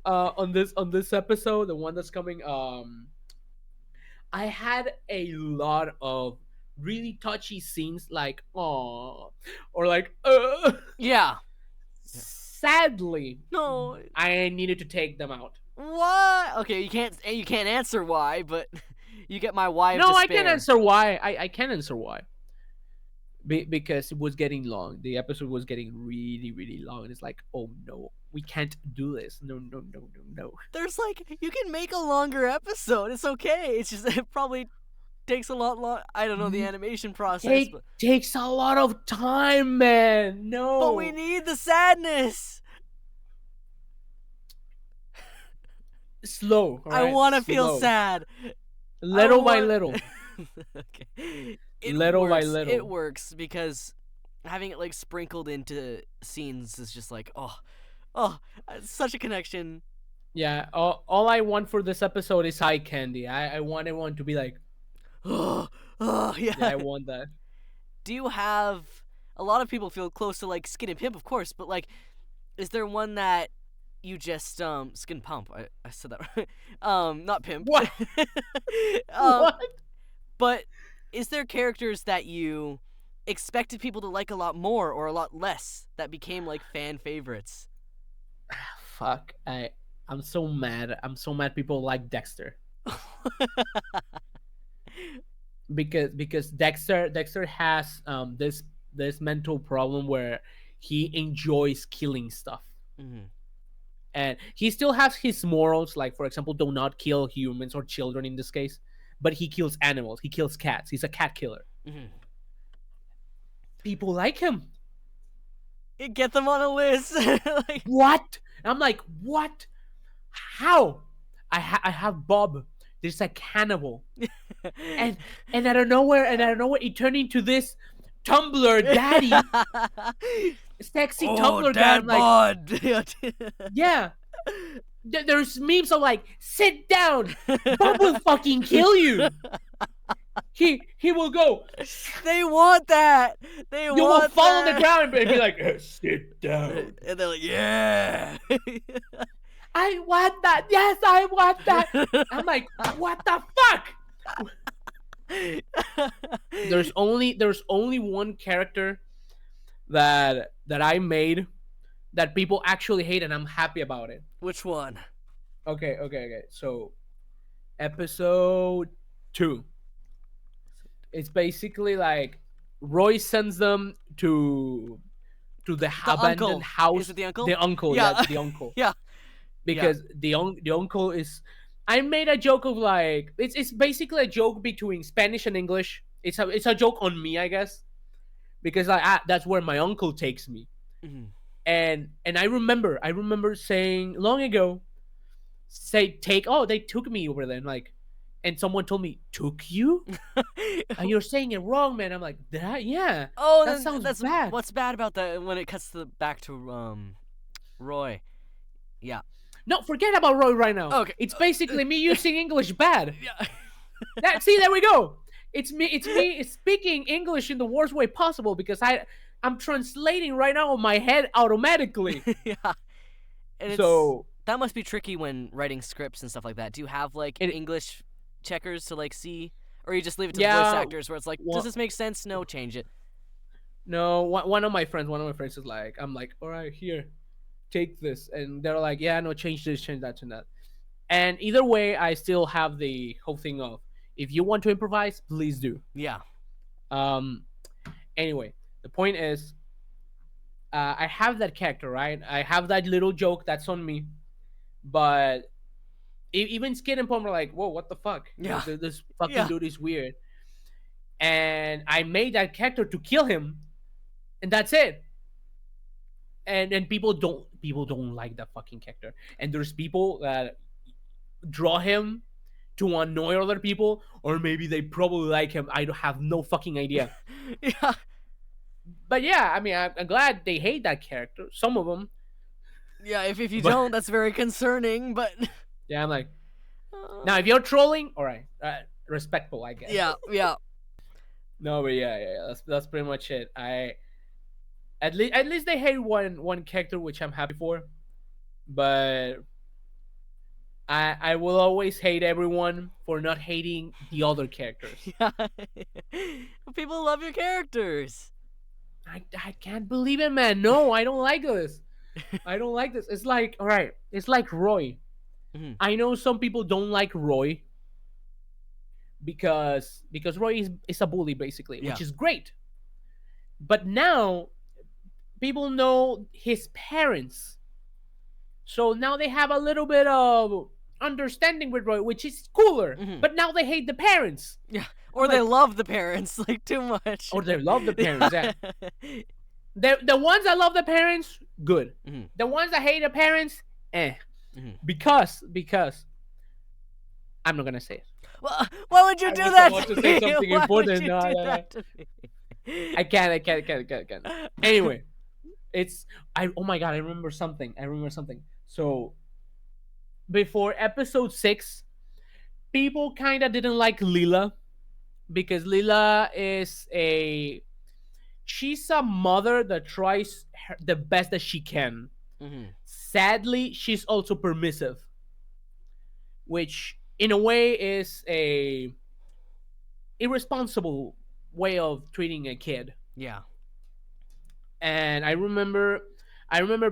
On this episode, the one that's coming, I had a lot of really touchy scenes, like or like yeah. Sadly, no, I needed to take them out. What? Okay, you can't answer why, but you get my why of No, despair. I can answer why. I can answer why. Because it was getting long. The episode was getting really, really long. And it's like, oh no, we can't do this. No. There's like, you can make a longer episode. It's okay. It's just probably takes a lot long. I don't know the animation process, but Takes a lot of time, man. No. we need the sadness. Slow. I right? want to feel Slow. sad. Little by little. Okay. Little by It little. works because having it like sprinkled into scenes is just like, oh, it's such a connection. Yeah. All I want for this episode is eye candy. I want everyone to be like, Yeah. yeah, I want that. Do you have a lot of people feel close to like Skin and Pimp, of course, but like, is there one that you just Skin Pump? I said that right. Not Pimp. What? What? But is there characters that you expected people to like a lot more or a lot less that became like fan favorites? Fuck. I'm so mad. I'm so mad people like Dexter. Because Dexter has this mental problem where he enjoys killing stuff. Mm-hmm. And he still has his morals, like for example, do not kill humans or children in this case, but he kills animals. He kills cats. He's a cat killer. Mm-hmm. People like him. Get them on a list. Like, What? I'm like, what? How? I have Bob. There's a cannibal, and out of nowhere, it turned into this Tumblr daddy, sexy Tumblr guy. I'm like, bod. yeah. There's memes of like, sit down. Bob will fucking kill you. He will go. They want that. You will fall on the ground and be like, sit down. And they're like, yeah. I want that. Yes, I want that. I'm like, what the fuck? There's only one character that I made that people actually hate, and I'm happy about it. Which one? Okay. So, episode 2. It's basically like Roy sends them to the abandoned uncle. house. Is it the uncle? The uncle, yeah, the uncle. Yeah. Because the uncle is. I made a joke of like it's basically a joke between Spanish and English. It's a joke on me, I guess, because that's where my uncle takes me. Mm-hmm. And I remember saying long ago, they took me over there, and someone told me, took you? You're saying it wrong, man. I'm like, that? Yeah. Oh, that sounds that's bad. What's bad about that when it cuts back to Roy? Yeah. No, forget about Roy right now. Okay. It's basically me using English bad. Yeah. See, there we go. It's me speaking English in the worst way possible because I'm translating right now in my head automatically. Yeah. And so that must be tricky when writing scripts and stuff like that. Do you have like English checkers to like see, or you just leave it to the voice actors where it's like, does this make sense? No, change it. No, one of my friends is like, I'm like, all right, here, take this, and they're like, yeah, no, change this, change that, and that. And either way, I still have the whole thing of, if you want to improvise, please do. Yeah. Anyway, the point is, I have that character, right? I have that little joke that's on me, but even Skid and Pom are like, whoa, what the fuck? Yeah. This fucking dude is weird. And I made that character to kill him, and that's it. And people don't like that fucking character. And there's people that draw him to annoy other people, or maybe they probably like him. I don't have no fucking idea. Yeah. But yeah, I mean, I'm glad they hate that character. Some of them. Yeah, if you don't, that's very concerning. But yeah, I'm like, now if you're trolling, all right, respectful, I guess. Yeah. No, but yeah. That's pretty much it. At least they hate one character, which I'm happy for. But I will always hate everyone for not hating the other characters. Yeah. People love your characters. I can't believe it, man. No, I don't like this. I don't like this. It's like, all right, it's like Roy. Mm-hmm. I know some people don't like Roy because Roy is a bully, basically, which is great. But now people know his parents. So now they have a little bit of understanding with Roy, which is cooler. Mhm. But now they hate the parents. Yeah. Or I'm they like, love the parents like too much. or they love the parents. Yeah. The ones that love the parents, good. Mhm. The ones that hate the parents, eh. Mhm. Because I'm not gonna say it. Why would you I do was that about to to say me? something Why would important. you No, do no, no. that to me? I can't. Anyway, oh my god, I remember something. So before episode 6, people kind of didn't like Lila because Lila is she's a mother that tries the best that she can. Mhm. Sadly, she's also permissive, which in a way is a irresponsible way of treating a kid. Yeah. And I remember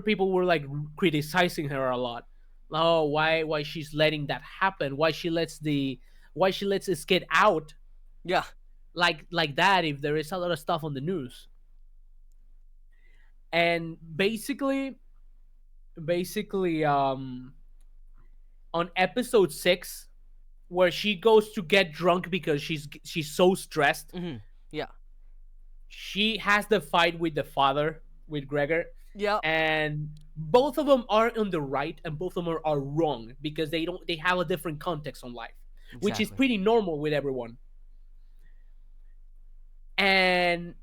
people were like criticizing her a lot. Oh, why she's letting that happen? Why she lets this kid out Yeah. like that if there is a lot of stuff on the news? And basically on episode 6, where she goes to get drunk because she's so stressed, Mhm. Yeah. she has the fight with the father, with Gregor, Yeah. and both of them are on the right and both of them are wrong because they have a different context on life, which is Exactly. pretty normal with everyone. And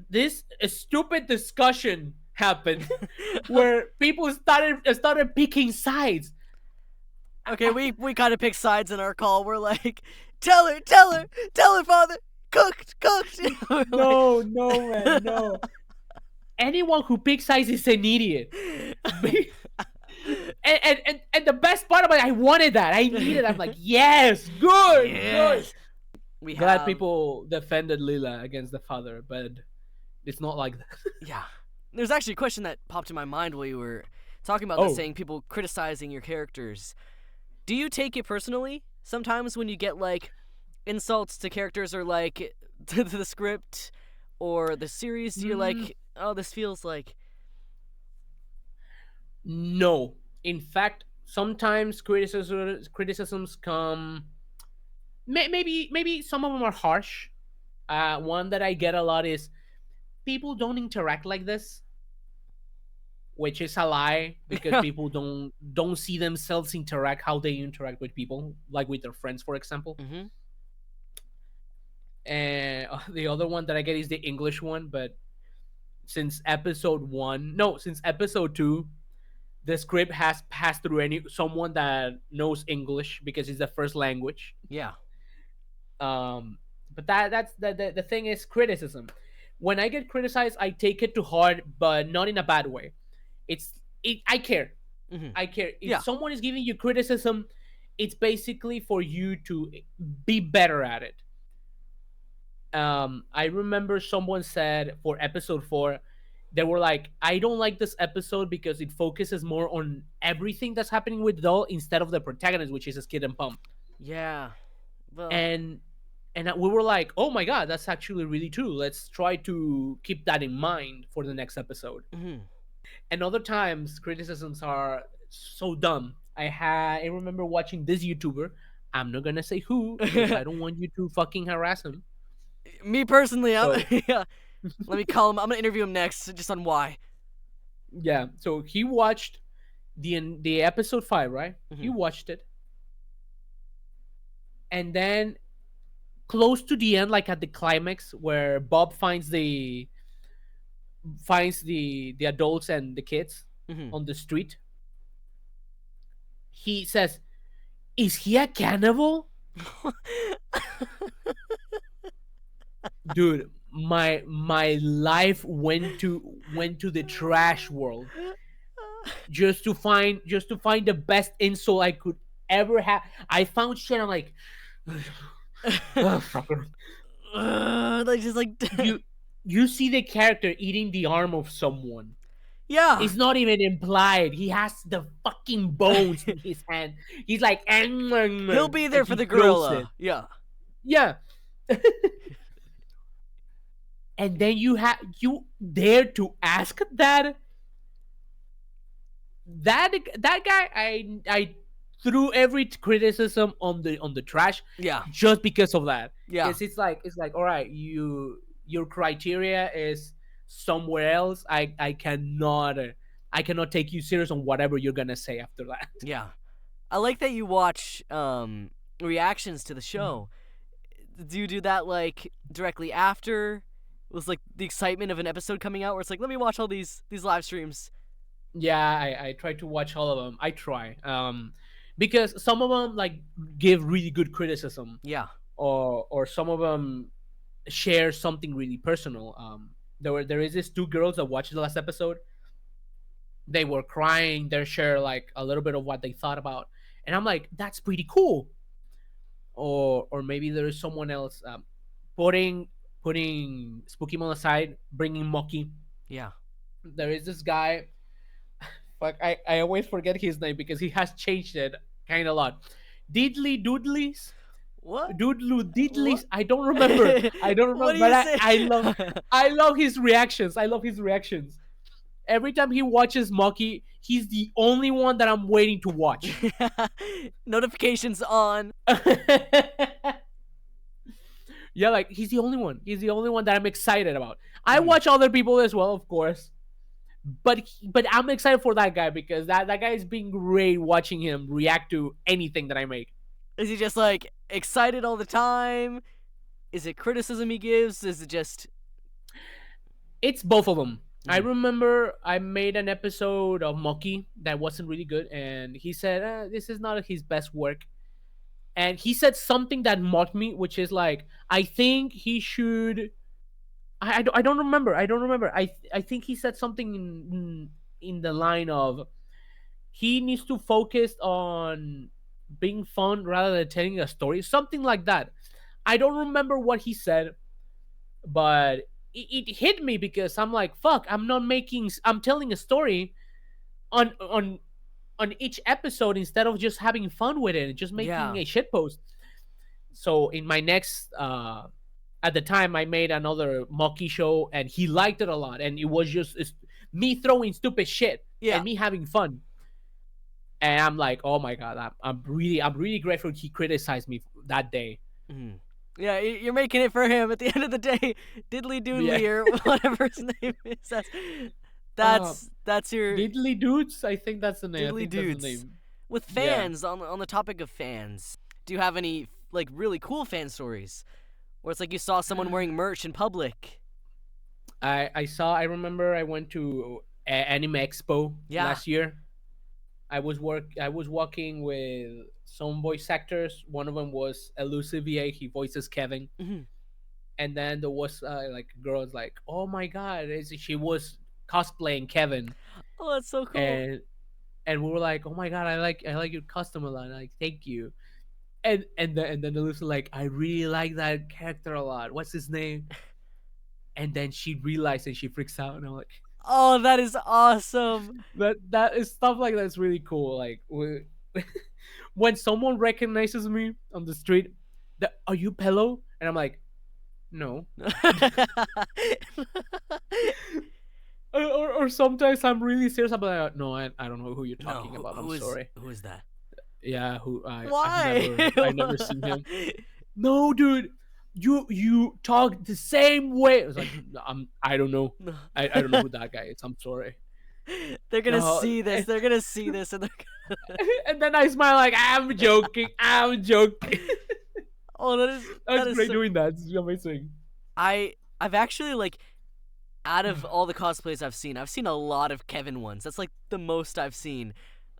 this stupid discussion happened where people started picking sides. Okay, we kind of pick sides in our call. We're like, tell her, father, cooked. We're like- No, man, no. Anyone who picks sides is an idiot. And the best part about it, I wanted that. I needed. I'm like, yes, good. Yes. We Glad have people defended Lila against the father, but it's not like that. Yeah. There's actually a question that popped in my mind while you were talking about Oh. this, saying people criticizing your characters. Do you take it personally sometimes when you get like insults to characters or like to the script or the series? You're like, oh, this feels like. No. In fact, sometimes criticisms come. Maybe some of them are harsh. One that I get a lot is people don't interact like this, which is a lie because Yeah. people don't see themselves interact how they interact with people, like with their friends, for example. Mm-hmm. And the other one that I get is the English one, but since episode 2, the script has passed through someone that knows English because it's the first language. Yeah. But that's the thing is criticism. When I get criticized, I take it to heart, but not in a bad way. I care. Mm-hmm. I care. If Yeah. someone is giving you criticism, it's basically for you to be better at it. I remember someone said for episode 4, they were like, I don't like this episode because it focuses more on everything that's happening with Doll instead of the protagonist, which is Skid and Pump. Yeah. Well. And we were like, oh my god, that's actually really true. Let's try to keep that in mind for the next episode. Mm-hmm. And other times criticisms are so dumb. I remember watching this YouTuber. I'm not gonna say who because I don't want you to fucking harass him. Me personally, So- yeah. Let me call him. I'm gonna interview him next, just on why. Yeah, so he watched the episode 5, right? He Mhm. watched it, and then close to the end, like at the climax, where Bob finds the adults and the kids Mhm. on the street, he says, "Is he a cannibal?" Dude, my life went to the trash world just to find the best insult I could ever have. I found shit. I'm like, "Oh, fucker." Like just like you see the character eating the arm of someone. yeah. It's not even implied. He has the fucking bones in his hand. He's like, He'll be there and for he the throws gorilla. it. Yeah. Yeah. And then you dare to ask that guy. I threw every criticism on the trash Yeah. just because of that. Yeah. Because it's like all right, your criteria is somewhere else. I cannot take you serious on whatever you're gonna say after that. Yeah. I like that you watch reactions to the show. Do you do that like directly after? It was like the excitement of an episode coming out where it's like, let me watch all these live streams. Yeah, I try to watch all of them. I try. Because some of them like give really good criticism, Yeah. or some of them share something really personal. There is these two girls that watched the last episode. They were crying. They share like a little bit of what they thought about, and I'm like, that's pretty cool. Or maybe there is someone else putting Spookymon aside, bringing Moki. Yeah. There is this guy. Fuck, I always forget his name because he has changed it kind of a lot. Diddly Doodlies, What? Doodloo What? Diddlies. I don't remember. I don't What remember. do But you say? I love his reactions. I love his reactions. Every time he watches Moki, he's the only one that I'm waiting to watch. Notifications on. Yeah, like he's the only one. He's the only one that I'm excited about. I Mhm. watch other people as well, of course. But I'm excited for that guy because that guy is being great watching him react to anything that I make. Is he just like excited all the time? Is it criticism he gives? Is it just It's both of them. I Mhm. remember I made an episode of Moki that wasn't really good, and he said this is not his best work. And he said something that mocked me, which is like, I think he should. I don't remember. I don't remember. I think he said something in the line of he needs to focus on being fun rather than telling a story, something like that. I don't remember what he said, but it hit me because I'm like, fuck, I'm telling a story on on on each episode instead of just having fun with it and just making Yeah. a shit post. So in my next at the time I made another Mocky show and he liked it a lot, and it was just me throwing stupid shit Yeah. and me having fun. And I'm like, oh my god, I'm really grateful he criticized me that day. Mhm. Yeah, you're making it for him at the end of the day. Diddly doodly Yeah. or whatever his name is. That's your Diddly Dudes, I think that's the name. I Diddly think Dudes. that's the name. With Yeah. fans, on the topic of fans, do you have any like really cool fan stories where it's like you saw someone wearing merch in public? I remember I went to Anime Expo Yeah. last year. I was walking with some voice actors. One of them was Elusive VA. He voices Kevin. Mhm. And then there was like girls like, oh my god, she was cosplaying Kevin. Oh, that's so cool. And we were like, oh my god, I like your costume a lot. Like, thank you. And then Elusive like, I really like that character a lot. What's his name? And then she realized and she freaks out, and I'm like, Oh, that is awesome. that is stuff like that's really cool. Like when someone recognizes me on the street, are you Pelo? And I'm like, no. Or sometimes I'm really serious about like, no, I don't know who you're talking No, about. I'm who is sorry. who is that? Yeah, Why? I never seen him. No, dude. You talk the same way. I was like, I don't know. No. I don't know who that guy is. I'm sorry. They're gonna No, see this. They're gonna see this, and And then I smile like I'm joking. I'm joking. oh, that is That's great so... doing that. It's amazing. I've actually like out of all the cosplays I've seen a lot of Kevin ones. That's like the most I've seen.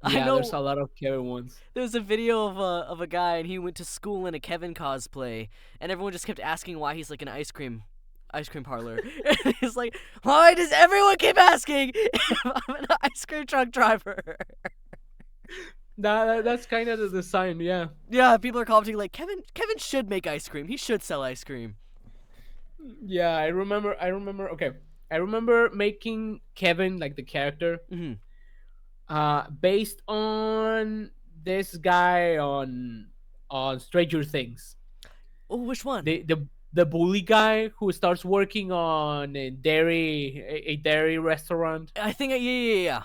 Yeah, I know there's a lot of Kevin ones. there was a video of a guy and he went to school in a Kevin cosplay, and everyone just kept asking why he's like an ice cream parlor. And he's like, why does everyone keep asking if I'm an ice cream truck driver? That's kind of the design, yeah. Yeah, people are commenting like Kevin should make ice cream. He should sell ice cream. Yeah, I remember. Okay, I remember making Kevin like the character, Hmm. based on this guy on Stranger Things. Oh, which one? The bully guy who starts working on a dairy restaurant. I think yeah.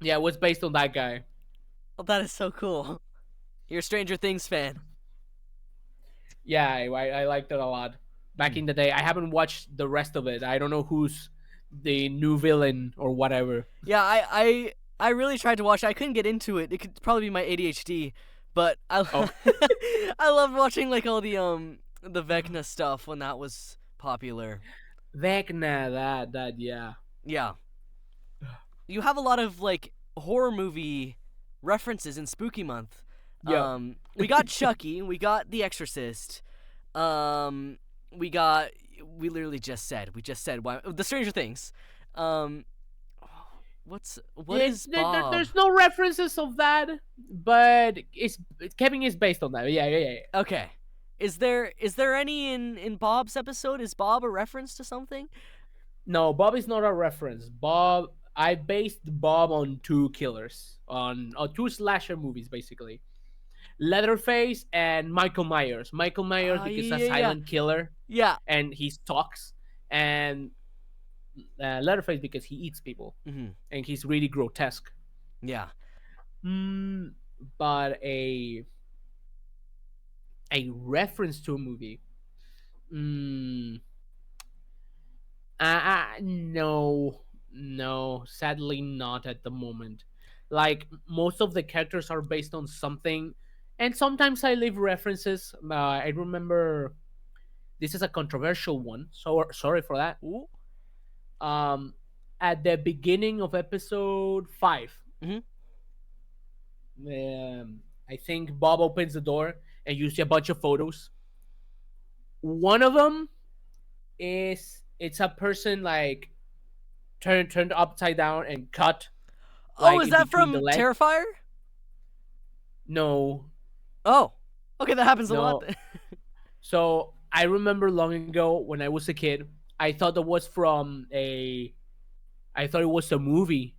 Yeah, it was based on that guy. Oh, that is so cool. You're a Stranger Things fan. Yeah, I liked it a lot back in the day. I haven't watched the rest of it. I don't know who's the new villain or whatever. Yeah, I really tried to watch it. I couldn't get into it. It could probably be my ADHD, but I Oh. I loved watching like all the Vecna stuff when that was popular. Vecna, that yeah. Yeah. You have a lot of like horror movie references in Spooky Month. Yeah. We got Chucky, we got The Exorcist. We literally just said the Stranger Things. What is Bob? There's no references of that, but Kevin is based on that. Yeah. Okay. Is there any in Bob's episode? Is Bob a reference to something? No, Bob is not a reference. Bob, I based Bob on two killers, on two slasher movies, basically. Leatherface and Michael Myers. Michael Myers because he's a silent killer Yeah. and he talks, and Leatherface because he eats people Mm-hmm. and he's really grotesque. Yeah. But a reference to a movie. No, sadly not at the moment. Like most of the characters are based on something, and sometimes I leave references. I remember this is a controversial one, so sorry for that. Ooh. At the beginning of episode 5, Mhm. I think Bob opens the door and you see a bunch of photos. One of them it's a person like turned upside down and cut. Oh, Like is in that between the from legs. Terrifier? No, Oh. Okay, that happens a lot. No. So I remember long ago when I was a kid, I thought that was from I thought it was a movie.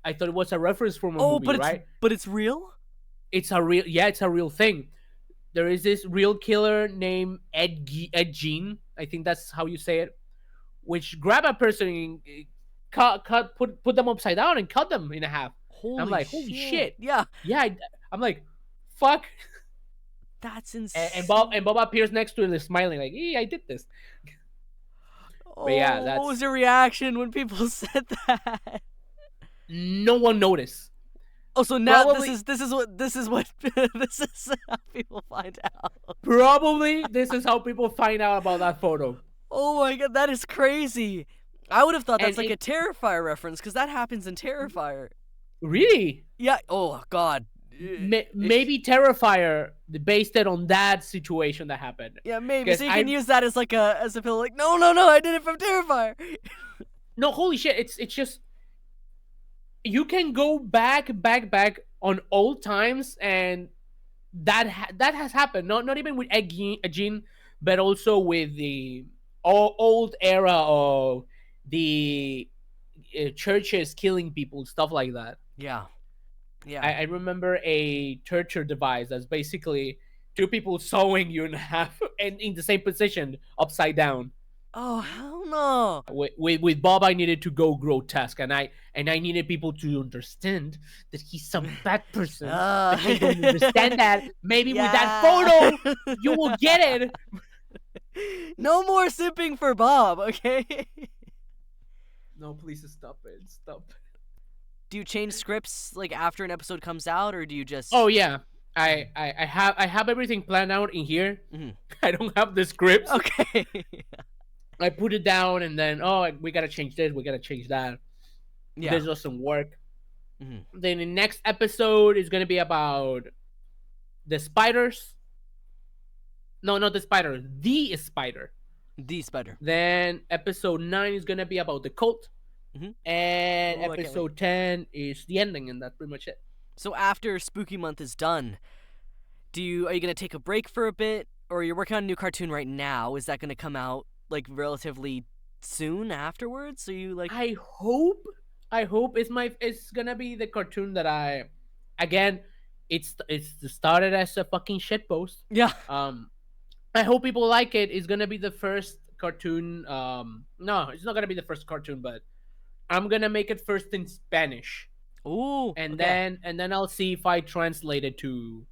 I thought it was a reference from a Oh, movie, right? but it's real? It's a real thing. There is this real killer named Ed Gein. I think that's how you say it. Which grab a person and put them upside down and cut them in half. I'm like, holy shit. Yeah. Yeah, I'm like, fuck. That's insane. And Bob appears next to him, smiling like, "Hey, I did this." Oh, yeah, what that's- was your reaction when people said that? No one noticed. Oh, so now Probably- this is what this is how people find out. Probably this is how people find out about that photo. Oh my god, that is crazy. I would have thought that's And like a Terrifier reference because that happens in Terrifier. Really? Yeah. Oh god. Maybe Terrifier based it on that situation that happened. Yeah, maybe. 'Cause So you can use that as like a pillow. Like, no, I did it from Terrifier. No, holy shit! It's just you can go back on old times, and that has happened. Not even with Egin, but also with the old era of the churches killing people, stuff like that. Yeah. Yeah. I remember a torture device that's basically two people sewing you in half and in the same position, upside down. Oh hell no. With Bob, I needed to go grotesque, and I needed people to understand that he's some bad person. But they don't understand that. Maybe with that photo, you will get it. No more simping for Bob, okay? No, please stop it. Stop. Do you change scripts like after an episode comes out, or do you just? Oh yeah, I have everything planned out in here. Mhm. I don't have the scripts. Okay. I put it down, and then we gotta change this, we gotta change that. Yeah. This doesn't work. Mhm. Then the next episode is gonna be about the spiders. No, not the spider. The spider. The spider. Then episode 9 is gonna be about the cult. Mhm. And Ooh, I can't episode 10 is the ending, and that's pretty much it. So after Spooky Month is done, are you gonna take a break for a bit, or you're working on a new cartoon right now? Is that gonna come out like relatively soon afterwards? Are you like? I hope it's gonna be the cartoon that it's started as a fucking shitpost. Yeah. I hope people like it. It's gonna be the first cartoon. No, it's not gonna be the first cartoon, but I'm gonna make it first in Spanish. Ooh. and Okay. then I'll see if I translate it to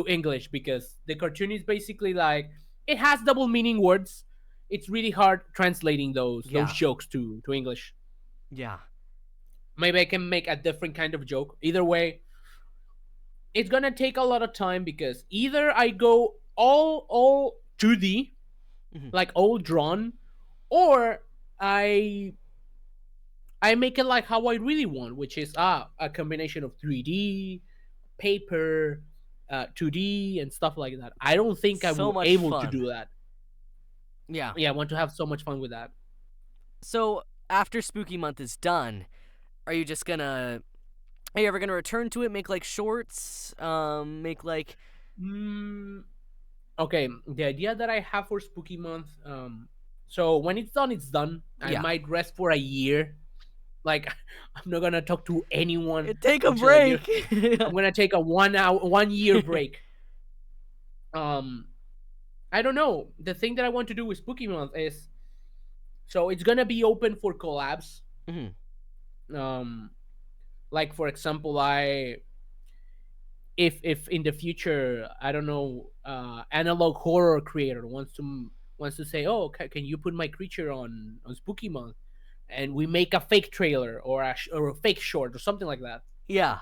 English, because the cartoon is basically like, it has double meaning words. It's really hard translating those Yeah. jokes to English. Yeah. Maybe I can make a different kind of joke. Either way, it's gonna take a lot of time, because either I go all 2D, Mhm. like all drawn, or I I make it like how I really want, which is a combination of 3D, paper, 2D, and stuff like that. I don't think I So will much able to fun. do that. Yeah. Yeah, I want to have so much fun with that. So after Spooky Month is done, are you just gonna? Are you ever gonna return to it? Make like shorts? Make like. Mm, okay, the idea that I have for Spooky Month, so when it's done, it's done. I Yeah. might rest for a year. Like, I'm not gonna talk to anyone Take a until a year. break. I'm gonna take a 1 year break. Um, I don't know. The thing that I want to do with Spooky Month is, so it's gonna be open for collabs. Mhm. Um, like for example, I if in the future, I don't know, analog horror creator wants to say, oh, can you put my creature on Spooky Month, and we make a fake trailer or or a fake short or something like that, Yeah.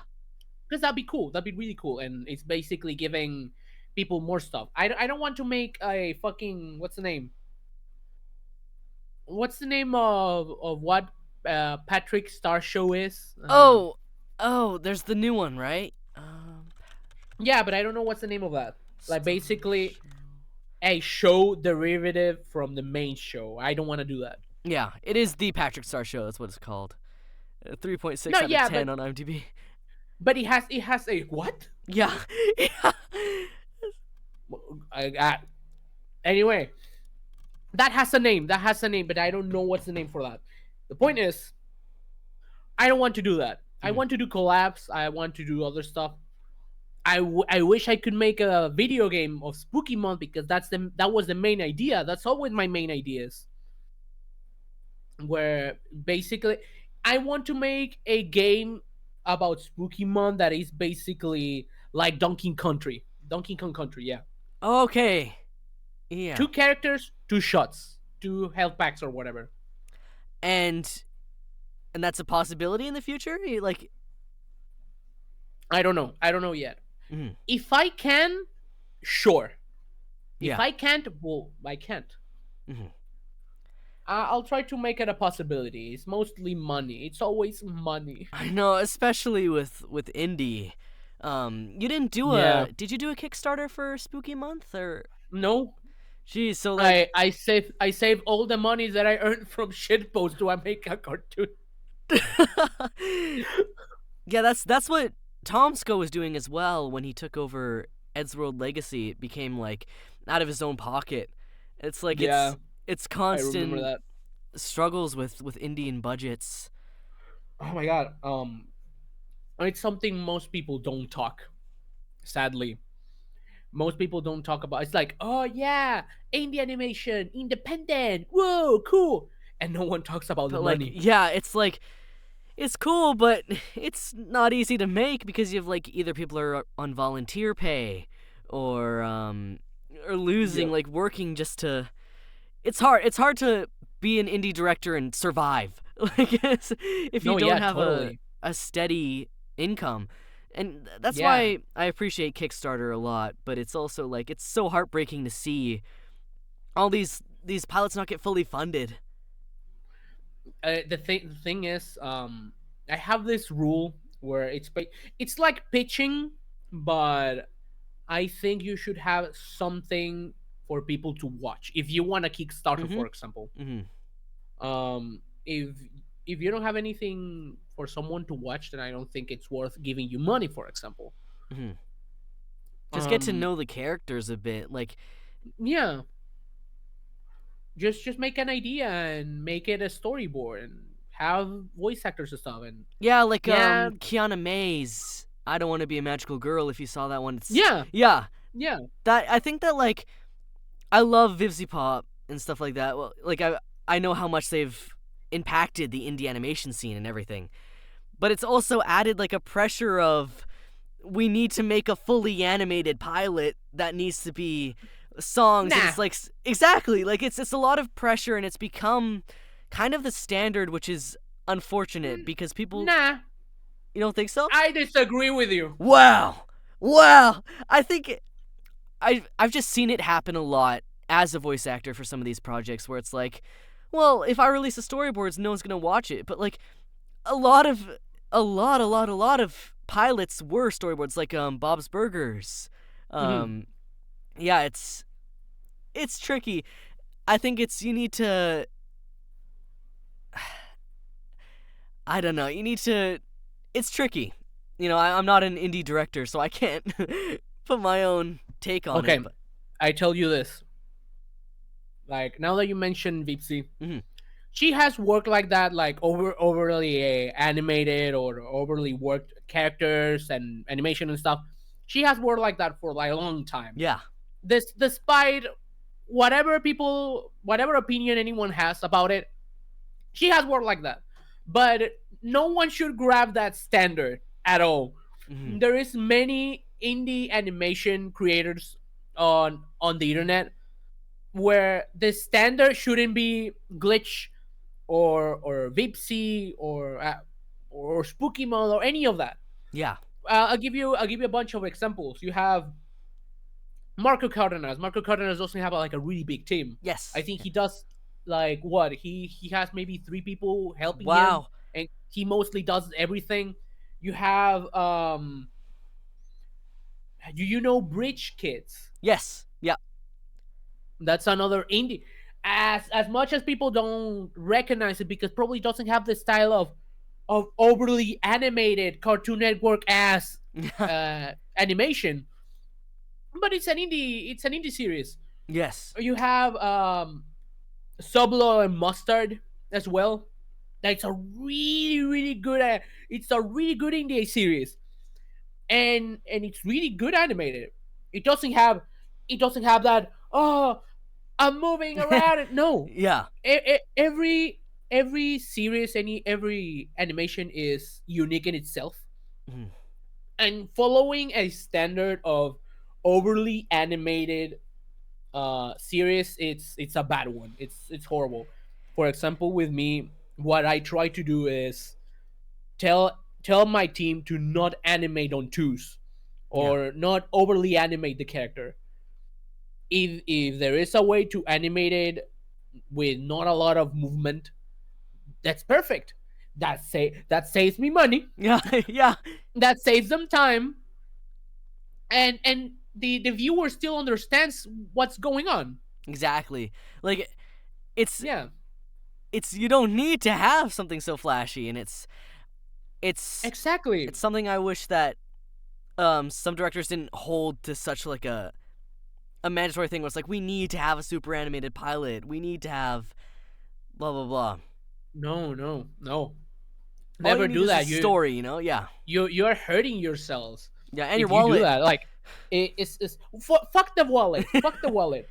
because that'd be cool. That'd be really cool, and it's basically giving people more stuff. I don't want to make a fucking, what's the name of what Patrick Star Show is. Oh. Oh. There's the new one, right? Yeah, but I don't know what's the name of that. Like Star basically Show. a show derivative from the main show. I don't want to do that. Yeah, it is the Patrick Star Show. That's what it's called. 3.6 No, out of yeah, 10 on IMDb. but it has a what? Yeah. Yeah. I anyway, that has a name. That has a name, but I don't know what's the name for that. The point is, I don't want to do that. I Mhm. want to do collabs. I want to do other stuff. I wish I could make a video game of Spooky Month, because that was the main idea. That's always my main ideas. Where basically I want to make a game about Spooky Month that is basically like Donkey Kong Country, yeah. Okay. Yeah. 2 characters, 2 shots, 2 health packs or whatever. And that's a possibility in the future? Like. I don't know. I don't know yet. Mhm. If I can, sure. If Yeah. I can't, well, I can't. Mhm. I'll try to make it a possibility. It's mostly money. It's always money. I know, especially with indie. You didn't do Yeah. Did you do a Kickstarter for Spooky Month or? No, Geez, so like. I save all the money that I earned from shitpost to make a cartoon. Yeah, that's what Tomsko was doing as well when he took over Ed's World Legacy. It became like out of his own pocket. It's like Yeah, it's I remember constant that. struggles with Indian budgets. Oh my god. It's something most people don't talk. Sadly, most people don't talk about. It's like, oh yeah, indie animation, independent, whoa, cool, and no one talks about the But like, money. yeah, it's like it's cool, but it's not easy to make because you have like either people are on volunteer pay or losing Yep. like working just to. It's hard to be an indie director and survive. Like if you No, don't yeah, have totally. a steady income. And that's Yeah, why I appreciate Kickstarter a lot, but it's also like it's so heartbreaking to see all these pilots not get fully funded. the thing is, I have this rule where it's like pitching, but I think you should have something for people to watch. If you want a Kickstarter, Mhm. for example, Mhm. if you don't have anything for someone to watch, then I don't think it's worth giving you money, for example. Mhm. Just get to Um, know the characters a bit. Like yeah, just make an idea and make it a storyboard and have voice actors and stuff. And yeah, like yeah, Kiana May's I Don't Want to Be a Magical Girl, if you saw that one. It's yeah, yeah. yeah, That I think that like I love Vivzy Pop and stuff like that. Well, like I know how much they've impacted the indie animation scene and everything. but it's also added like a pressure of we need to make a fully animated pilot that needs to be songs, and Nah. it's like exactly like it's a lot of pressure, and it's become kind of the standard, which is unfortunate because people. Nah, You don't think so? I disagree with you. Wow. I think I've just seen it happen a lot as a voice actor for some of these projects where it's like, well, if I release the storyboards, no one's gonna watch it. But like a lot of pilots were storyboards, like Bob's Burgers. Yeah, it's tricky. I think you need to. I don't know. You need to. It's tricky. You know, I'm not an indie director, so I can't put my own take on Okay, it. But I tell you this. Like, now that you mentioned Vipsy, Mhm. she has worked like that, like overly animated or overly worked characters and animation and stuff. She has worked like that for like a long time. yeah, Despite whatever opinion anyone has about it, she has worked like that. But no one should grab that standard at all. Mhm. There is many indie animation creators on the internet where the standard shouldn't be glitch or Vipsy or Spooky Mode or any of that. yeah, I'll give you a bunch of examples. You have Marco Cardenas. Marco Cardenas doesn't have like a really big team. yes. I think he does like what he has maybe 3 people helping him, Wow. and he mostly does everything. You have you know Bridge Kids. Yes. Yeah. That's another indie. As much as people don't recognize it because probably doesn't have the style of overly animated Cartoon Network ass animation, but it's an indie series. yes. You have Sublo and Mustard as well. That's a really good. It's a really good indie series, and it's really good animated. It doesn't have that. Oh, I'm moving around. No, Yeah. every series, every animation is unique in itself, Mhm. and following a standard of overly animated series, it's a bad one. It's horrible. For example, with me, what I try to do is tell my team to not animate on twos Yeah. or not overly animate the character. If there is a way to animate it with not a lot of movement, that's perfect. That saves me money. Yeah. Yeah. That saves them time, and the viewer still understands what's going on. Exactly. Like it's Yeah, you don't need to have something so flashy, and it's exactly. something I wish that some directors didn't hold to such like a mandatory thing where it's like we need to have a super animated pilot. We need to have blah blah blah. No. All Never you need do is that. a story, you know? Yeah. You're hurting yourselves Yeah, and your if you do wallet. that. Like fuck the wallet. Fuck the wallet.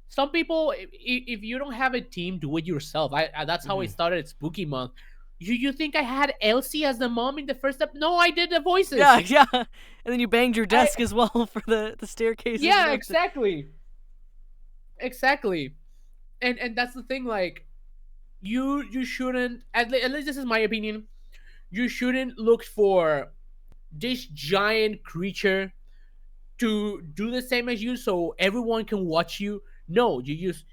Some people, if you don't have a team, do it yourself. That's how I Mhm. started Spooky Month. You think I had Elsie as the mom in the first step? No, I did the voices. Yeah, yeah. And then you banged your I- desk as well for the staircases. Yeah, and exactly. And that's the thing. Like you shouldn't. At least this is my opinion. You shouldn't look for this giant creature to do the same as you so everyone can watch you. No, you use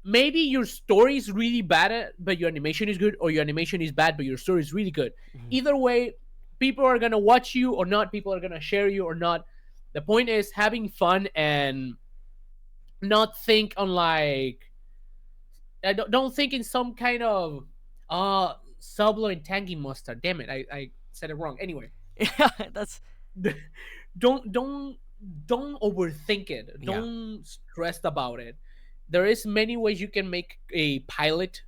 maybe your story is really bad but your animation is good, or your animation is bad but your story is really good. Mhm. Either way, people are gonna watch you or not, people are gonna share you or not. The point is having fun and not think on like don't think in some kind of Sublo and Tangy Mustard. Damn it, I said it wrong. Anyway, Yeah, that's don't don't don't overthink it. Yeah. Don't stress about it. There is many ways you can make a pilot.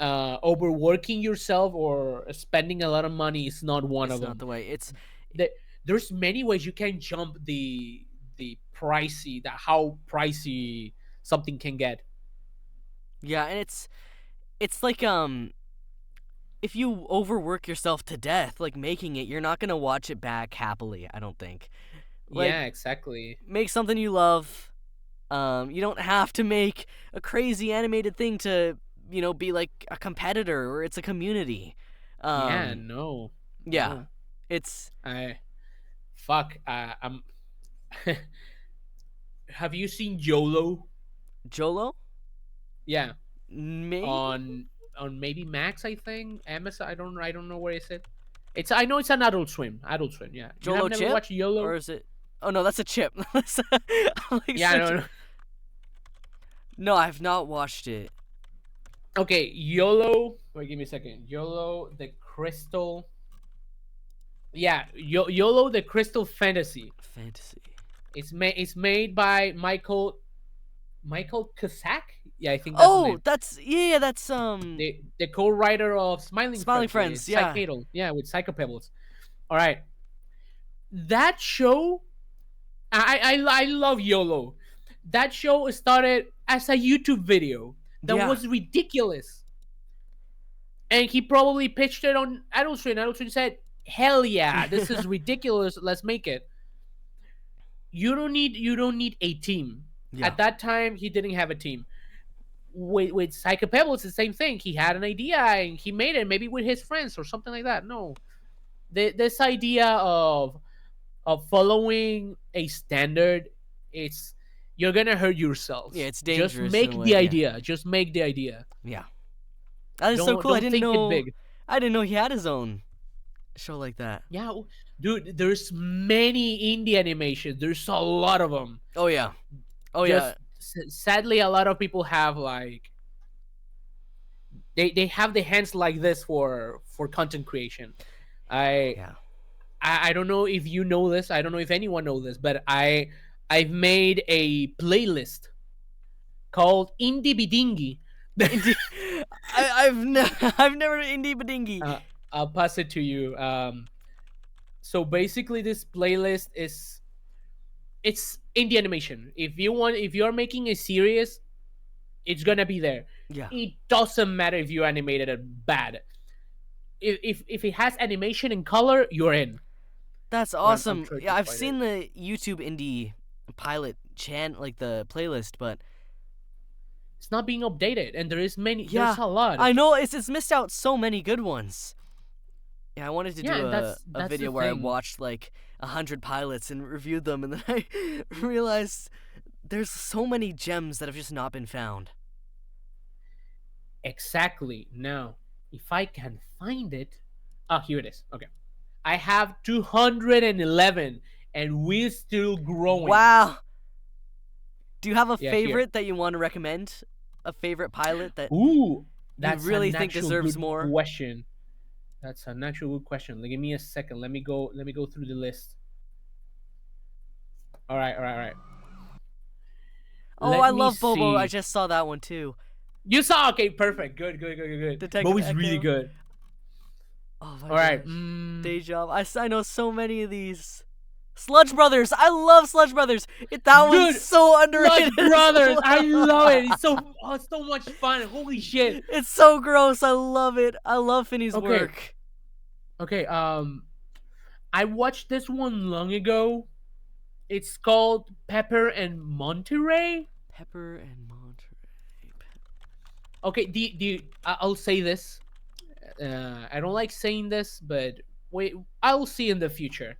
Overworking yourself or spending a lot of money is not one it's of not them. the way. It's There's many ways you can jump the pricey, that how pricey something can get. yeah, and it's like if you overwork yourself to death, like making it, you're not gonna watch it back happily. I don't think. Like, Yeah, exactly. make something you love. You don't have to make a crazy animated thing to, be like a competitor or it's a community. Yeah, no, Yeah, no. it's I fuck. I'm. Have you seen YOLO? Jolo. Yeah, Maybe on maybe Max, I think. Amazon. I don't know where is it. It's I know it's an Adult Swim. Adult Swim. Yeah. You Jolo have never chip, watched YOLO? or is it? Oh no, that's a chip. I'm like Yeah, searching- no. No, I've not watched it. Okay, YOLO. Wait, give me a second. YOLO, the Crystal. Yeah, YOLO, the Crystal Fantasy. Fantasy. It's made by Michael Cusack. Yeah, I think that's the Oh, name. that's The co-writer of Smiling Friends, yeah. Psychedel, yeah, with SrPelos. All right, that show, I love YOLO. That show started as a YouTube video that Yeah. was ridiculous, and he probably pitched it on Adult Swim. Adult Swim said, "Hell yeah, this is ridiculous. Let's make it." You don't need a team. Yeah. At that time, he didn't have a team. With Psychopebble, it's the same thing. He had an idea and he made it, maybe with his friends or something like that. No, this idea of following a standard, you're gonna hurt yourself. Yeah, it's Just dangerous make in a way, the yeah. idea. Just make the idea. Yeah. That is so Don't- cool. I don't didn't think it know. big. I didn't know he had his own show like that. Yeah, dude. There's many indie animations. There's a lot of them. Oh yeah. Oh yeah. Sadly, a lot of people have like they have the hands like this for content creation. Yeah. I don't know if you know this. I don't know if anyone knows this, but I've made a playlist called Indie Bidingi. I've never indie badingy. I'll pass it to you. So basically, this playlist it's indie animation. If you're making a series, it's gonna be there. Yeah. It doesn't matter if you animated it bad. If it has animation and color, you're in. That's I'm awesome. trying to Yeah, I've find seen the YouTube indie pilot like the playlist, but It's not being updated, and there's yeah, a lot. I know it's missed out so many good ones. Yeah, I wanted to Yeah, do and a that's video the where I thing. watched like 100 pilots and reviewed them, and then I realized there's so many gems that have just not been found. Exactly. Now, if I can find it, here it is. Okay, I have 211, and we're still growing. Wow. Do you have a Yeah, favorite that you want to recommend? A favorite pilot that Ooh, that's really an think actual deserves good more? question. That's an actual good question. Give me a second. Let me go through the list. All right. Oh, Let I me love Bobo. I see. just saw that one too. You saw? Okay, perfect. Good. Detective Bobo's really Echo. good. Oh my All right. gosh. Deja. I know so many of these. Sludge Brothers. I love Sludge Brothers. That Dude, one's so underrated. Sludge Brothers. I love it. It's so much fun. Holy shit. It's so gross. I love it. I love Finney's Okay. work. Okay. I watched this one long ago. It's called Pepper and Monterey. Pepper and Monterey. Okay. I'll say this. I don't like saying this, but I'll see in the future.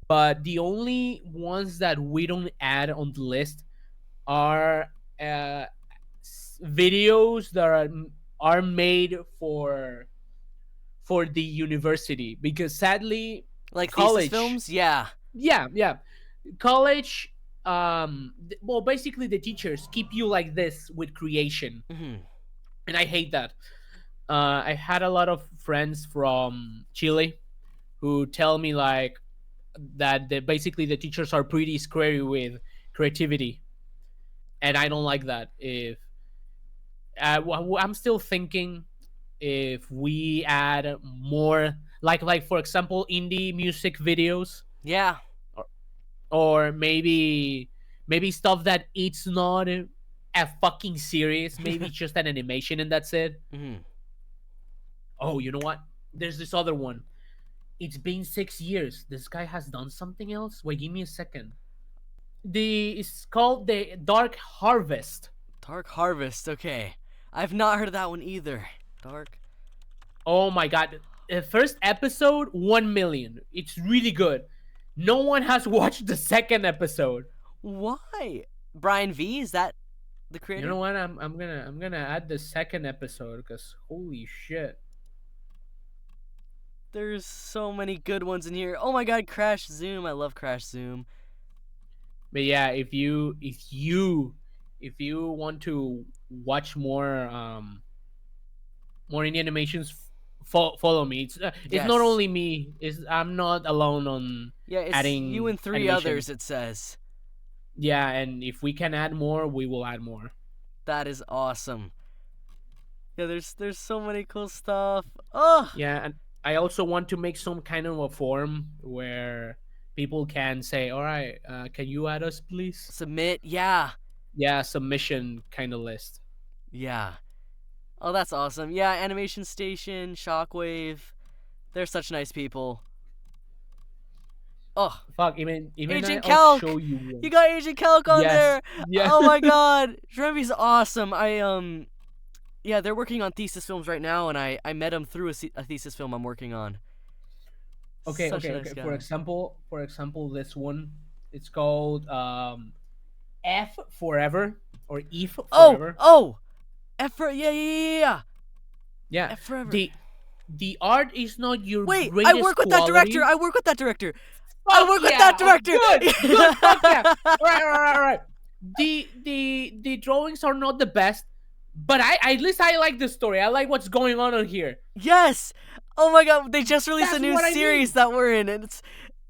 But the only ones that we don't add on the list are videos that are made for the university, because sadly, Like college thesis films? Yeah. yeah college, well, basically the teachers keep you like this with creation, Hmm. and I hate that. I had a lot of friends from Chile who tell me like that basically the teachers are pretty scary with creativity, and I don't like that. If I'm still thinking, if we add more, like for example, indie music videos, Yeah. or maybe stuff that it's not a fucking series, maybe just an animation and that's it. Hmm. Oh, you know what? There's this other one. It's been 6 years. This guy has done something else. Wait, give me a second. It's called the Dark Harvest. Dark Harvest. Okay, I've not heard of that one either. Dark. Oh my god. The first episode, 1 million. It's really good. No one has watched the second episode. Why? Brian V, is that the You creator? know what? I'm gonna add the second episode because holy shit. There's so many good ones in here. Oh my god, Crash Zoom. I love Crash Zoom. But yeah, if you want to watch more indie animations, follow me. It's not Yes. only me. I'm not alone on Yeah, it's you adding and three animation. others, it says. Yeah, and if we can add more, we will add more. That is awesome. Yeah, there's so many cool stuff. Oh, Yeah, and I also want to make some kind of a form where people can say, "All right, can you add us, please?" submit. Yeah. Yeah, submission kind of list. Yeah. Oh, that's awesome. Yeah, Animation Station, Shockwave. They're such nice people. Oh, Fuck, even Agent I'll Calc! show you one. You got Agent Calc on Yes, there. yeah. Oh my god. Shrevy's awesome. Yeah, they're working on thesis films right now, and I met him through a thesis film I'm working on. Okay, Such a okay, nice okay. guy. For example, this one, it's called F Forever or Eve Forever. Oh, F for, yeah. Yeah, F forever. the art is not your Wait, greatest I work with quality. that director. I work with that director. Fuck work with yeah, that director. Good. Fuck yeah. All right. The drawings are not the best, but at least I like the story. I like what's going on here. Yes. Oh my god, they just released a That's new what I series mean. that we're in, and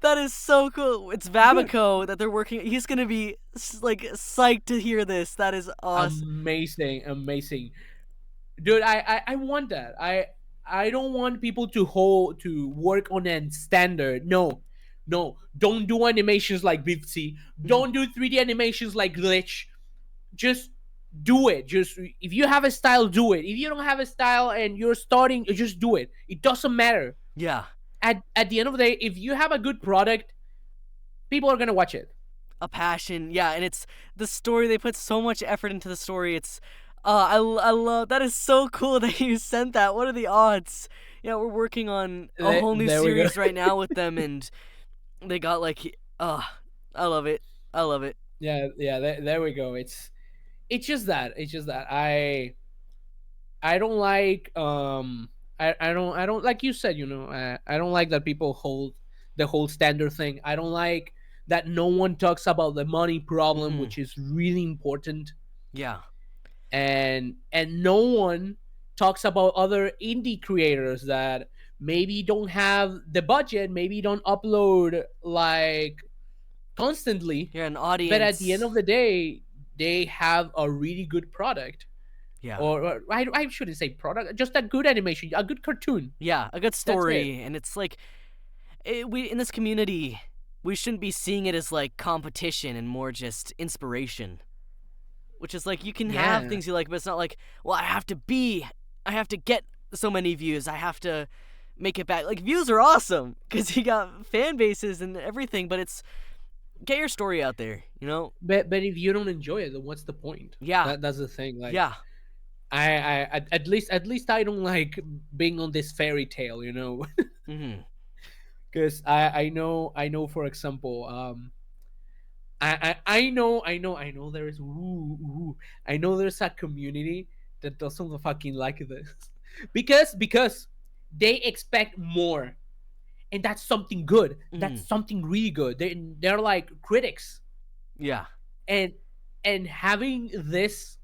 that is so cool. It's Vabico that they're working. He's gonna be like psyched to hear this. That is awesome. Amazing, dude. I want that. I don't want people to work on a standard. No, don't do animations like Bitsy. Don't do 3D animations like Glitch. Just do it. Just if you have a style, do it. If you don't have a style and you're starting, just do it. It doesn't matter. Yeah. At the end of the day, if you have a good product, people are gonna watch it. A passion, yeah, and it's the story. They put so much effort into the story. It's, I love that. Is so cool that you sent that. What are the odds? Yeah, we're working on a whole new There we go. series right now with them, and they got like, I love it. I love it. Yeah. There we go. It's just that. I don't like I don't like you said. I don't like that people hold the whole standard thing. I don't like that no one talks about the money problem, Mhm. which is really important. Yeah. And no one talks about other indie creators that maybe don't have the budget, maybe don't upload like constantly, You're an audience. but at the end of the day they have a really good product. yeah. Or I shouldn't say product, just a good animation, a good cartoon. Yeah, a good story, and it's like, we in this community, we shouldn't be seeing it as like competition and more just inspiration. Which is like, you can have Yeah. things you like, but it's not like, well, I have to get so many views. I have to make it back. Like, views are awesome because you got fan bases and everything, but it's, get your story out there, you know? But if you don't enjoy it, then what's the point? Yeah. That's the thing. Like, Yeah. I at least I don't like being on this fairy tale, Mm-hmm. because I know for example, I know there is I know there's a community that doesn't fucking like this because they expect more, and that's something good. That's something really good. They're like critics, Yeah. and having this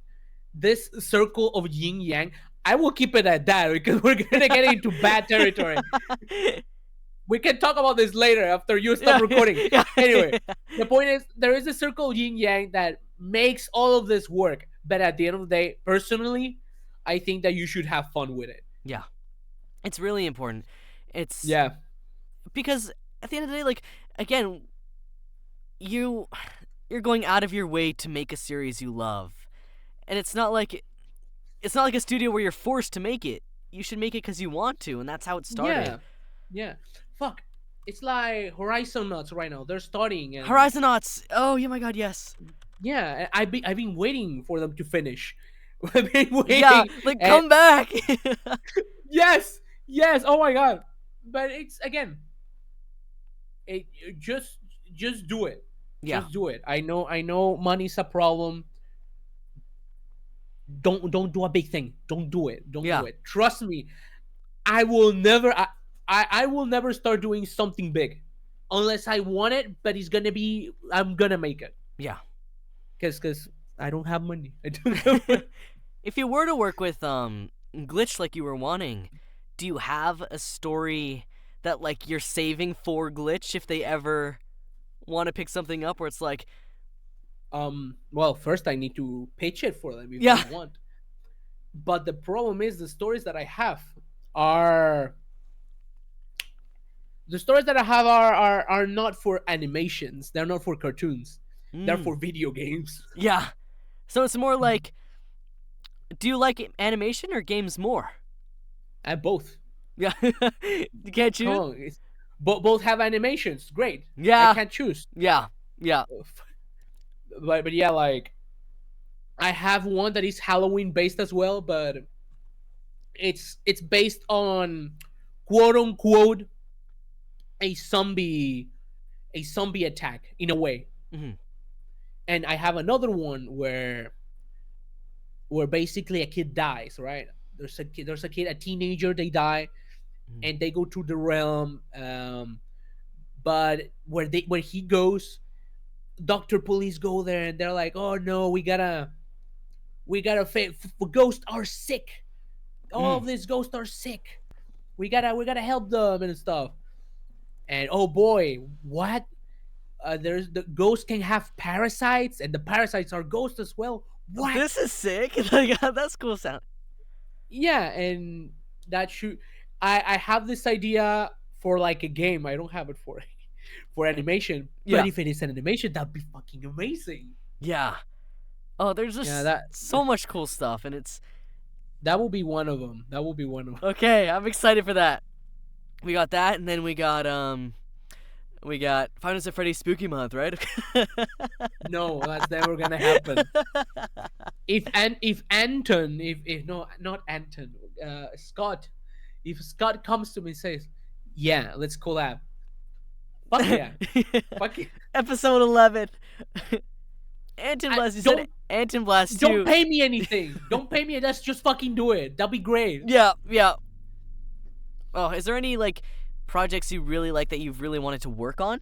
circle of yin yang, I will keep it at that because we're gonna get into bad territory. We can talk about this later after you stop recording. Yeah. Anyway, the point is there is a circle of yin yang that makes all of this work. But at the end of the day, personally, I think that you should have fun with it. Yeah. It's really important. It's, Yeah. because at the end of the day, like, again, you're going out of your way to make a series you love. And it's not like a studio where you're forced to make it. you should make it because you want to, and that's how it Yeah, started. yeah. Fuck. It's like Horizon Nuts right now. They're starting, and Horizonauts. Oh, yeah, my God, yes. yeah, I've been waiting for them to finish. I've been Yeah, waiting, like and come back. yes, yes. Oh my god! But it's again, it just do it. Yeah, Just do it. I know. Money's a problem. Don't do a big thing. Don't do it. Don't yeah, do it. Trust me. I will never. I will never start doing something big, unless I want it. But it's gonna be. I'm gonna make it. yeah. Cause I don't have money. I don't have money. If you were to work with Glitch like you were wanting, do you have a story that like you're saving for Glitch if they ever want to pick something up where it's like, Well, first I need to pitch it for them if yeah, they want. But the problem is the stories that I have are are not for animations. They're not for cartoons. They're for video games. yeah. So it's more like, do you like animation or games more? Both. Yeah, you can't Come choose. on, both have animations. Great. I Yeah, can't choose. yeah, yeah. But yeah, like I have one that is Halloween based as well, but it's based on quote unquote a zombie attack in a way. Hmm. And I have another one where basically a kid dies, right? There's a kid, a teenager, they die, and they go to the realm. But where he goes, doctor police go there, and they're like, oh no, ghosts are sick. All of these ghosts are sick. We gotta help them and stuff. And oh boy, what? There's the ghosts can have parasites, and the parasites are ghosts as well. What? This is sick. Like, that's cool sound. Yeah, and that should. I have this idea for like a game. I don't have it for for animation. Yeah. But if it is an animation, that'd be fucking amazing. Yeah. Oh, there's just so much cool stuff, and it's that will be one of them. That will be one of them. okay. I'm excited for that. We got that, and then we got Five Nights at Freddy's Spooky Month, right? No, that's never gonna happen. If Anton, if no, not Anton, Scott, if Scott comes to me and says, "Yeah, let's collab," fuck yeah, fuck yeah. Episode 11. Anton Blast. You said Anton Blast too. Don't pay me anything. Don't pay me. Let's just fucking do it. That'd be great. Yeah, yeah. Oh, is there any like projects you really like that you've really wanted to work on?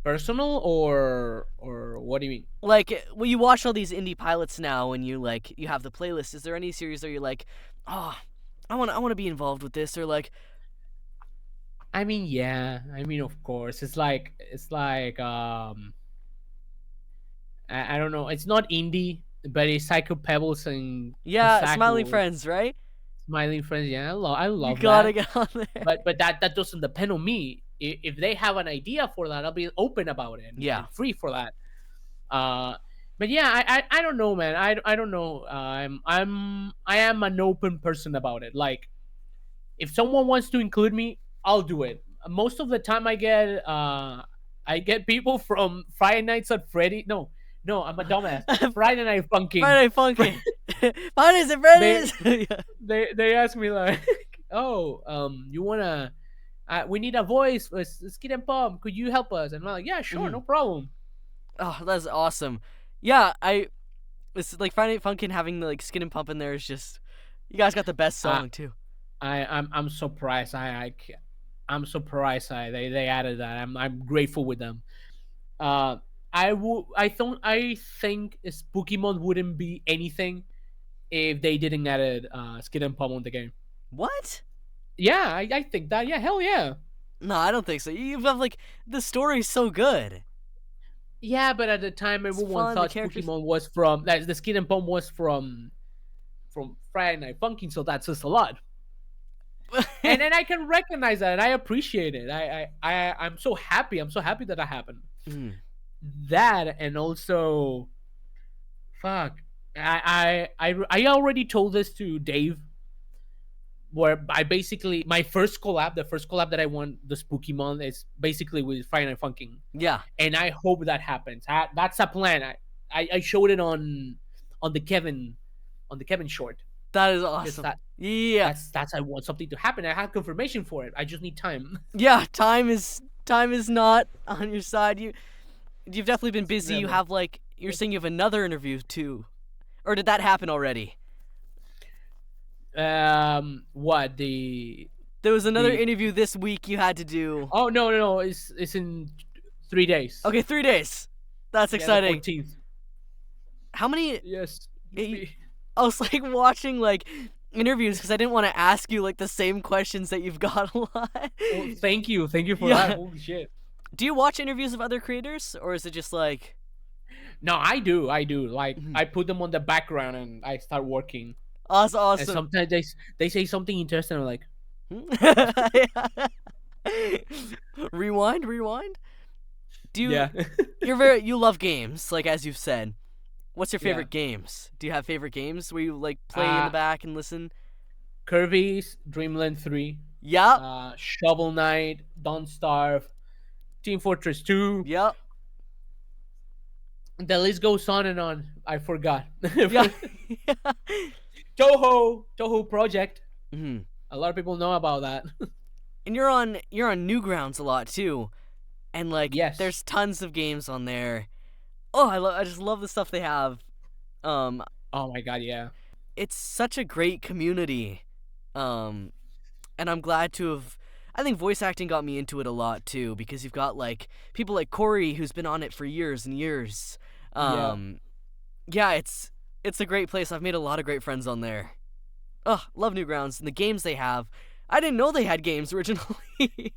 Personal or what do you mean? Like, well, you watch all these indie pilots now, and you have the playlist. Is there any series where you're like, oh, I want to be involved with this, or like? I mean, yeah. I mean, of course. It's like I don't know. It's not indie, but it's Psycho Pebbles and Yeah, Kosaku. Smiling Friends, right? Smiling Friends. Yeah, I love You gotta that. get on there. But that doesn't depend on me. If they have an idea for that, I'll be open about it. Yeah. And free for that. But yeah, I don't know, man. I don't know. I am an open person about it. Like, if someone wants to include me, I'll do it. Most of the time, I get people from Friday Nights at Freddy. No, I'm a dumbass. Friday Night Funkin'. Friday Funkin'. Friday Nights at Freddy's. They ask me like, oh, you wanna? We need a voice for Skid and Pump. Could you help us? And I'm like, yeah, sure, no problem. Oh, that's awesome. Yeah, it's like Friday Night Funkin' having the like Skin and Pump in there is just, you guys got the best song too. I'm surprised. I'm surprised they added that. I'm grateful with them. I think Pokemon wouldn't be anything if they didn't added Skid and Pump on the game. What? Yeah, I think that. Yeah, hell yeah. No, I don't think so. You have like the story's so good. Yeah, but at the time everyone fun, the thought characters- Pokemon was from like the Skid and Pump was from Friday Night Funkin', so that's just a lot. And then I can recognize that, and I appreciate it. I'm so happy. I'm so happy that happened. That, and also, fuck, I already told this to Dave. where I basically my first collab, the first collab that I won the spooky month is basically with Friday Night Funkin', Yeah, and I hope that happens. That's a plan. I showed it on the Kevin short. that is Because awesome. Yeah, that's I want something to happen. I have confirmation for it. I just need time. yeah. Time is not on your side. You've definitely been busy. You Never. have like you're saying you have another interview too, or did that happen already? What the? There was another The interview this week you had to do. Oh no! It's in 3 days. Okay, 3 days. That's Yeah, the exciting. 14th. How many? Yes. I was like watching like interviews because I didn't want to ask you like the same questions that you've got a lot. Well, thank you for Yeah. that. Holy shit. Do you watch interviews of other creators, or is it just like? No, I do. Like Mhm. I put them on the background and I start working. And Awesome. sometimes they say something interesting. I'm like, Rewind. Do you? yeah. You love games, like as you've said. What's your Yeah. favorite games? Do you have favorite games where you like play in the back and listen? Kirby's Dreamland 3, Yep. Shovel Knight, Don't Starve, Team Fortress 2. Yep. The list goes on and on. I forgot. Yeah. Toho Project. hmm A lot of people know about that. And you're on Newgrounds a lot too, and like Yes. there's tons of games on there. Oh, I just love the stuff they have. Um, Oh my god, yeah. it's such a great community. And I'm glad to have. I think voice acting got me into it a lot too because you've got like people like Corey who's been on it for years and years. Yeah, it's a great place. I've made a lot of great friends on there. Oh, love Newgrounds and the games they have. I didn't know they had games originally.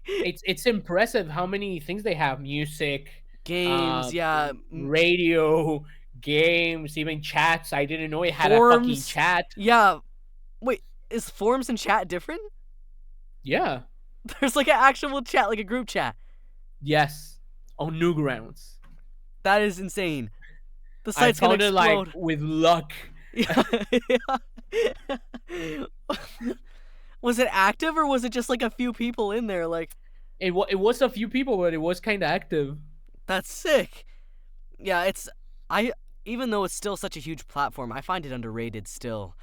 It's impressive how many things they have. Music, Games, yeah. radio, games, even chats. I didn't know it had a fucking Forums. chat. Yeah. Wait, is forums and chat different? Yeah. There's like an actual chat, like a group chat. Yes. On Newgrounds. That is insane. The I site's gonna found it explode. like with luck. Yeah. Was it active or was it just like a few people in there? Like, It was a few people, but it was kind of active. that's sick. Yeah, even though it's still such a huge platform, I find it underrated still.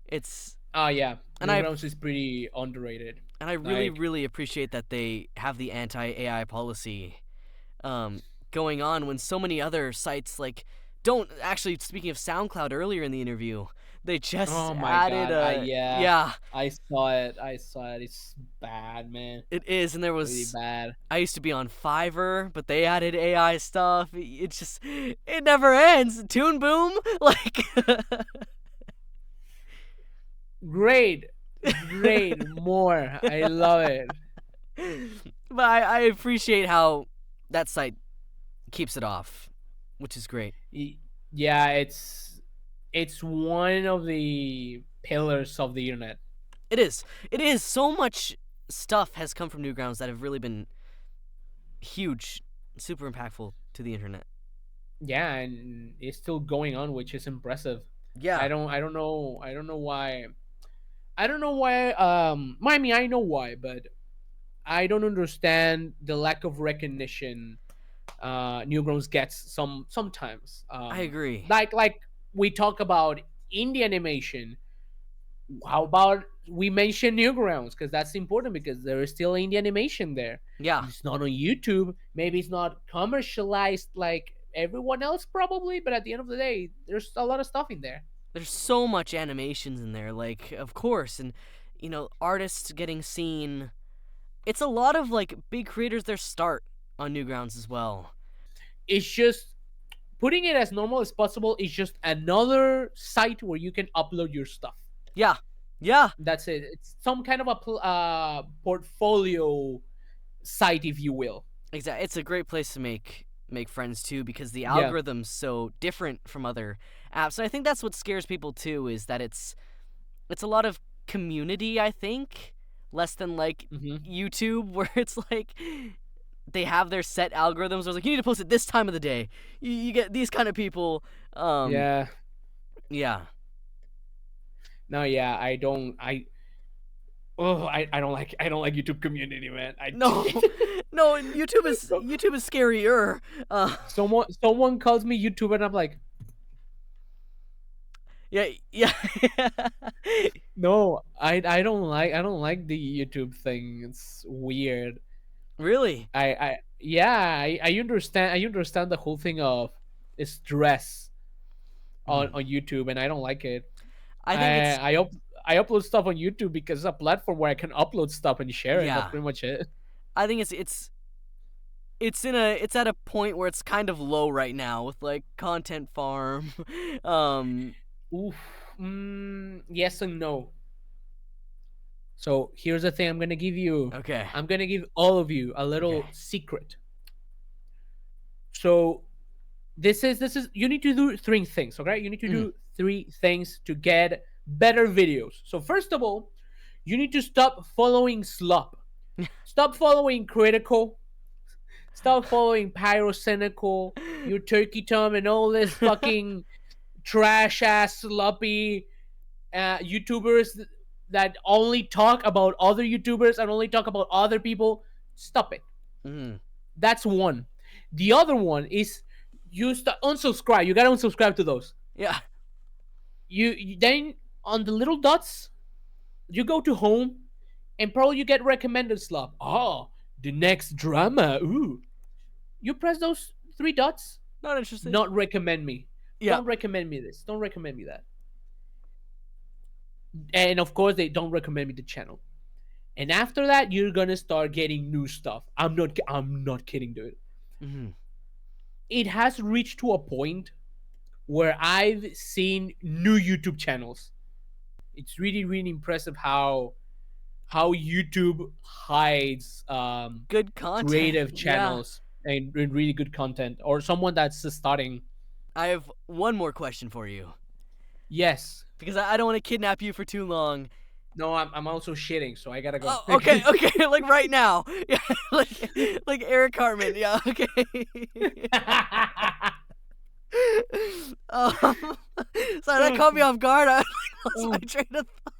It's Yeah. And I- Newgrounds is pretty underrated. and I really Like- really appreciate that they have the anti-AI policy going on when so many other sites like don't actually. Speaking of SoundCloud, earlier in the interview, they just Oh my added God, yeah. yeah, I saw it. It's bad, man. it is, and there Really was bad. I used to be on Fiverr, but they added AI stuff. It never ends. Toon Boom, like Great. More. I love it. but I appreciate how that site keeps it off, which is great. Yeah, it's one of the pillars of the internet. It is. It is. So much stuff has come from Newgrounds that have really been huge, super impactful to the internet. Yeah, and it's still going on, which is impressive. Yeah. I don't know why. I don't know why. I mean, I know why, but I don't understand the lack of recognition Newgrounds gets sometimes. I agree. Like we talk about indie animation. How about we mention Newgrounds, because that's important, because there is still indie animation there. Yeah. It's not on YouTube. Maybe it's not commercialized like everyone else probably, but at the end of the day, there's a lot of stuff in there. There's so much animations in there, like, of course, and artists getting seen. It's a lot of like big creators their start on Newgrounds as well. It's just putting it as normal as possible. It's just another site where you can upload your stuff. Yeah. Yeah. That's it. It's some kind of a portfolio site, if you will. Exactly. It's a great place to make friends too, because the Yeah. algorithm's so different from other apps. And I think that's what scares people too, is that it's a lot of community, I think, less than like YouTube, where it's like they have their set algorithms. Where it's like, you need to post it this time of the day. You get these kind of people. Yeah. Yeah. No, yeah, I don't. Oh, I don't like YouTube community, man. No, no, YouTube is scarier. Someone calls me YouTuber and I'm like, Yeah, yeah. no, I don't like the YouTube thing. It's weird. Really? I understand the whole thing of stress on YouTube, and I don't like it. I think it's I upload stuff on YouTube because it's a platform where I can upload stuff and share it. That's yeah. pretty much it. I think it's at a point where it's kind of low right now with like content farm. Oof. Yes and no. So here's the thing I'm gonna give you. Okay. I'm gonna give all of you a little Okay. secret. So this is you need to do three things, okay? You need to do three things to get better videos. So first of all, you need to stop following slop. Stop following critical. Stop following pyrocynical, your turkey tom, and all this fucking trash ass sloppy YouTubers that only talk about other YouTubers and only talk about other people. Stop it. That's one. The other one is unsubscribe. You gotta unsubscribe to those. Yeah. You then on the little dots, you go to home, and probably you get recommended slop. Oh, the next drama. Ooh, you press those three dots. Not interested. Not recommend me. Yeah. Don't recommend me this. Don't recommend me that. And of course, they don't recommend me the channel. And after that, you're gonna start getting new stuff. I'm not kidding, dude. It has reached to a point where I've seen new YouTube channels. It's really, really impressive how YouTube hides Good content. creative Yeah. channels and really good content, or someone that's starting. I have one more question for you Yes. because I don't want to kidnap you for too long. No, I'm also shitting, so I gotta go. Oh, okay, okay, like right now. Yeah, like Eric Cartman. Yeah, okay. Sorry, that caught me off guard. I lost my train of thought.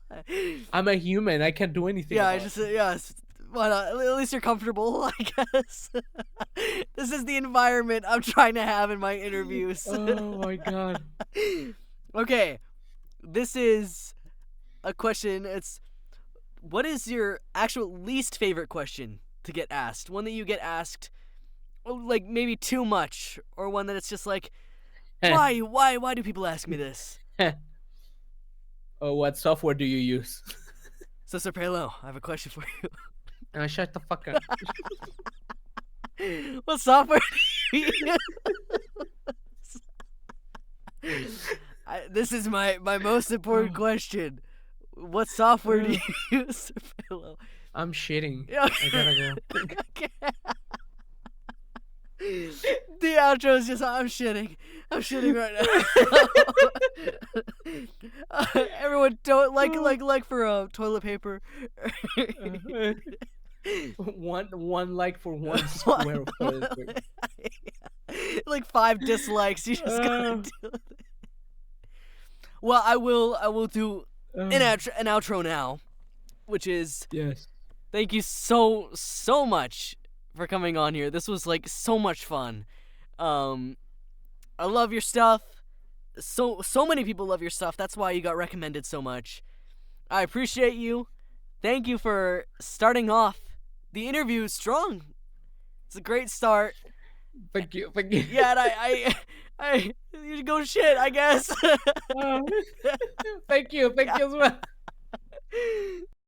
I'm a human. I can't do anything. Yeah, about it. why not? At least you're comfortable, I guess. This is the environment I'm trying to have in my interviews. Oh my god. Okay, this is a question. What is your actual least favorite question to get asked? One that you get asked, like maybe too much, or one that it's just like, why do people ask me this? Oh, what software do you use? So, SrPelo, I have a question for you. Shut the fuck up. What software do you use? This is my most important question. What software do you use, SrPelo? I'm shitting. Yeah. I gotta go. Okay. The outro is just I'm shitting. I'm shitting right now. Everyone don't like for toilet paper. one like for one square of toilet paper. Like 5 dislikes. You just gotta do it. Well, I will do an outro now, which is yes. Thank you so much for coming on here. This was like so much fun. I love your stuff. So many people love your stuff. That's why you got recommended so much. I appreciate you. Thank you for starting off the interview strong. It's a great start. Thank you. Yeah, and I you should go shit, I guess. Thank you as well.